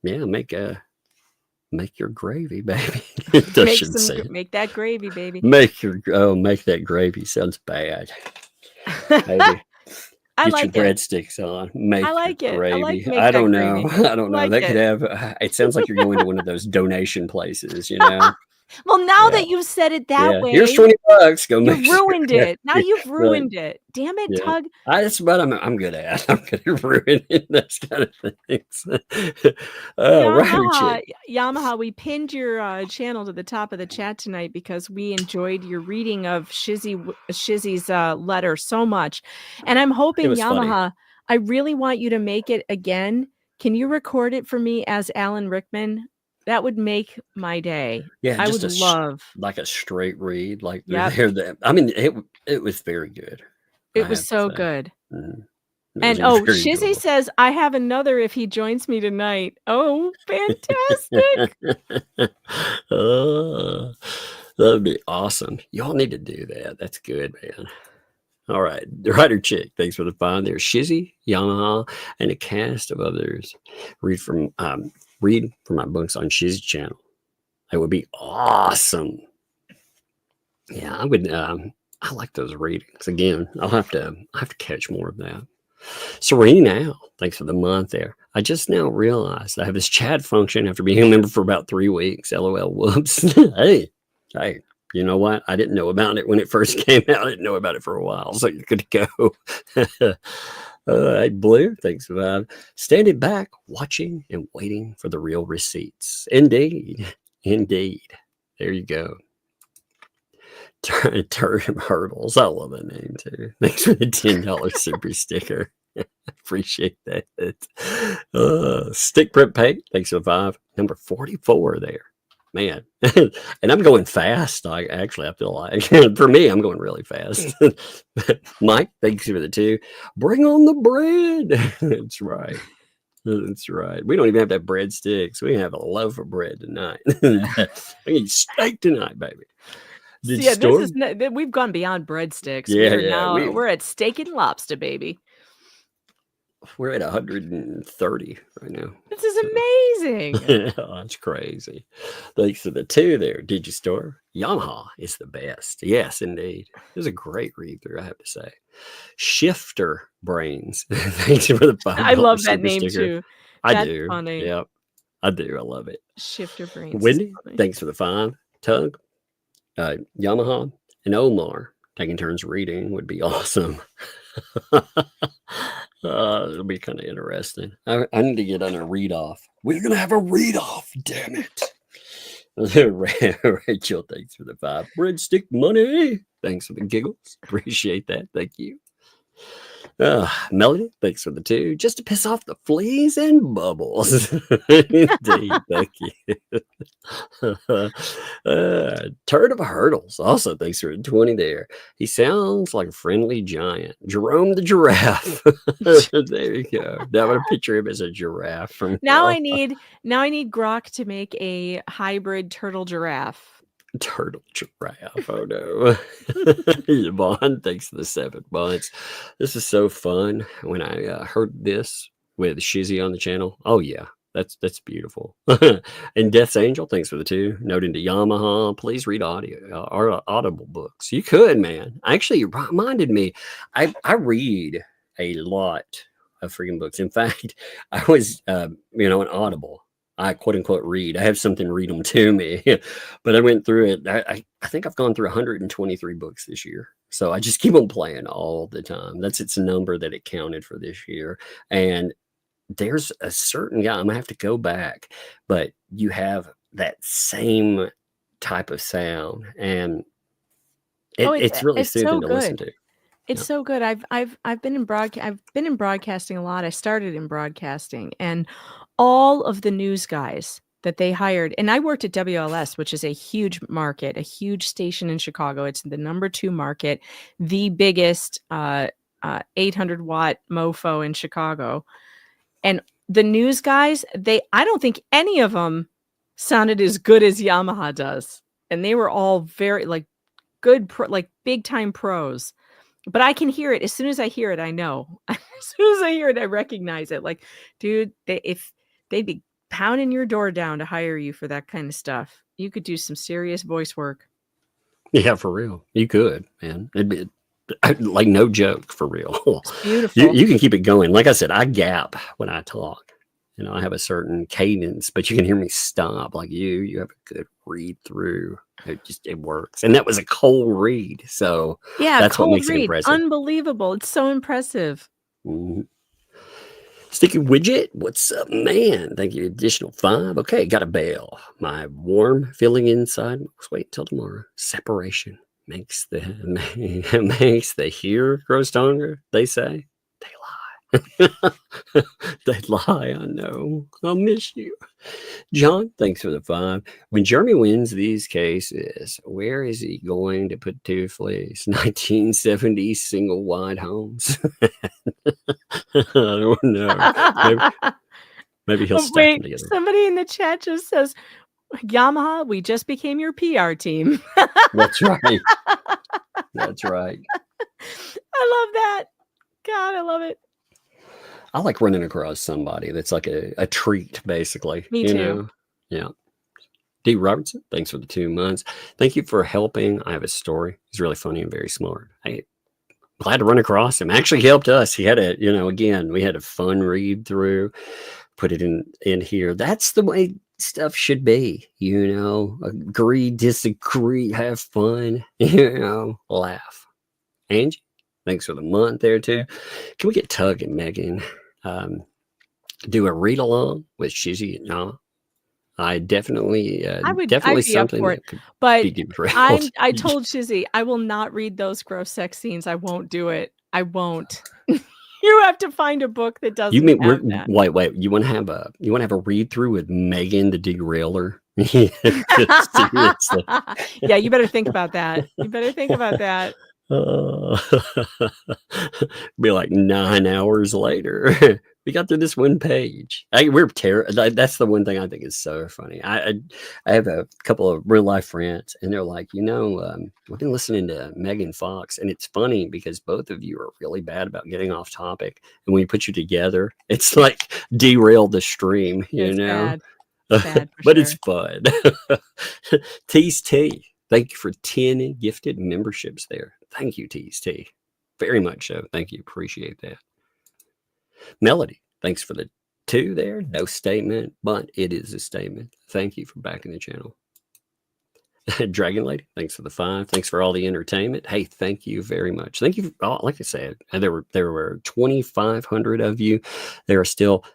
make your gravy, baby. Make that gravy, baby. Make that gravy. Sounds bad. Maybe. I Get like your breadsticks on. Make I like your it. gravy. I don't know. Gravy. I don't know. Like That could have. It sounds like you're going to one of those donation places. Well, now Yeah. that you've said it that way, Here's $20. Go make you've ruined sure. it. Now you've Right. ruined it. Damn it, Yeah. Tug. That's what I'm good at. I'm good at ruining those kind of things. Writer chick. Yamaha, we pinned your channel to the top of the chat tonight because we enjoyed your reading of Shizzy's letter so much. And I'm hoping, was funny. Yamaha, I really want you to make it again. Can you record it for me as Alan Rickman? That would make my day. Yeah, I just would love. like a straight read. Like Yep. I mean, it was very good. It was so good. Mhm. And Shizzy says, I have another if he joins me tonight. Oh, fantastic. That'd be awesome. Y'all need to do that. That's good, man. All right. The writer chick, thanks for the find. There's Shizzy, Yamaha, and a cast of others. Read from my books on Shizzy's channel. That would be awesome. Yeah, I would I like those readings. Again, I'll have to catch more of that. Serene now, thanks for the month there. I just now realized I have this chat function after being a member for about 3 weeks. LOL, whoops. Hey, you know what? I didn't know about it when it first came out. I didn't know about it for a while, so you're good to go. Hey, Blue, thanks for that. Standing back, watching and waiting for the real receipts. Indeed. There you go. Turd of Hurdles. I love that name too. Thanks for the $10 super sticker. Appreciate that. Stick Prep Pay. Thanks for the 5. Number 44 there. Man. And I'm going fast. I feel like for me, I'm going really fast. Mike, thanks for the 2. Bring on the bread. That's right. That's right. We don't even have to have breadsticks. We have a loaf of bread tonight. We eat steak tonight, baby. We've gone beyond breadsticks. We're at steak and lobster, baby. We're at 130 right now. This is amazing. That's crazy. Thanks to the 2 there. Digistore. Yamaha is the best. Yes, indeed. It was a great read through, I have to say. Shifter Brains. Thanks for the 5. I love that name too. I do. Funny. Yep. I do. I love it. Shifter Brains. Wendy, thanks for the 5. Tug. Yamaha and Omar taking turns reading would be awesome. It'll be kind of interesting. I need to get on a read off. We're gonna have a read off, damn it. Rachel, thanks for the 5. Breadstick money. Thanks for the giggles. Appreciate that. Thank you. Melody, thanks for the 2. Just to piss off the fleas and bubbles. Indeed, thank you. Turd of Hurdles, also thanks for 20 there. He sounds like a friendly giant. Jerome the giraffe. There you go. Now I'm gonna picture him as a giraffe. I need Grok to make a hybrid turtle giraffe. Turtle giraffe. Oh no. Yvonne, thanks for the 7 months. This is so fun. When I heard this with Shizzy on the channel, oh yeah, that's beautiful. And Death's Angel, thanks for the 2. Noting to Yamaha, please read audio or Audible books. You could, man. Actually, it reminded me. I read a lot of freaking books. In fact, I was an Audible. I quote unquote read. I have something read them to me, but I went through it. I think I've gone through 123 books this year. So I just keep on playing all the time. That's its number that it counted for this year. And there's a certain guy, I'm gonna have to go back, but you have that same type of sound, and it's really soothing to listen to. It's so good. I've been in broadcasting a lot. I started in broadcasting, and all of the news guys that they hired, and I worked at WLS, which is a huge market, a huge station in Chicago. It's the number 2 market, the biggest 800-watt mofo in Chicago. And the news guys, I don't think any of them sounded as good as Yamaha does. And they were all very good, big time pros. But I can hear it. As soon as I hear it, I know. As soon as I hear it, I recognize it. Like, dude, if they'd be pounding your door down to hire you for that kind of stuff, you could do some serious voice work. Yeah, for real. You could, man. It'd be like no joke, for real. It's beautiful. You can keep it going. Like I said, I gap when I talk. You know, I have a certain cadence, but you can hear me stop. Like you have a good read through. It works. And that was a cold read. So Yeah, that's what cold makes it read. impressive. Unbelievable. It's so impressive. Sticky Widget, what's up, man? Thank you. Additional 5. Okay, got a bail. My warm feeling inside. Let's wait until tomorrow. Separation makes the here grow stronger. They say. They lie. They lie. I know. I'll miss you, John. Thanks for the 5. When Jeremy wins these cases, where is he going to put two fleas? 1970s single wide homes. I don't know. Maybe he'll stack them Wait, together. somebody in the chat just says, Yamaha, we just became your PR team. That's right. That's right. I love that. God, I love it. I like running across somebody that's like a treat, basically. Me you too. Know? Yeah. D. Robertson, thanks for the 2 months. Thank you for helping. I have a story. He's really funny and very smart. Glad to run across him. Actually helped us. He had again, we had a fun read through, put it in here. That's the way stuff should be, agree, disagree, have fun, laugh. Angie, thanks for the month there too. Can we get Tug and Megan do a read along with Shizzy and Na? I definitely, I'd be something up for it, that could but be derailed. I told Shizzy I will not read those gross sex scenes. I won't do it. I won't. You have to find a book that doesn't You mean have that. wait? You want to have a read through with Megan the Derailer? Yeah, you better think about that. You better think about that. Be like 9 hours later. We got through this one page. We're terrible. That's the one thing I think is so funny. I have a couple of real life friends, and they're like, we've been listening to Megan Fox, and it's funny because both of you are really bad about getting off topic, and when we put you together, it's like derail the stream. It's bad. It's bad for but sure. it's fun. Tease T, thank you for 10 gifted memberships there. Thank you, Tease T, very much so. Thank you, appreciate that. Melody, thanks for the 2 there. No statement, but it is a statement. Thank you for backing the channel. Dragon Lady, thanks for the 5. Thanks for all the entertainment. Hey, thank you very much. Thank you. Like I said, there were 2,500 of you. There are still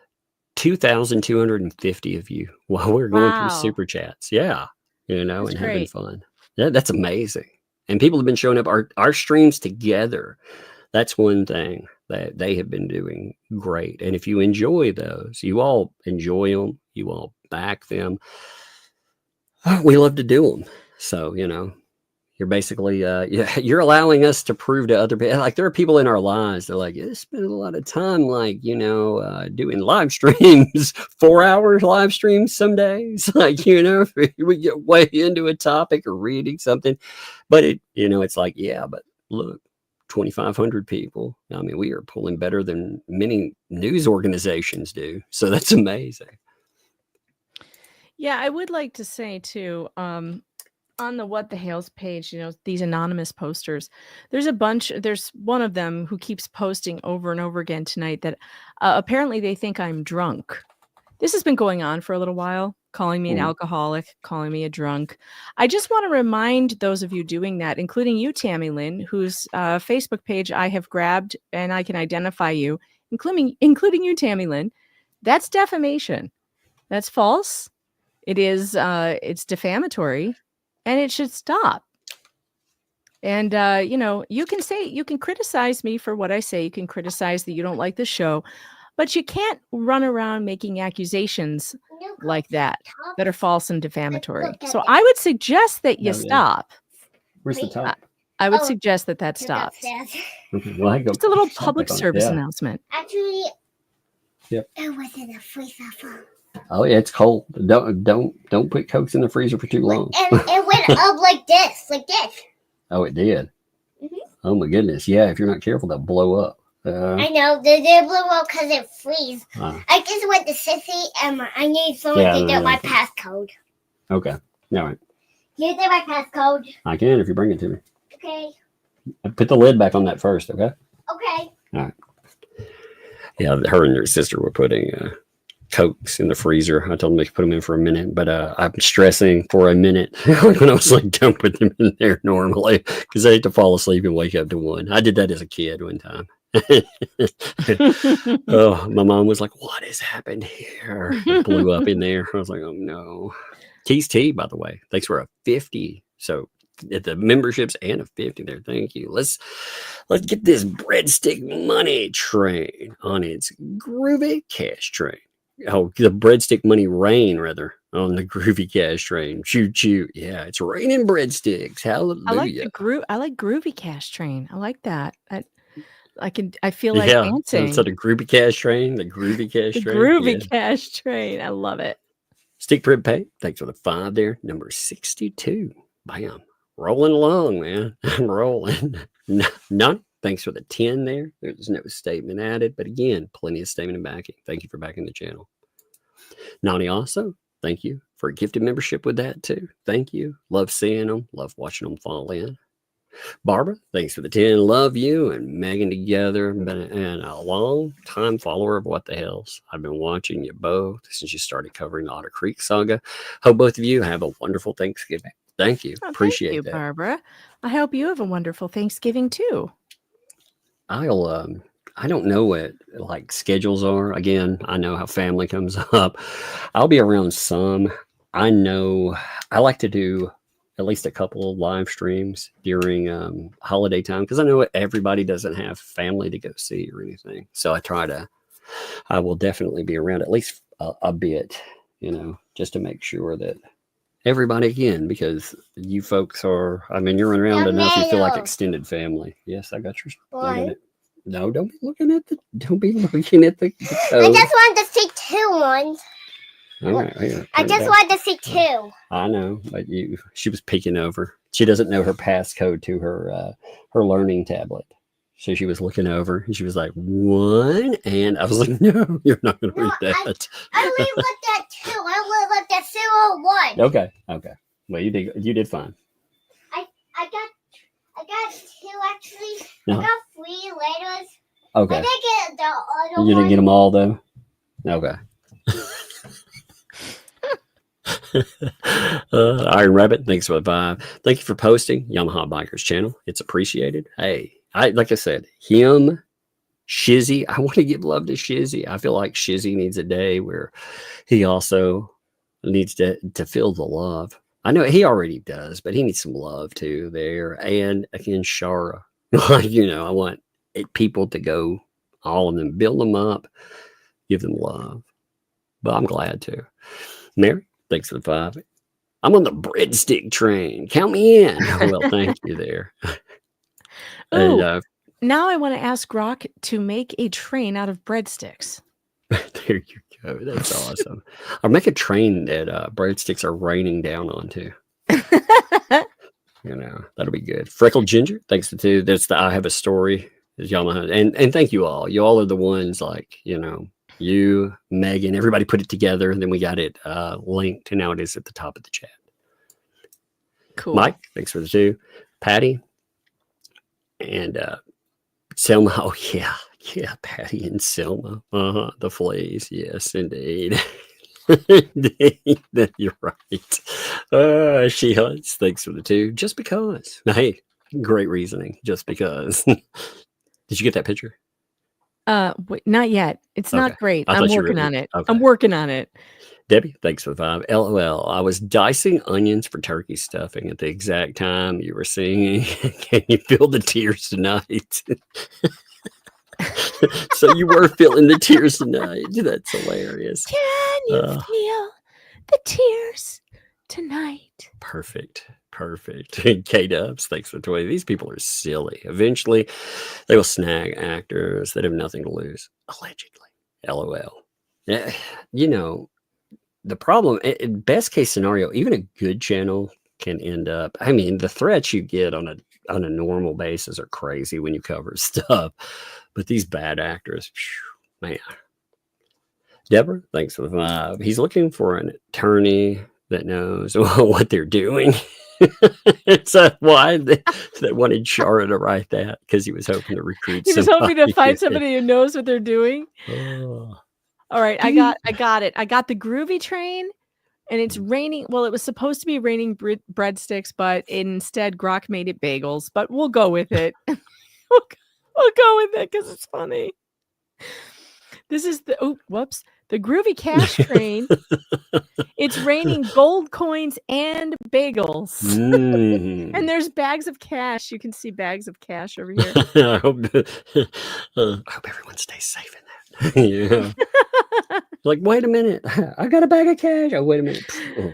2,250 of you while we're going through super chats. Yeah, and having fun. Yeah, that's amazing. And people have been showing up our streams together. That's one thing that they have been doing great. And if you enjoy those, you all enjoy them, you all back them. We love to do them. So, you're basically, you're allowing us to prove to other people. Like there are people in our lives. They're like, yeah, spend a lot of time, like, doing live streams, 4 hours live streams some days. Like, we get way into a topic or reading something, but it's like, yeah, but look, 2,500 people. I mean, we are pulling better than many news organizations do. So that's amazing. Yeah, I would like to say too, on the What the Hales page, these anonymous posters, there's one of them who keeps posting over and over again tonight that apparently they think I'm drunk. This has been going on for a little while, calling me an alcoholic, calling me a drunk. I just want to remind those of you doing that, including you, Tammy Lynn, whose Facebook page I have grabbed and I can identify you, including you, Tammy Lynn. That's defamation. That's false. It is, it's defamatory, and it should stop. And, you can criticize me for what I say. You can criticize that you don't like the show, but you can't run around making accusations like that are false and defamatory. So I would suggest that you stop. Where's the top? I would suggest that stops. Okay, well, I go. Just a little public service announcement. Actually, yep. It was in the freezer. Oh yeah, it's cold. Don't put Cokes in the freezer for too long. And it went up like this. Oh, it did. Mm-hmm. Oh my goodness. Yeah, if you're not careful, they'll blow up. I know they blew up because it freeze. I just went to Sissy and I need someone to get my passcode. Okay. All right. Can you get my passcode? I can if you bring it to me. Okay. Put the lid back on that first, okay? Okay. All right. Yeah, her and her sister were putting Cokes in the freezer. I told them to put them in for a minute, but I'm stressing for a minute when I was like, don't put them in there normally because I hate to fall asleep and wake up to one. I did that as a kid one time. Oh, my mom was like, what has happened here? It blew up in there. I was like, oh no. Keys T, by the way, thanks for a 50. So at the memberships and a 50 there. Thank you. Let's get this breadstick money train on its groovy cash train. Oh, the breadstick money rain rather on the groovy cash train. Choo choo. Yeah, it's raining breadsticks. Hallelujah. I like groovy cash train. I like that. I feel like dancing. So the groovy cash train, the groovy cash train. Groovy cash train. I love it. Stick Print Pay. Thanks for the 5 there. Number 62. Bam. Rolling along, man. I'm rolling. None. Thanks for the 10 there. There's no statement added, but again, plenty of statement and backing. Thank you for backing the channel. Nani also, thank you for a gifted membership with that too. Thank you. Love seeing them. Love watching them fall in. Barbara, thanks for the 10. Love you and Megan together. And a long time follower of What the Hales. I've been watching you both since you started covering the Otter Creek saga. Hope both of you have a wonderful Thanksgiving. Thank you. Appreciate thank you, that. Barbara. I hope you have a wonderful Thanksgiving too. I don't know what like schedules are. Again, I know how family comes up. I'll be around some. I know I like to do at least a couple of live streams during holiday time because I know everybody doesn't have family to go see or anything. So I will definitely be around at least a bit, just to make sure that everybody again, because you folks are, you're around enough, you feel like extended family. Yes, I got your. No, don't be looking at the code. I just wanted to see 2 ones. All right, I just wanted to see 2. I know, but she was peeking over. She doesn't know her passcode to her learning tablet. So she was looking over and she was like, 1. And I was like, no, you're not going to read that. I only looked at 2. I only looked at 0 or 1. Okay. Well, you did fine. I got 2 actually. I got 3 letters. Okay. I didn't get the other You didn't one. get them all though? Okay. Iron Rabbit, thanks for the 5. Thank you for posting Yamaha Bikers channel. It's appreciated. Hey, like I said, him, Shizzy. I want to give love to Shizzy. I feel like Shizzy needs a day where he also needs to feel the love. I know he already does, but he needs some love too there. And again, Shara, I want people to go, all of them, build them up, give them love. But I'm glad to. Mary, thanks for the 5. I'm on the breadstick train. Count me in. Well, thank you there. And now I want to ask Rock to make a train out of breadsticks. there you go. That's awesome. Or make a train that breadsticks are raining down onto. That'll be good. Freckled Ginger, thanks to 2. That's the I Have a Story. Yamaha. And thank you all. You all are the ones like, you, Megan, everybody put it together, and then we got it linked, and now it is at the top of the chat. Cool. Mike, thanks for the 2. Patty and Selma. Oh yeah, Patty and Selma. The fleas. Yes, indeed. You're right. She hunts. Thanks for the 2. Just because. Hey, great reasoning. Just because. Did you get that picture? Wait, not yet. It's not great. I'm working on it. Okay. I'm working on it. Debbie, thanks for the 5. LOL. I was dicing onions for turkey stuffing at the exact time you were singing. Can you feel the tears tonight? So you were feeling the tears tonight. That's hilarious. Can you feel the tears tonight? Perfect. K-Dubs, thanks for 20. These people are silly. Eventually, they will snag actors that have nothing to lose. Allegedly. LOL. Yeah, the problem, best case scenario, even a good channel can end up, the threats you get on a normal basis are crazy when you cover stuff. But these bad actors, man. Deborah, thanks for the 5. He's looking for an attorney that knows what they're doing. So why they wanted Shara to write that, because he was hoping to recruit. He was hoping to find somebody who knows what they're doing. All right, I got it. I got the groovy train, and it's raining. Well, it was supposed to be raining breadsticks, but instead Grok made it bagels. But we'll go with it. we'll go with it because it's funny. This is the the groovy cash train. It's raining gold coins and bagels. And there's bags of cash. You can see bags of cash over here. I hope everyone stays safe in that. Yeah. Like, wait a minute. I got a bag of cash. Oh, wait a minute. Oh.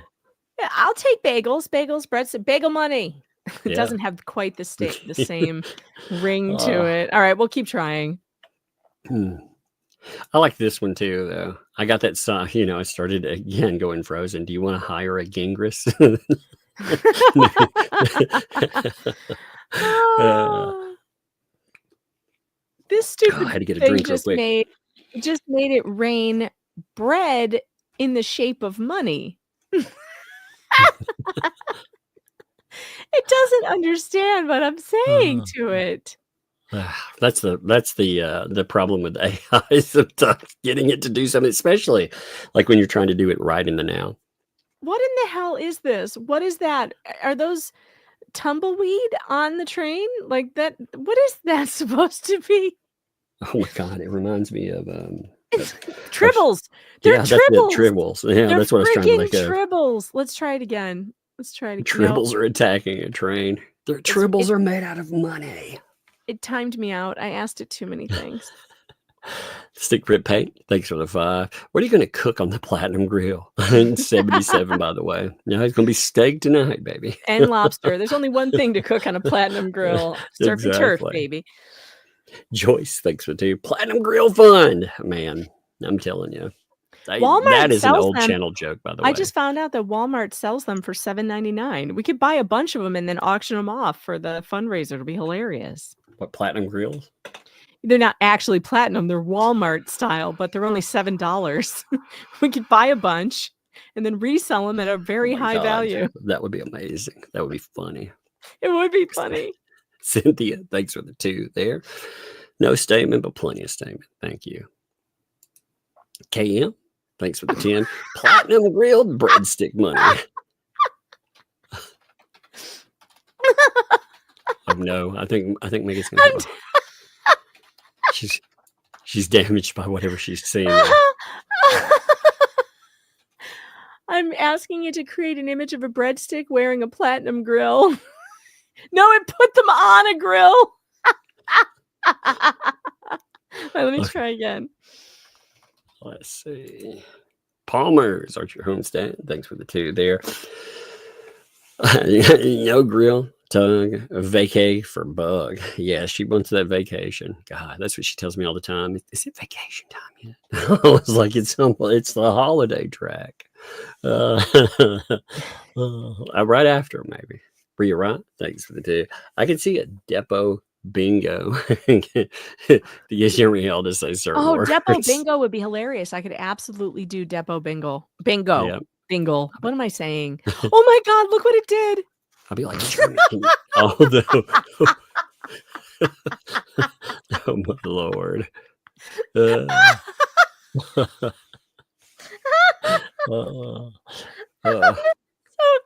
Yeah, I'll take bagels, breads, bagel money. It doesn't have quite the same ring to it. All right, we'll keep trying. I like this one too, though. I got that song. I started again going Frozen. Do you want to hire a Gingras? This stupid I had to get a thing drink real quick. just made it rain bread in the shape of money. It doesn't understand what I'm saying to it. That's the problem with AI, sometimes getting it to do something, especially like when you're trying to do it right in the now. What in the hell is this? What is that? Are those tumbleweed on the train? Like that? What is that supposed to be? Oh my God, it reminds me of Tribbles. They're tribbles. Tribbles. Yeah, They're that's what I was trying to think of. Tribbles. Let's try it again. Tribbles are attacking a train. Tribbles are made out of money. It timed me out. I asked it too many things. Stick Rip Paint, thanks for the 5. What are you going to cook on the Platinum Grill? 77, by the way. Yeah, it's going to be steak tonight, baby. And lobster. There's only one thing to cook on a Platinum Grill. Surf and turf, baby. Joyce, thanks for 2. Platinum Grill Fund. Man, I'm telling you. Walmart that is an old them. channel joke, by the way. I just found out that Walmart sells them for $7.99. We could buy a bunch of them and then auction them off for the fundraiser. It'll be hilarious. What, Platinum Grills? They're not actually platinum. They're Walmart style, but they're only $7. We could buy a bunch and then resell them at a very high value. That would be amazing. That would be funny. It would be funny. Cynthia, thanks for the 2 there. No statement, but plenty of statement. Thank you. KM, thanks for the 10. Platinum grilled breadstick money. Oh no, I think Megan's gonna go. She's damaged by whatever she's seeing. I'm asking you to create an image of a breadstick wearing a platinum grill. No, it put them on a grill. Let me try again. Let's see. Palmer's Archer Homestead. Thanks for the 2 there. No grill. Tongue, vacay for Bug. Yeah, she wants that vacation. God, that's what she tells me all the time. Is it vacation time yet? I was like, it's the holiday track. Right after, maybe. Were you right? Thanks for the 2. I can see a depot bingo. To get your Hale to say certain words. Depot bingo would be hilarious. I could absolutely do depot bingo. Yep. Bingo. What am I saying? Oh my God, look what it did. I'll be like, oh no. Oh my Lord. So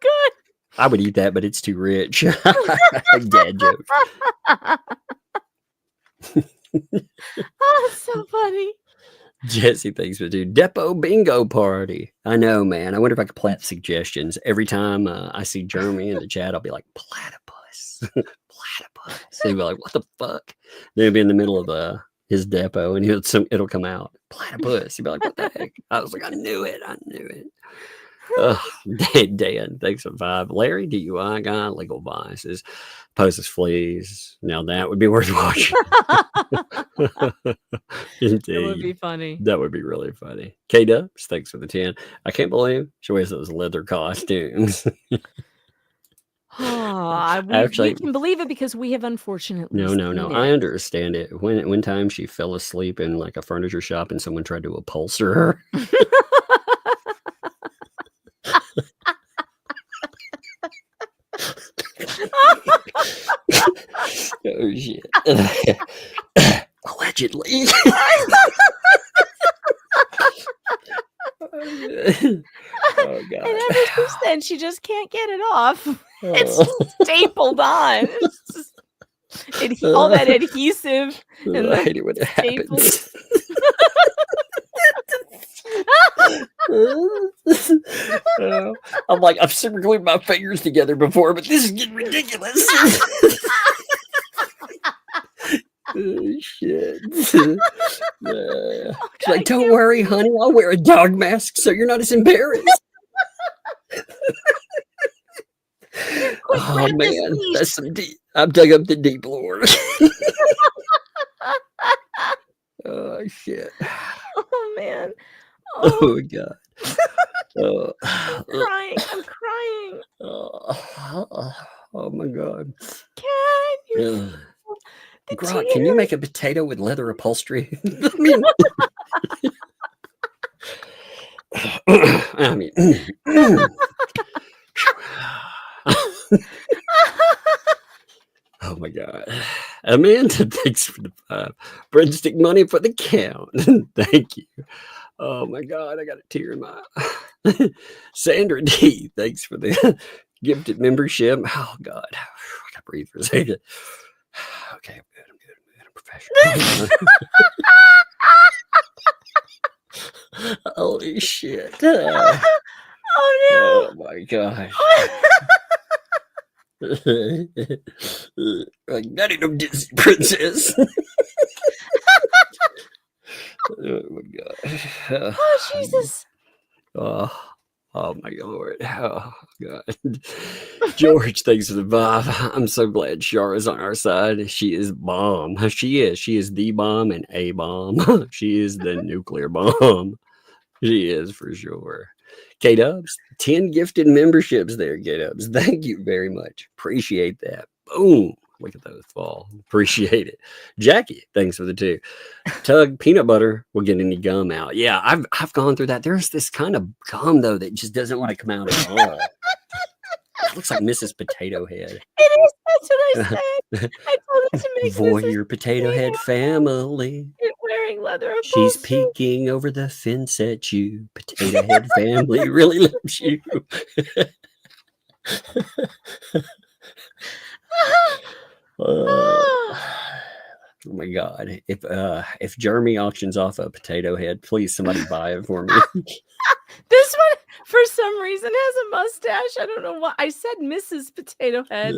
good. I would eat that, but it's too rich. Dad joke. Oh, so funny. Jesse thinks we do depot bingo party. I know, man. I wonder if I could plant suggestions every time I see Jeremy in the chat. I'll be like, platypus, platypus. He'll be like, what the fuck? Then he'll be in the middle of his depot, and it'll come out platypus. He'll be like, what the heck? I was like, I knew it. Dan, thanks for 5. Larry, DUI guy, legal vices, poses fleas. Now that would be worth watching. Indeed. It would be funny. That would be really funny. K-Dubs, thanks for the 10. I can't believe she wears those leather costumes. We can believe it because we have unfortunately No. I understand it. One time she fell asleep in like a furniture shop and someone tried to upholster her. Oh shit. Allegedly. Oh God. And ever since then, she just can't get it off. It's stapled on. It's just all that adhesive and I hate it when it staples. happens. I'm like, I've super glued my fingers together before, but this is getting ridiculous. Oh, shit. She's like, don't worry, honey. I'll wear a dog mask so you're not as embarrassed. Oh, man. That's some deep. I've dug up the deep lore. Oh, shit. Oh, man. Oh, God. I'm crying. Oh, my God. Can Grok, can you make a potato with leather upholstery? I mean, oh my God. Amanda, thanks for the breadstick money for the count. Thank you. Oh my God, I got a tear in my eye. Sandra D, thanks for the gifted membership. Oh God, I gotta breathe for a second. Okay, I'm good. I'm professional. Holy shit. Oh no. Oh my gosh. Like, that ain't no Disney princess. Oh my God. Oh Jesus. Oh my Lord. Oh God. George, thanks for the vibe. I'm so glad Shara's on our side. She is bomb. She is the bomb and a bomb. She is the nuclear bomb. She is for sure. K-Dubs, 10 gifted memberships there, K-Dubs. Thank you very much. Appreciate that. Boom. Look at those fall. Appreciate it. Jackie, thanks for the 2. Tug, peanut butter will get any gum out. Yeah, I've gone through that. There's this kind of gum, though, that just doesn't want to come out at all. It looks like Mrs. Potato Head. It is. That's what I said. I told it to make Voyeur Potato Head family. Wearing leather upholstery. She's peeking over the fence at you. Potato Head family really loves you. Oh my God. If Jeremy auctions off a potato head, please somebody buy it for me. This one, for some reason, has a mustache. I don't know why. I said Mrs. Potato Head.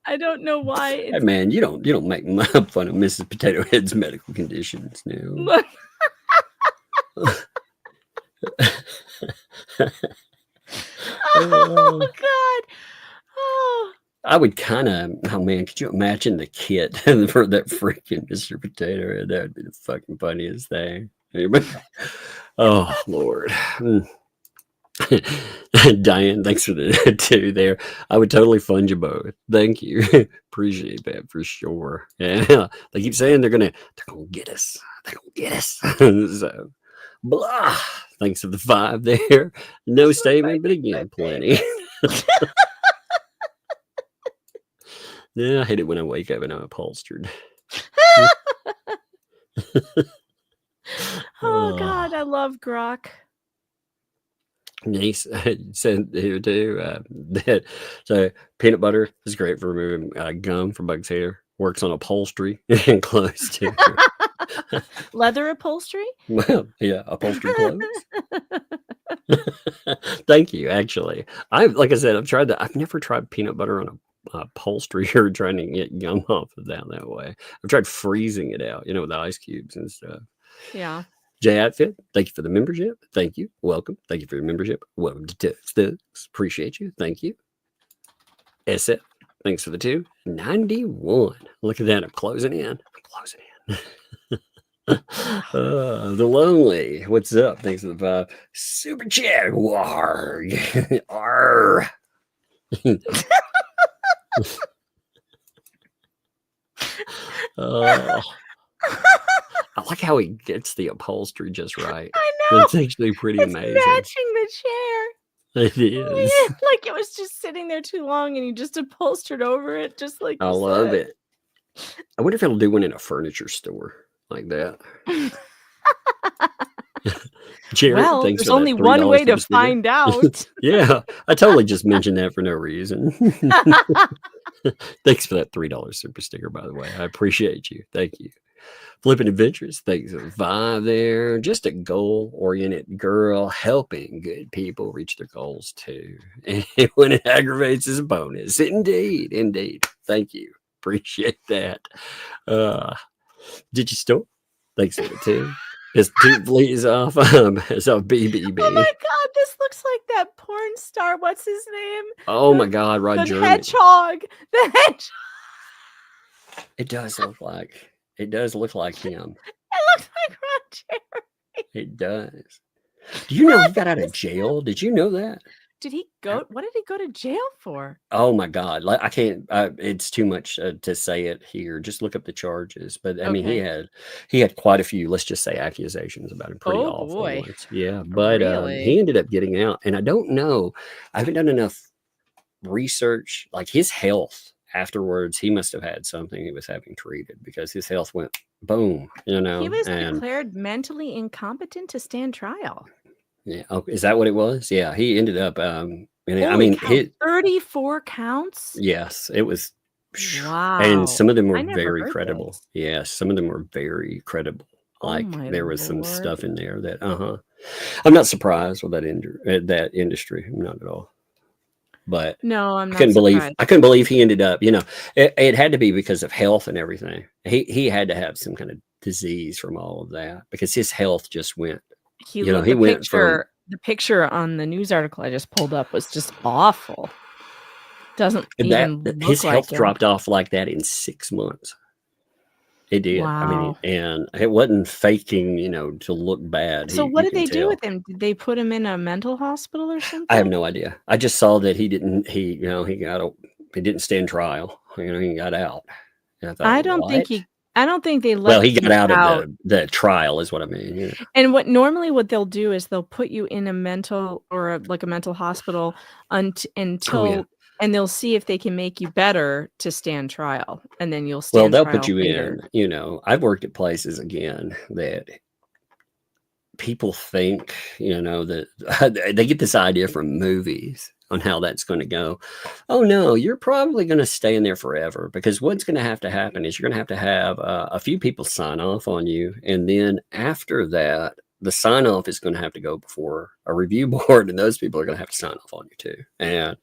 I don't know why. Hey man, you don't make fun of Mrs. Potato Head's medical conditions now. Oh God. Oh. I would kind of, oh man, could you imagine the kit for that freaking Mr. Potato Head? That would be the fucking funniest thing. Oh, Lord. Diane, thanks for the 2 there. I would totally fund you both. Thank you. Appreciate that for sure. Yeah. They keep saying they're gonna get us. They're gonna get us. So blah. Thanks for the 5 there. No statement, but again, plenty. Yeah, I hate it when I wake up and I'm upholstered. Oh God, I love Grok. Nice. Said here too. So peanut butter is great for removing gum from bugs' hair. Works on upholstery and clothes too. Leather upholstery? Well, yeah, upholstery clothes. Thank you. Actually, like I said, I've never tried peanut butter on a upholstery or trying to get gum off of that way. I've tried freezing it out, with the ice cubes and stuff. Yeah. J Outfit, thank you for the membership. Thank you. Welcome. Thank you for your membership. Welcome to Thugs. Appreciate you. Thank you. SF, thanks for the 2. 91. Look at that. I'm closing in. The Lonely. What's up? Thanks for the 5. Super chat. Warg. Arr. I like how he gets the upholstery just right. I know. It's actually pretty amazing. Matching the chair. It is. Yeah, like it was just sitting there too long and he just upholstered over it, just like I love it. I wonder if it'll do one in a furniture store like that. Jared, Well, thanks there's for that only one $3 way to super sticker. find out. Yeah, I totally just mentioned that for no reason. Thanks for that $3 super sticker, by the way. I appreciate you. Thank you. Flipping Adventures, thanks for the vibe there. Just a goal-oriented girl helping good people reach their goals too. And when it aggravates is a bonus. Indeed, indeed. Thank you. Appreciate that. Did you store? Thanks for it too. Just 2 fleas off. So BBB. Oh my God, this looks like that porn star. What's his name? Oh my God, Rod The German. hedgehog. The hedgehog. It does look like him. It looks like Ron Jeremy. It does. Do you know he got out of jail? Did you know that? Did he go? What did he go to jail for? Oh my God! Like I can't. It's too much to say it here. Just look up the charges. But I mean, he had quite a few. Let's just say accusations about him. Pretty awful boy. ones. Yeah, but Really? he ended up getting out, and I don't know. I haven't done enough research. Like his health afterwards, he must have had something he was having treated because his health went boom. You know, He was and declared mentally incompetent to stand trial. yeah. Oh, is that what it was? Yeah, he ended up. And I Holy mean, cow, 34 counts. yes, it was. Wow. And some of them were I never very heard credible. this. Yeah, some of them were very credible. Oh Like my there was some Lord. stuff in there that I'm not surprised with that industry. I'm not at all. But No, I'm I not couldn't surprised. believe he ended up, it had to be because of health and everything. He had to have some kind of disease from all of that because his health just went. He He went from the picture on the news article I just pulled up was just awful. Doesn't even look his like health him. dropped off like that in 6 months. It did. I mean, Wow. and it wasn't faking, to look bad. So You what did can they do tell. with him? Did they put him in a mental hospital or something? I have no idea. I just saw that he didn't stand trial. He got out. And I thought, I don't think they let well, he got you out of the trial is what I mean. And what they'll do is they'll put you in a mental or a mental hospital until and they'll see if they can make you better to stand trial, and then you'll stand Well, they'll trial put you later. in, I've worked at places again that people think, that they get this idea from movies on how that's going to go. Oh no, you're probably going to stay in there forever because what's going to happen is you're going to have a few people sign off on you. And then after that, the sign off is going to have to go before a review board, and those people are going to have to sign off on you too. And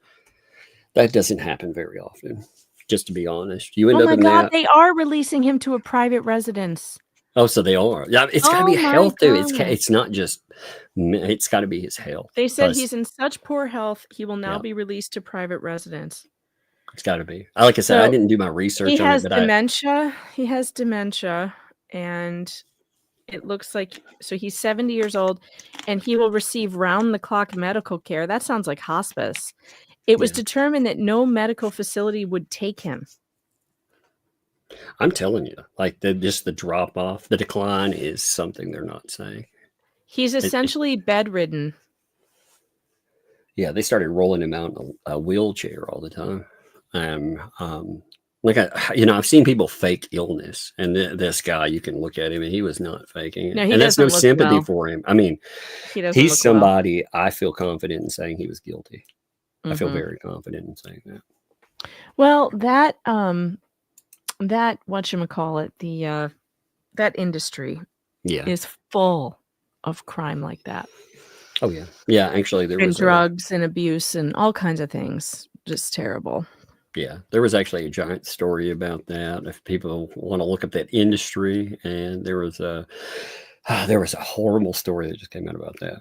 that doesn't happen very often, just to be honest. You end up in that. They are releasing him to a private residence. Oh, so they are. Yeah, it's got to be health too. goodness. It's not just. It's got to be his health. They said he's in such poor health, he will now Yeah. be released to private residence. It's got to be. Like I said, I So, didn't do my research He on has it, but dementia. He has dementia, and it looks like he's 70 years old, and he will receive round-the-clock medical care. That sounds like hospice. It was determined that no medical facility would take him. I'm telling you, like the drop off, the decline is something they're not saying. He's essentially bedridden. Yeah, they started rolling him out in a wheelchair all the time. I've seen people fake illness, and this guy, you can look at him, and he was not faking it. No, he and that's no doesn't look sympathy well. for him. I mean, He doesn't he's look somebody I feel confident in saying he was guilty. well. I feel Mhm. very confident in saying that. Well, that whatchamacallit, that industry Yeah. is full of crime like that. Oh yeah. Yeah. Actually, there And was drugs and abuse and all kinds of things. Just terrible. there was actually a giant story about that. If people want to look up that industry, and there was a horrible story that just came out about that.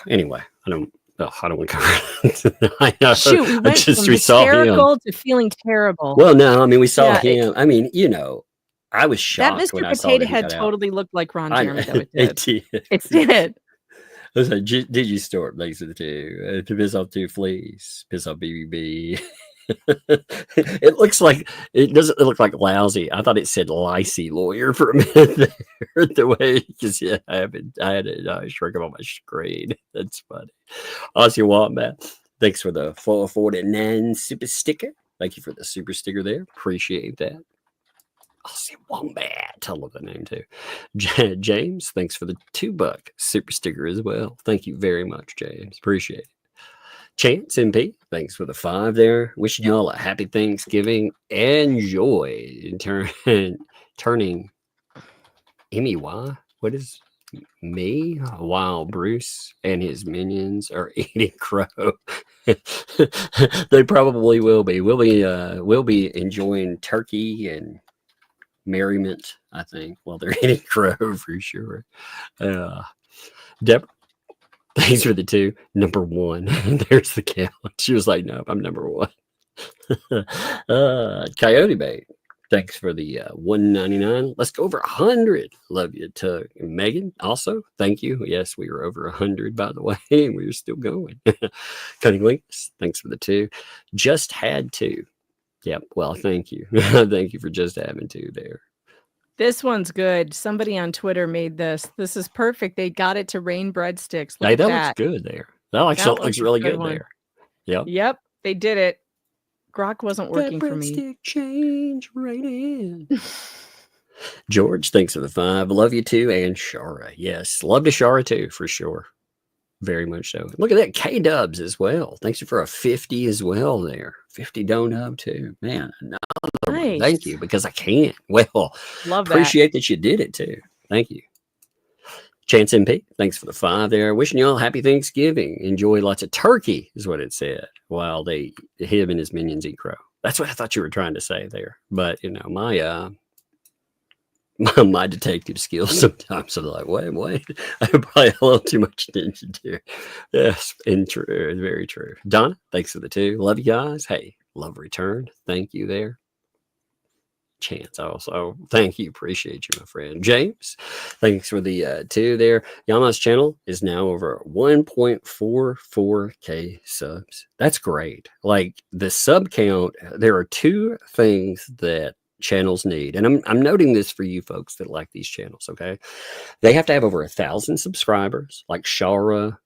Anyway, I don't want to cover it. Shoot, we went from saw him. hysterical to feeling terrible. Well, no, I mean, we saw Yeah, him. I mean, I was that shocked Mr. when I saw Potato that he Head got out. totally looked like Ron I Jeremy, know, though. It did. It did. I was like, did you store it next to the two? To piss off 2 fleas, piss off BBB. It doesn't look like lousy. I thought it said Licey Lawyer for a minute there. The way, because I had it shrink on my screen. That's funny. Aussie Wombat, thanks for the 449 super sticker. Thank you for the super sticker there. Appreciate that. Aussie Wombat. I love that name too. James, thanks for the $2 super sticker as well. Thank you very much, James. Appreciate it. Chance MP, thanks for the 5 there. Wishing y'all a happy Thanksgiving and joy in turning Emmy. What is me while Bruce and his minions are eating crow? They probably will be. We'll be enjoying turkey and merriment, I think, while they're eating crow for sure. Deborah, thanks for the 2. Number 1. There's the count. She was like, "Nope, I'm number 1." Coyote Bait, thanks for the $1.99. Let's go over 100. Love you, Tug. And Megan, also, thank you. Yes, we were over 100, by the way, and we're still going. Cunning Links, thanks for the 2. Just had 2. Yep. Well, thank you. Thank you for just having 2 there. This one's good. Somebody on Twitter made this. This is perfect. They got it to rain breadsticks. Look Hey, at that that. looks good there. That looks really good there. Yep. Yep. They did it. Grok wasn't working for me. Breadstick change right in. George, thanks for the 5. Love you too. And Shara. Yes. Love to Shara too, for sure. Very much so. Look at that. K Dubs as well. Thanks for a 50 as well there. 50 donut too. Man, Nice. thank you, because I can. Well, Love that. appreciate that you did it too. Thank you. Chance MP, thanks for the 5 there. Wishing you all happy Thanksgiving. Enjoy lots of turkey, is what it said, while him and his minions eat crow. That's what I thought you were trying to say there. But my detective skills sometimes are like, wait. I probably a little too much attention to. Yes, very true. Donna, thanks for the 2. Love you guys. Hey, love returned. Thank you there. Chance also, thank you. Appreciate you, my friend. James, thanks for the 2 there. Yama's channel is now over 1.44k subs. That's great. Like the sub count, there are 2 things that channels need, and I'm noting this for you folks that like these channels. Okay, they have to have over 1,000 subscribers, like Shara,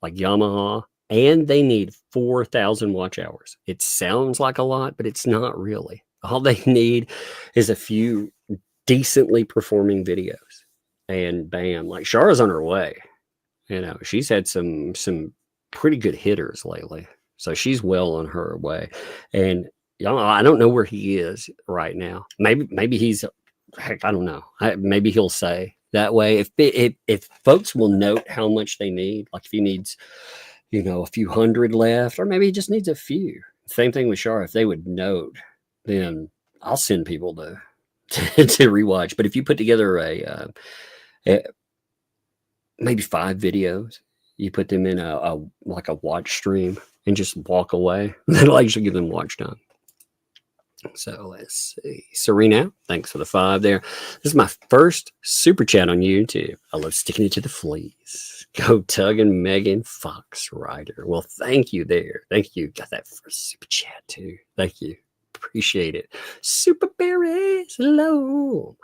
like Yamaha, and they need 4,000 watch hours. It sounds like a lot, but it's not really. All they need is a few decently performing videos, and bam, like Shara's on her way. She's had some pretty good hitters lately, so she's well on her way. And I don't know where he is right now. Maybe he's, heck, I don't know. Maybe he'll say that way. If folks will note how much they need, like if he needs, a few hundred left, or maybe he just needs a few. Same thing with Shara. If they would note, then I'll send people to rewatch. But if you put together a maybe 5 videos, you put them in a watch stream and just walk away, that'll actually give them watch time. So let's see. Serena, thanks for the 5 there. This is my first super chat on YouTube. I love sticking it to the fleas. Go Tug and Megan Fox Rider. Well, thank you there. Thank you. Got that first super chat too. Thank you. Appreciate it. Super berries. Hello.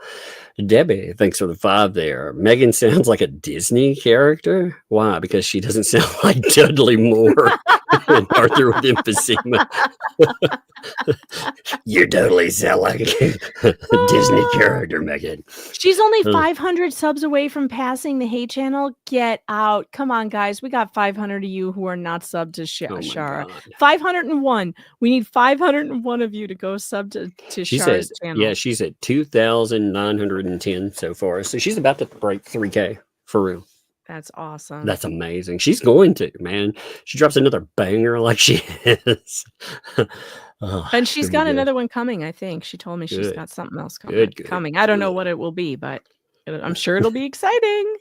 Debbie, thanks for the 5 there. Megan sounds like a Disney character. Why? Because she doesn't sound like Dudley Moore and Arthur with emphysema. You totally sound like a Disney character, Megan. She's only 500 subs away from passing the hate channel. Get out. Come on, guys. We got 500 of you who are not subbed to Shara. 501. We need 501 of you to go sub to Shara's channel. Yeah, she's at 2,910 so far. So she's about to break 3K for real. That's awesome. That's amazing. She's going to, man. She drops another banger like she is. And she's got another one coming, I think. She told me she's got something else coming. I don't know what it will be, but I'm sure it'll be exciting.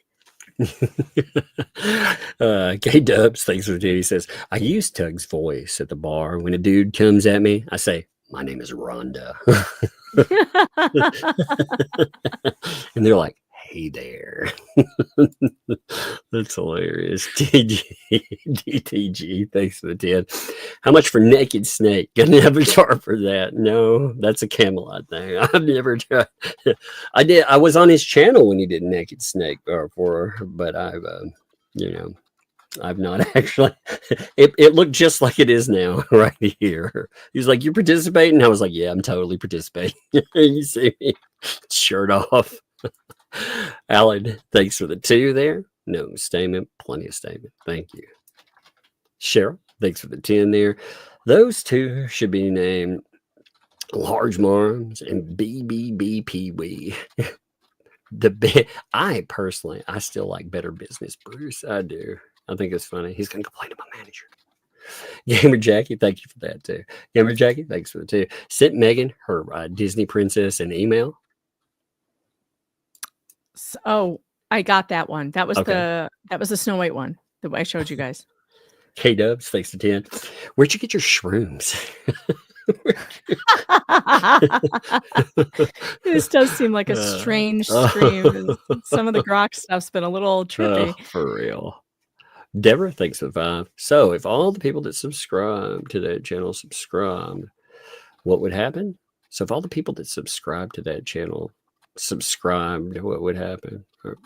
K-Dubs, thanks for the dude. He says, I use Tug's voice at the bar. When a dude comes at me, I say, my name is Rhonda. And they're like, hey there. That's hilarious. DTG, thanks for the 10. How much for Naked Snake? Gonna have a jar for that? No, that's a Camelot thing. I've never tried. I was on his channel when he did Naked Snake but I've I've not actually. It looked just like it is now, right here. He's like, "You participating?" I was like, "Yeah, I'm totally participating." You see me, shirt off. Alan, thanks for the 2 there. No statement, plenty of statement. Thank you. Cheryl, thanks for the 10 there. Those 2 should be named Large Marms and BBBPW. I personally, I still like Better Business Bruce. I do. I think it's funny. He's going to complain to my manager. Gamer Jackie, thank you for that too. Gamer Jackie, thanks for the 2. Sent Megan her Disney princess an email. Oh, I got that one. That was Okay. the Snow White one that I showed you guys. K-Dubs, thanks to 10. Where'd you get your shrooms? This does seem like a strange stream. Some of the grok stuff's been a little trippy. For real. Deborah, thanks for the 5. So if all the people that subscribe to that channel subscribed, what would happen? So if all the people that subscribe to that channel subscribed, what would happen? Or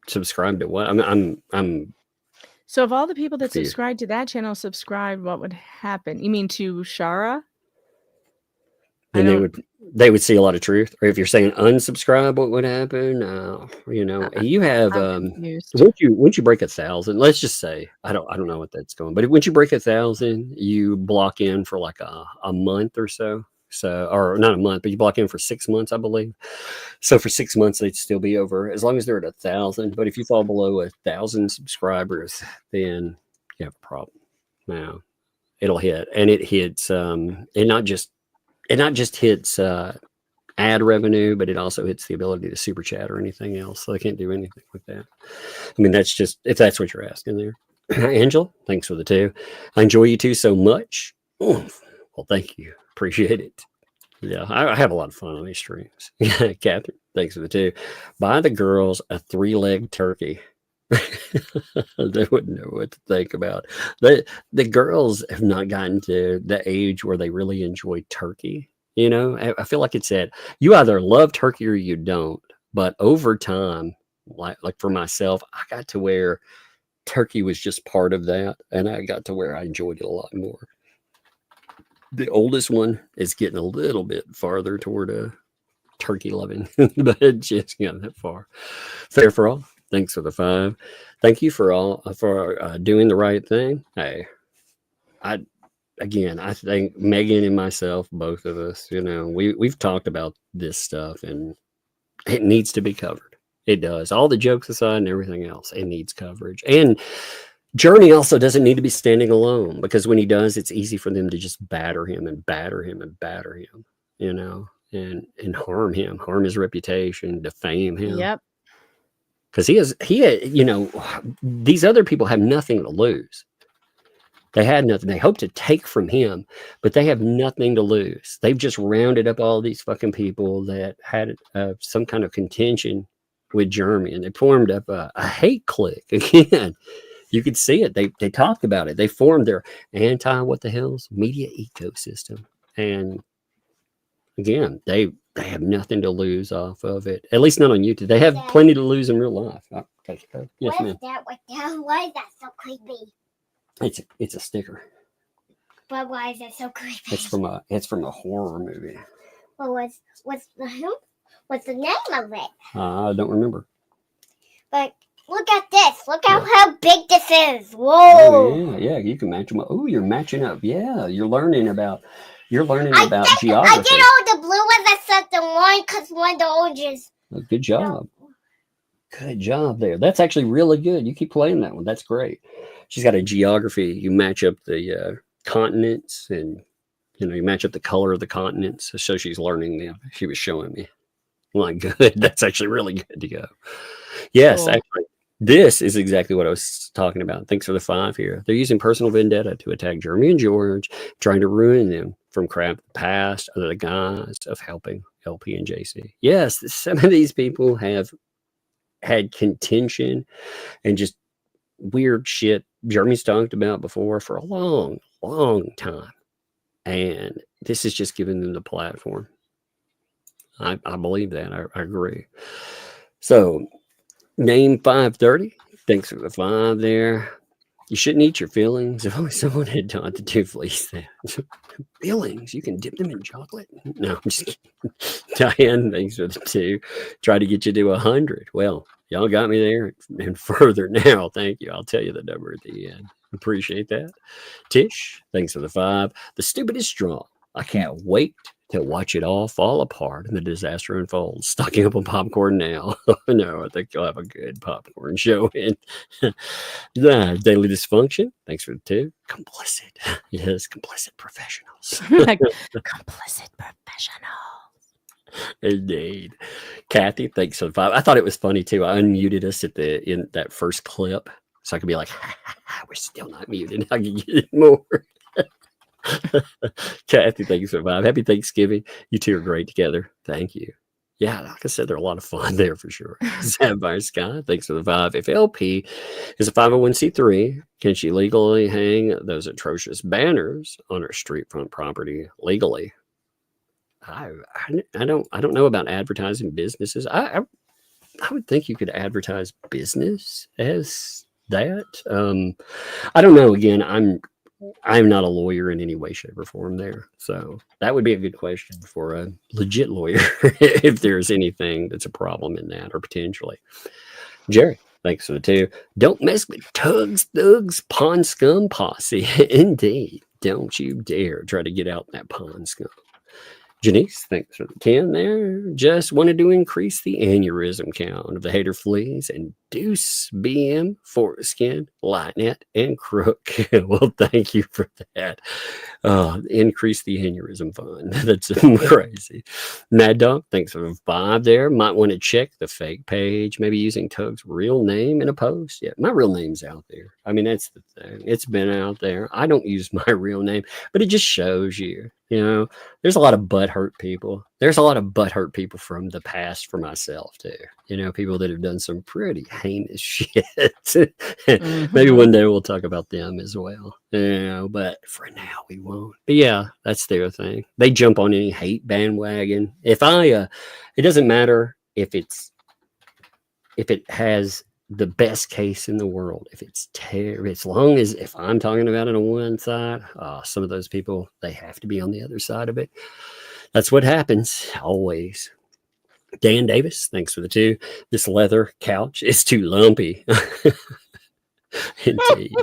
subscribe to what? I'm So if all the people that See. subscribe to that channel subscribe, what would happen? You mean to Shara? then they would see a lot of truth. Or if you're saying unsubscribe, what would happen? You know, you have I'm confused. once you break 1,000, let's just say I don't know what that's going, but once you break 1,000, you block in for like a month or so. So, or not a month, but you block in for 6 months, I believe. So for 6 months, they'd still be over as long as they're at 1,000. But if you fall below 1,000 subscribers, then you have a problem. Now it'll hit, and it hits. It not just hits ad revenue, but it also hits the ability to super chat or anything else. So they can't do anything with that. I mean, that's just if that's what you're asking there. Angela, thanks for the 2. I enjoy you 2 so much. Oof. Well, thank you. Appreciate it. Yeah, I have a lot of fun on these streams. Catherine, thanks for the 2. Buy the girls a 3-leg turkey. They wouldn't know what to think about. The girls have not gotten to the age where they really enjoy turkey. You know, I feel like it's that you either love turkey or you don't. But over time, like for myself, I got to where turkey was just part of that, and I got to where I enjoyed it a lot more. The oldest one is getting a little bit farther toward a turkey loving, but just got that far. Fair for all. Thanks for the 5. Thank you for doing the right thing. Hey, I think Megan and myself, both of us, you know, we've talked about this stuff, and it needs to be covered. It does. All the jokes aside and everything else, it needs coverage. And Journey also doesn't need to be standing alone, because when he does, it's easy for them to just batter him and batter him and batter him, you know, and harm him, harm his reputation, defame him. Yep. Because you know, these other people have nothing to lose. They had nothing. They hope to take from him, but they have nothing to lose. They've just rounded up all these fucking people that had some kind of contention with Jeremy, and they formed up a hate clique again. You could see it. They talked about it. They formed their anti-what-the-hales media ecosystem. And again, they have nothing to lose off of it. At least not on YouTube. They have plenty to lose in real life. Okay. Yes, What ma'am. is that? Why is that so creepy? It's a sticker. But why is it so creepy? It's from a horror movie. Well, what's the name of it? I don't remember. But look at this. Look at how big this is. Whoa. Oh, yeah, you can match them up. Oh, you're matching up. Yeah, you're learning about geography. I did all the blue ones except the one because one of the oranges. Oh, good job. Good job there. That's actually really good. You keep playing that one. That's great. She's got a geography. You match up the continents, and you match up the color of the continents. So she's learning them. She was showing me. Like, good. That's actually really good to go. Yes, Cool. actually, this is exactly what I was talking about. Thanks for the 5 here. They're using personal vendetta to attack Jeremy and George, trying to ruin them from crap past under the guise of helping LP and JC. Yes, some of these people have had contention and just weird shit Jeremy's talked about before for a long, long time. And this is just giving them the platform. I believe that. I agree. So, name 530. Thanks for the 5 there. You shouldn't eat your feelings. If only someone had taught the 2 fleas that. Feelings, you can dip them in chocolate. No, I'm just kidding. Diane, thanks for the 2. Try to get you to 100. Well, y'all got me there and further now. Thank you. I'll tell you the number at the end. Appreciate that. Tish, thanks for the 5. The stupid is strong. I can't wait to watch it all fall apart and the disaster unfolds. Stocking up on popcorn now. No, I think you'll have a good popcorn show. And the Daily Dysfunction, thanks for the 2. Complicit. Yes, complicit professionals. Like, complicit professionals. Indeed. Kathy, thanks for the 5. I thought it was funny too. I unmuted us in that first clip. So I could be like, we're still not muted. I can get it more. Kathy, thanks for the 5. Happy Thanksgiving. You 2 are great together. Thank you. Yeah, like I said, they're a lot of fun there for sure. Sapphire Sky, thanks for the 5. If LP is a 501c3, can she legally hang those atrocious banners on her street front property legally? I don't know about advertising businesses. I would think you could advertise business as that. I don't know. Again, I'm not a lawyer in any way, shape, or form there. So that would be a good question for a legit lawyer if there's anything that's a problem in that or potentially. Jerry, thanks for the 2. Don't mess with Tugs, Thugs, Pond Scum Posse. Indeed. Don't you dare try to get out that pond scum. Janice, thanks for the 10 there. Just wanted to increase the aneurysm count of the hater fleas and Deuce, BM, Foreskin, Lightnet, and Crook. Well, thank you for that. Increase the aneurysm fund. That's crazy. Mad Dog, thanks for the 5 there. Might want to check the fake page, maybe using Tug's real name in a post. Yeah, my real name's out there. I mean, that's the thing. It's been out there. I don't use my real name, but it just shows you. You know, there's a lot of butthurt people. There's a lot of butthurt people from the past for myself, too. You know, people that have done some pretty heinous shit. Maybe one day we'll talk about them as well. You know, but for now we won't. But yeah, that's their thing. They jump on any hate bandwagon. If it doesn't matter if it has the best case in the world, if it's terrible, as long as if I'm talking about it on one side, some of those people, they have to be on the other side of it. That's what happens always. Dan Davis, thanks for the 2. This leather couch is too lumpy. Indeed.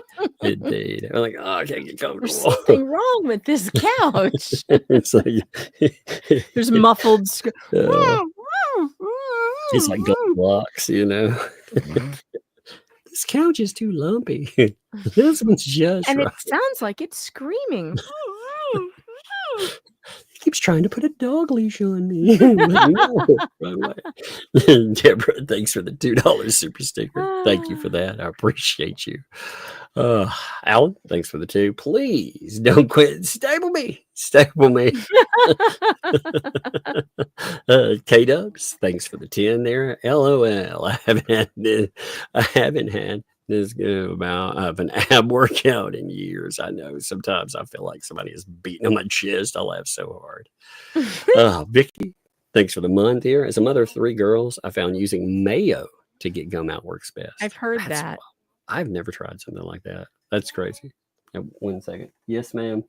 Indeed. I'm like, I can't get comfortable. There's something wrong with this couch. It's like there's muffled it's like gold blocks, you know. This couch is too lumpy. This one's just and right. It sounds like it's screaming. He keeps trying to put a dog leash on me. No. Deborah, thanks for the $2 super sticker. Thank you for that. I appreciate you. Alan, thanks for the 2. Please don't quit. Stable me. K-Dubs, thanks for the 10 there. LOL. I haven't had this good amount of an ab workout in years. I know sometimes I feel like somebody is beating on my chest. I laugh so hard. Vicky, thanks for the month here. As a mother of 3 girls, I found using mayo to get gum out works best. I've heard that. Wild. I've never tried something like that. That's crazy. 1 second. Yes, ma'am.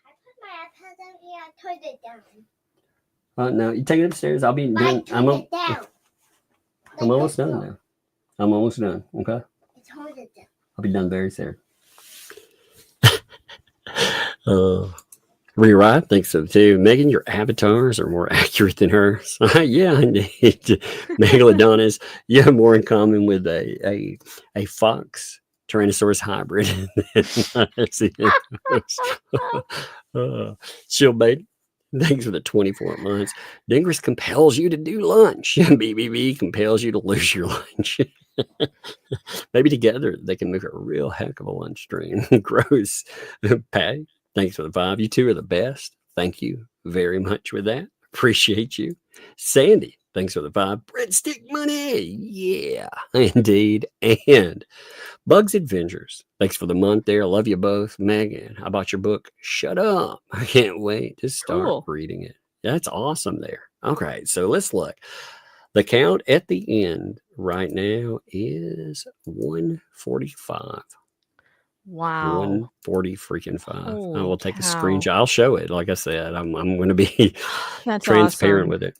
I put my iPad out here. I turned it down. No, you take it upstairs. I'll be done. I'm almost done now. I'm almost done. Okay. I'll be done very soon. Rewrite, thanks for the 2. Megan, your avatars are more accurate than hers. Yeah, indeed. Megalodonis, you have more in common with a fox Tyrannosaurus hybrid. Chill, baby. Thanks for the 24 months. Gingras compels you to do lunch. BBB compels you to lose your lunch. Maybe together they can make a real heck of a lunch stream. Gross. Patty, thanks for the 5. You 2 are the best. Thank you very much with that. Appreciate you. Sandy, thanks for the 5. Breadstick money. Yeah, indeed. And Bugs Adventures, thanks for the month there. I love you both. Megan, I bought your book. Shut up. I can't wait to start reading it. That's awesome there. Okay, so let's look. The count at the end right now is 145. Wow. 140 freaking 5. I Holy will take a cow. screenshot. I'll show it. Like I said, I'm going to be That's transparent awesome. with it.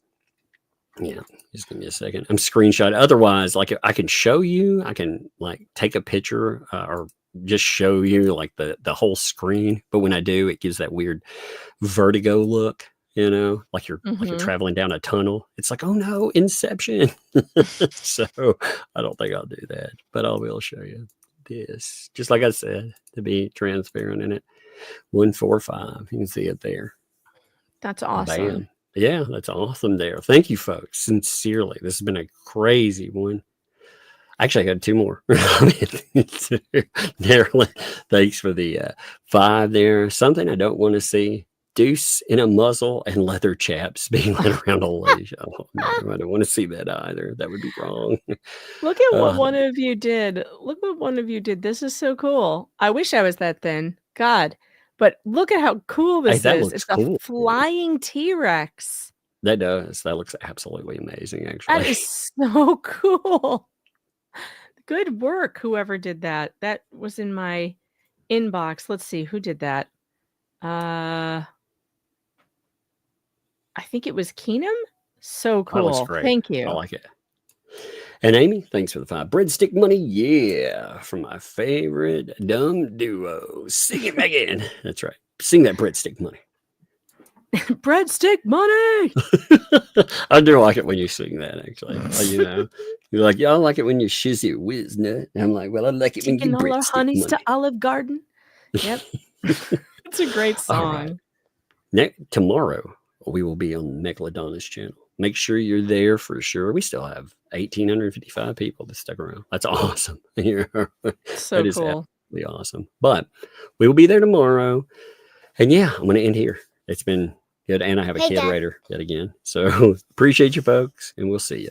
Yeah, just give me a second. I'm screenshot. Otherwise, like I can show you, I can like take a picture or just show you like the whole screen. But when I do, it gives that weird vertigo look, you know, like you're traveling down a tunnel. It's like, oh no, Inception. So I don't think I'll do that, but I will show you this. Just like I said, to be transparent in it. 145. You can see it there. That's awesome. Bam. Yeah, that's awesome there. Thank you, folks. Sincerely. This has been a crazy one. Actually, I had 2 more. Marilyn, thanks for the 5 there. Something I don't want to see. Deuce in a muzzle and leather chaps being led around a leash. Oh, no, I don't want to see that either. That would be wrong. Look at what one of you did. Look what one of you did. This is so cool. I wish I was that thin. God. But look at how cool this that is. looks It's cool. a flying T-Rex. That does. That looks absolutely amazing, actually. That is so cool. Good work, whoever did that. That was in my inbox. Let's see who did that. I think it was Keenum. So That looks cool. great. Thank you. I like it. And Amy, thanks for the 5 breadstick money. Yeah, from my favorite dumb duo. Sing it, Megan. That's right. Sing that breadstick money. Breadstick money. I do like it when you sing that, actually. You know, you're like, y'all like it when you shizzy whiz nut. And I'm like, well, I like it when you Taking all our breadstick honeys money. to Olive Garden. Yep. It's a great song. Right. Tomorrow, we will be on Megalodon's channel. Make sure you're there for sure. We still have 1,855 people that stuck around. That's awesome. So that is cool. absolutely awesome. But we will be there tomorrow. And yeah, I'm going to end here. It's been good. And I have a kid Dad. writer yet again. So appreciate you folks. And we'll see you.